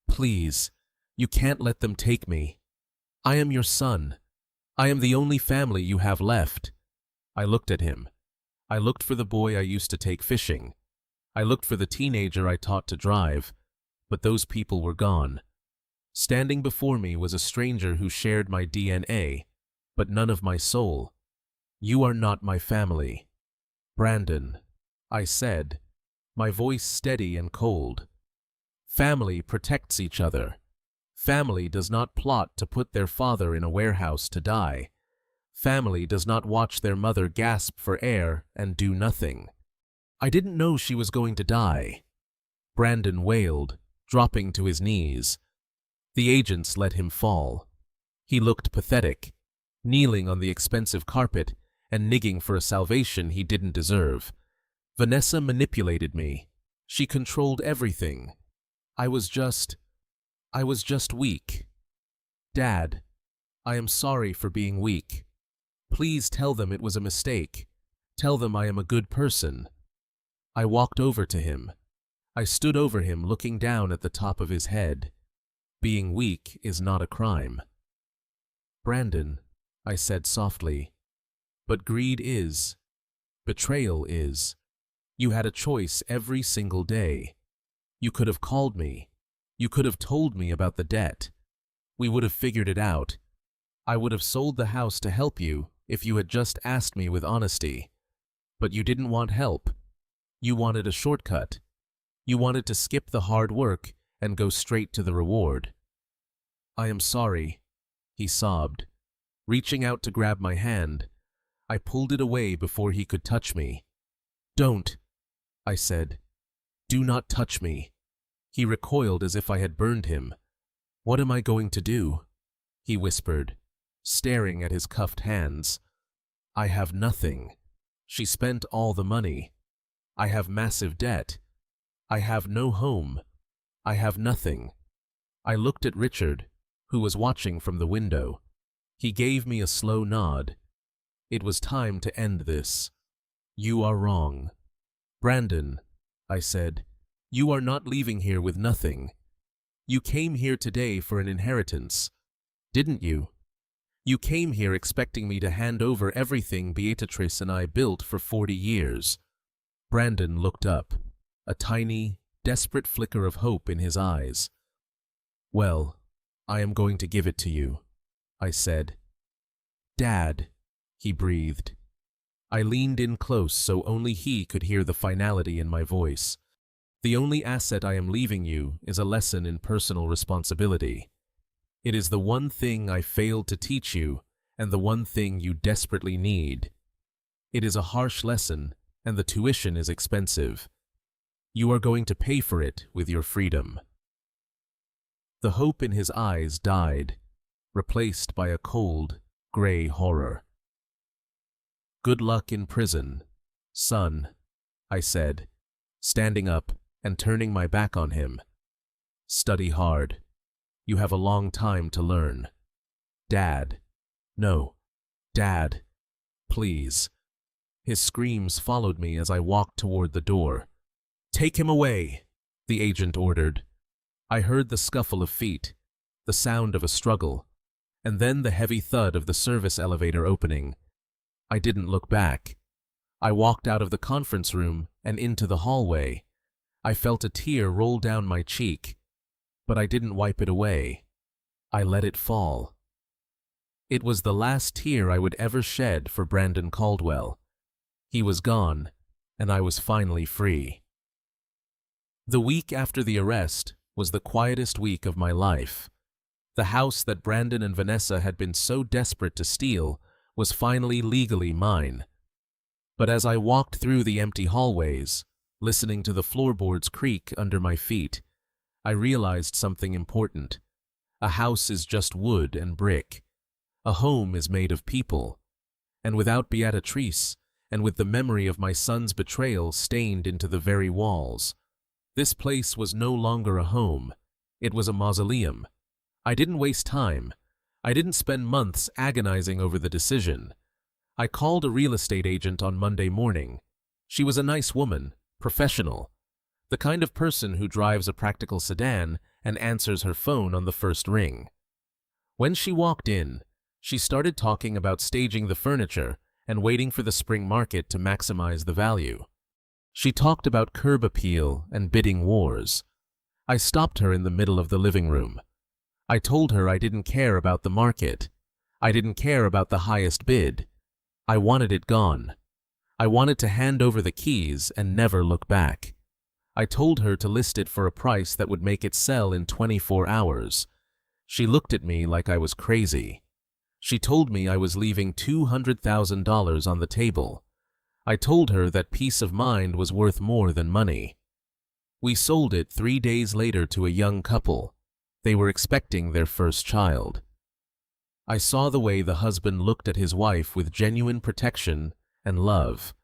Speaker 1: "Please, you can't let them take me. I am your son. I am the only family you have left." I looked at him. I looked for the boy I used to take fishing. I looked for the teenager I taught to drive, but those people were gone. Standing before me was a stranger who shared my DNA, but none of my soul. "You are not my family." "Brandon," I said, my voice steady and cold. "Family protects each other. Family does not plot to put their father in a warehouse to die. Family does not watch their mother gasp for air and do nothing." "I didn't know she was going to die," Brandon wailed, dropping to his knees. The agents let him fall. He looked pathetic, kneeling on the expensive carpet and nigging for a salvation he didn't deserve. "Vanessa manipulated me. She controlled everything. I was just weak. Dad, I am sorry for being weak. Please tell them it was a mistake. Tell them I am a good person." I walked over to him. I stood over him, looking down at the top of his head. Being weak is not a crime. "Brandon," I said softly, "but greed is. Betrayal is. You had a choice every single day. You could have called me. You could have told me about the debt. We would have figured it out. I would have sold the house to help you if you had just asked me with honesty. But you didn't want help. You wanted a shortcut. You wanted to skip the hard work and go straight to the reward." "I am sorry," he sobbed, reaching out to grab my hand. I pulled it away before he could touch me. "Don't," I said. "Do not touch me." He recoiled as if I had burned him. "What am I going to do?" he whispered, staring at his cuffed hands. "I have nothing. She spent all the money. I have massive debt. I have no home. I have nothing." I looked at Richard, who was watching from the window. He gave me a slow nod. It was time to end this. "You are wrong. Brandon," I said, "you are not leaving here with nothing. You came here today for an inheritance, didn't you? You came here expecting me to hand over everything Beatrice and I built for 40 years. Brandon looked up, a tiny, desperate flicker of hope in his eyes. "Well, I am going to give it to you," I said. "Dad," he breathed. I leaned in close so only he could hear the finality in my voice. "The only asset I am leaving you is a lesson in personal responsibility. It is the one thing I failed to teach you and the one thing you desperately need. It is a harsh lesson, and the tuition is expensive. You are going to pay for it with your freedom." The hope in his eyes died, replaced by a cold, gray horror. "Good luck in prison, son," I said, standing up and turning my back on him. Study hard. You have a long time to learn. Dad. No. Dad. Please. His screams followed me as I walked toward the door. Take him away, the agent ordered. I heard the scuffle of feet, the sound of a struggle, and then the heavy thud of the service elevator opening. I didn't look back. I walked out of the conference room and into the hallway. I felt a tear roll down my cheek, but I didn't wipe it away. I let it fall. It was the last tear I would ever shed for Brandon Caldwell. He was gone, and I was finally free. The week after the arrest was the quietest week of my life. The house that Brandon and Vanessa had been so desperate to steal was finally legally mine. But as I walked through the empty hallways, listening to the floorboards creak under my feet, I realized something important. A house is just wood and brick. A home is made of people. And without Beatrice, and with the memory of my son's betrayal stained into the very walls, this place was no longer a home. It was a mausoleum. I didn't waste time. I didn't spend months agonizing over the decision. I called a real estate agent on Monday morning. She was a nice woman, professional, the kind of person who drives a practical sedan and answers her phone on the first ring. When she walked in, she started talking about staging the furniture and waiting for the spring market to maximize the value. She talked about curb appeal and bidding wars. I stopped her in the middle of the living room. I told her I didn't care about the market. I didn't care about the highest bid. I wanted it gone. I wanted to hand over the keys and never look back. I told her to list it for a price that would make it sell in 24 hours. She looked at me like I was crazy. She told me I was leaving $200,000 on the table. I told her that peace of mind was worth more than money. We sold it 3 days later to a young couple. They were expecting their first child. I saw the way the husband looked at his wife with genuine protection and love,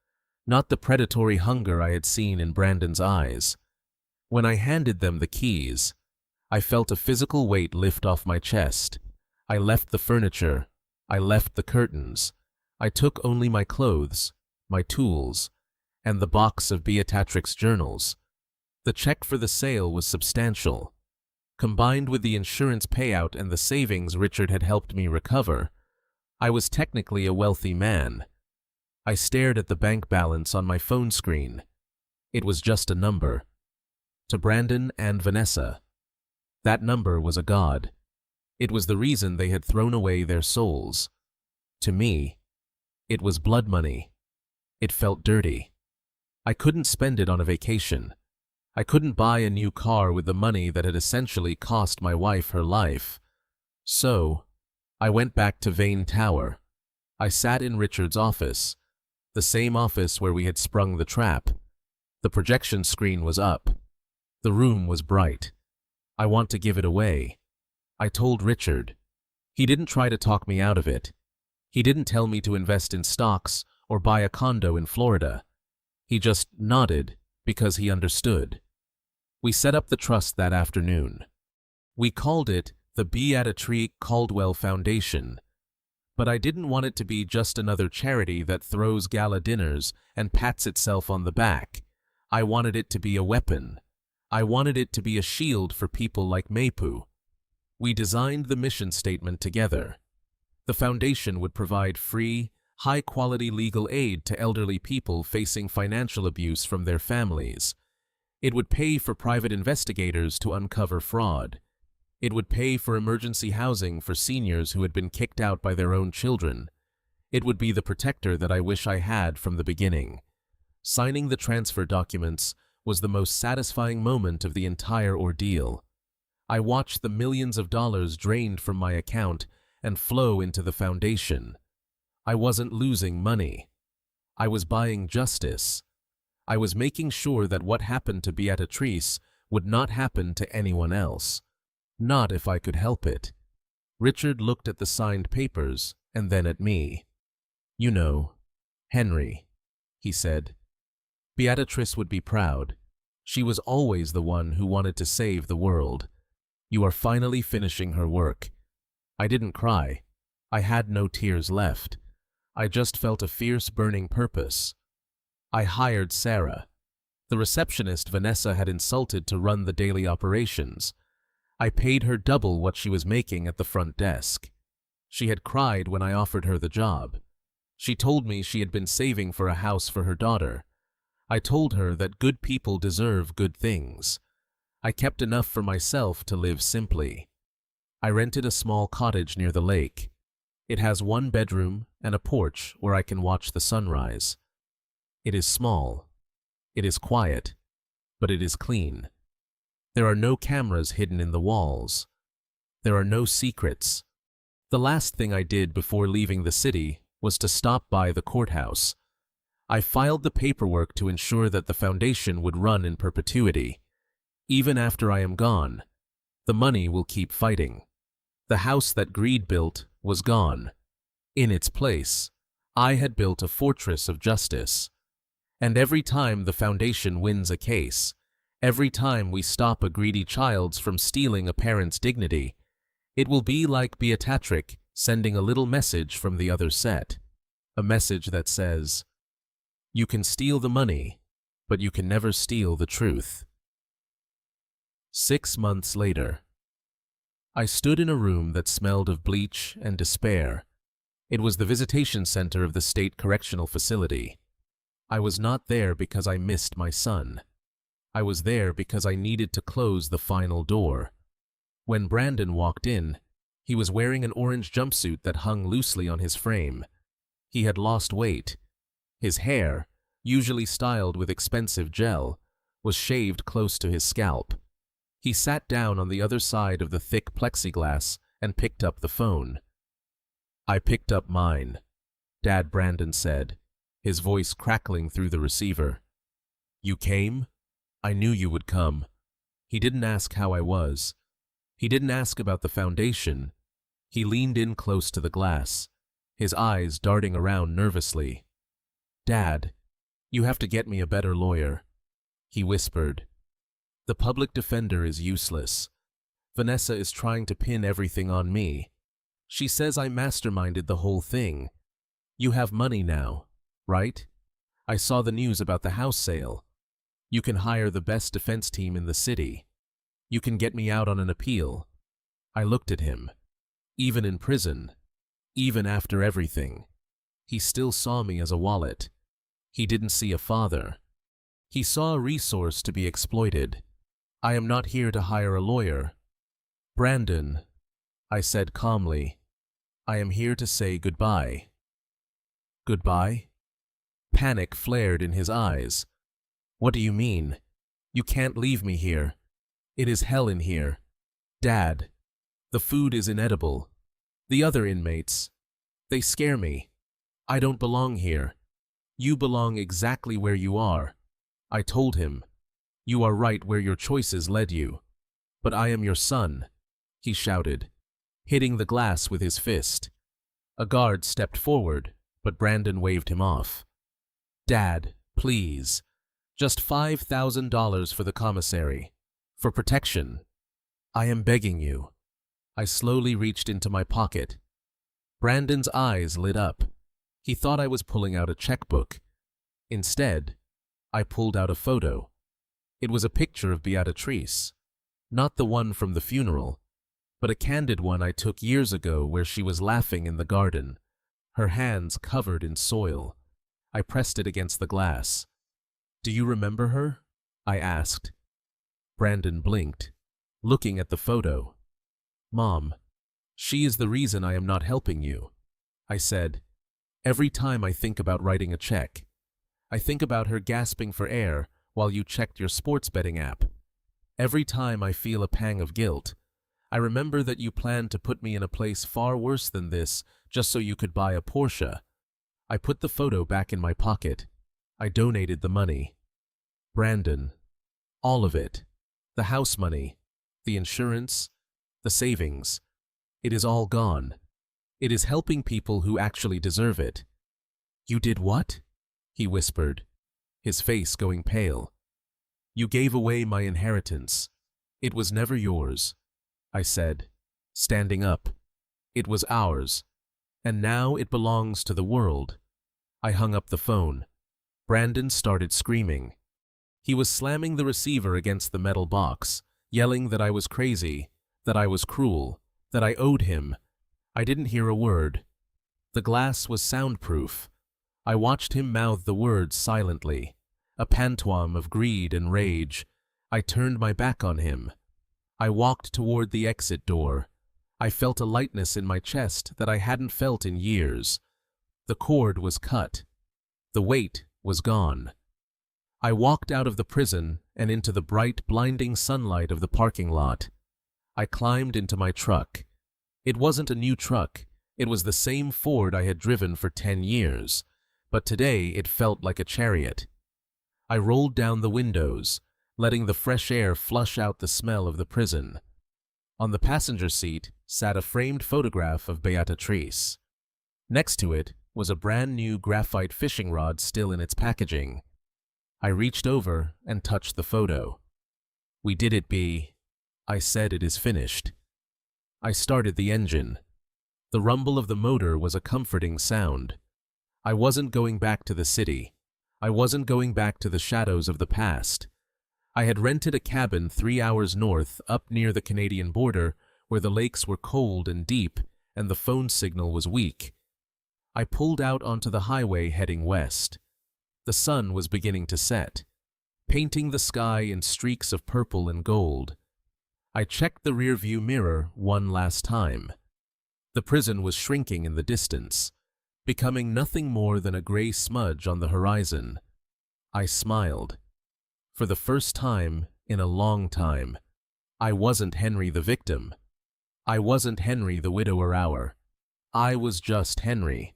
Speaker 1: not the predatory hunger I had seen in Brandon's eyes. When I handed them the keys, I felt a physical weight lift off my chest. I left the furniture. I left the curtains. I took only my clothes, my tools, and the box of Beatrix's journals. The check for the sale was substantial. Combined with the insurance payout and the savings Richard had helped me recover, I was technically a wealthy man. I stared at the bank balance on my phone screen. It was just a number. To Brandon and Vanessa, that number was a god. It was the reason they had thrown away their souls. To me, it was blood money. It felt dirty. I couldn't spend it on a vacation. I couldn't buy a new car with the money that had essentially cost my wife her life. So, I went back to Vane Tower. I sat in Richard's office, the same office where we had sprung the trap. The projection screen was up. The room was bright. I want to give it away. I told Richard. He didn't try to talk me out of it. He didn't tell me to invest in stocks or buy a condo in Florida. He just nodded because he understood. We set up the trust that afternoon. We called it the Beatrice Caldwell Foundation, but I didn't want it to be just another charity that throws gala dinners and pats itself on the back. I wanted it to be a weapon. I wanted it to be a shield for people like Mapu. We designed the mission statement together. The foundation would provide free, high-quality legal aid to elderly people facing financial abuse from their families. It would pay for private investigators to uncover fraud. It would pay for emergency housing for seniors who had been kicked out by their own children. It would be the protector that I wish I had from the beginning. Signing the transfer documents was the most satisfying moment of the entire ordeal. I watched the millions of dollars drained from my account and flow into the foundation. I wasn't losing money. I was buying justice. I was making sure that what happened to Beatrice would not happen to anyone else. Not if I could help it. Richard looked at the signed papers and then at me. You know, Henry, he said. Beatrice would be proud. She was always the one who wanted to save the world. You are finally finishing her work. I didn't cry. I had no tears left. I just felt a fierce burning purpose. I hired Sarah. The receptionist Vanessa had insulted to run the daily operations. I paid her double what she was making at the front desk. She had cried when I offered her the job. She told me she had been saving for a house for her daughter. I told her that good people deserve good things. I kept enough for myself to live simply. I rented a small cottage near the lake. It has 1 bedroom and a porch where I can watch the sunrise. It is small. It is quiet, but it is clean. There are no cameras hidden in the walls. There are no secrets. The last thing I did before leaving the city was to stop by the courthouse. I filed the paperwork to ensure that the foundation would run in perpetuity. Even after I am gone, the money will keep fighting. The house that greed built was gone. In its place, I had built a fortress of justice. And every time the foundation wins a case, every time we stop a greedy child from stealing a parent's dignity, it will be like Beatrix sending a little message from the other set. A message that says, "You can steal the money, but you can never steal the truth." 6 months later, I stood in a room that smelled of bleach and despair. It was the visitation center of the state correctional facility. I was not there because I missed my son. I was there because I needed to close the final door. When Brandon walked in, he was wearing an orange jumpsuit that hung loosely on his frame. He had lost weight. His hair, usually styled with expensive gel, was shaved close to his scalp. He sat down on the other side of the thick plexiglass and picked up the phone. "I picked up mine," Dad Brandon said, his voice crackling through the receiver. "You came? I knew you would come." He didn't ask how I was. He didn't ask about the foundation. He leaned in close to the glass, his eyes darting around nervously. "Dad, you have to get me a better lawyer," he whispered. "The public defender is useless. Vanessa is trying to pin everything on me. She says I masterminded the whole thing. You have money now, right? I saw the news about the house sale. You can hire the best defense team in the city. You can get me out on an appeal." I looked at him. Even in prison, even after everything, he still saw me as a wallet. He didn't see a father. He saw a resource to be exploited. "I am not here to hire a lawyer. Brandon," I said calmly, "I am here to say goodbye." "Goodbye?" Panic flared in his eyes. "What do you mean? You can't leave me here. It is hell in here. Dad, the food is inedible. The other inmates, they scare me. I don't belong here. You belong exactly where you are." I told him, "You are right where your choices led you. But I am your son," he shouted, hitting the glass with his fist. A guard stepped forward, but Brandon waved him off. "Dad, please. Just $5,000 for the commissary. For protection. I am begging you." I slowly reached into my pocket. Brandon's eyes lit up. He thought I was pulling out a checkbook. Instead, I pulled out a photo. It was a picture of Beatrice. Not the one from the funeral, but a candid one I took years ago where she was laughing in the garden, her hands covered in soil. I pressed it against the glass. "Do you remember her?" I asked. Brandon blinked, looking at the photo. "Mom, she is the reason I am not helping you," I said. "Every time I think about writing a check, I think about her gasping for air while you checked your sports betting app. Every time I feel a pang of guilt, I remember that you planned to put me in a place far worse than this just so you could buy a Porsche." I put the photo back in my pocket. I donated the money. "Brandon, all of it. The house money, the insurance, the savings. It is all gone. It is helping people who actually deserve it." "You did what?" he whispered, his face going pale. You gave away my inheritance. It was never yours, I said, standing up. It was ours, and now it belongs to the world. I hung up the phone. Brandon started screaming. He was slamming the receiver against the metal box, yelling that I was crazy, that I was cruel, that I owed him. I didn't hear a word. The glass was soundproof. I watched him mouth the words silently, a pantomime of greed and rage. I turned my back on him. I walked toward the exit door. I felt a lightness in my chest that I hadn't felt in years. The cord was cut. The weight was gone. I walked out of the prison and into the bright, blinding sunlight of the parking lot. I climbed into my truck. It wasn't a new truck. It was the same Ford I had driven for 10 years, but today it felt like a chariot. I rolled down the windows, letting the fresh air flush out the smell of the prison. On the passenger seat sat a framed photograph of Beatrice. Next to it was a brand new graphite fishing rod still in its packaging. I reached over and touched the photo. "We did it, B. I said it is finished." I started the engine. The rumble of the motor was a comforting sound. I wasn't going back to the city. I wasn't going back to the shadows of the past. I had rented a cabin 3 hours north up near the Canadian border where the lakes were cold and deep and the phone signal was weak. I pulled out onto the highway heading west. The sun was beginning to set, painting the sky in streaks of purple and gold. I checked the rearview mirror one last time. The prison was shrinking in the distance, becoming nothing more than a gray smudge on the horizon. I smiled. For the first time in a long time, I wasn't Henry the victim. I wasn't Henry the widower hour. I was just Henry.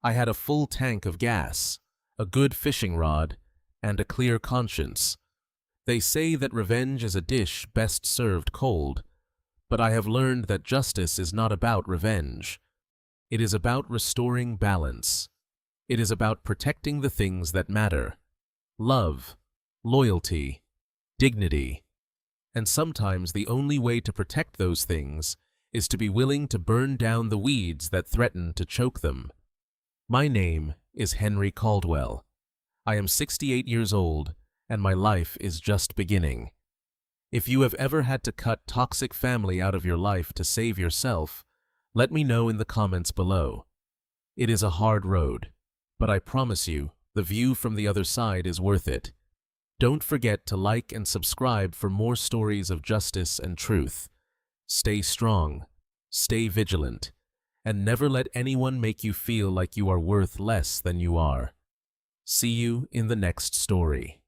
Speaker 1: I had a full tank of gas, a good fishing rod, and a clear conscience. They say that revenge is a dish best served cold, but I have learned that justice is not about revenge. It is about restoring balance. It is about protecting the things that matter: love, loyalty, dignity. And sometimes the only way to protect those things is to be willing to burn down the weeds that threaten to choke them. My name is Henry Caldwell. I am 68 years old, and my life is just beginning. If you have ever had to cut toxic family out of your life to save yourself, let me know in the comments below. It is a hard road, but I promise you, the view from the other side is worth it. Don't forget to like and subscribe for more stories of justice and truth. Stay strong, stay vigilant, and never let anyone make you feel like you are worth less than you are. See you in the next story.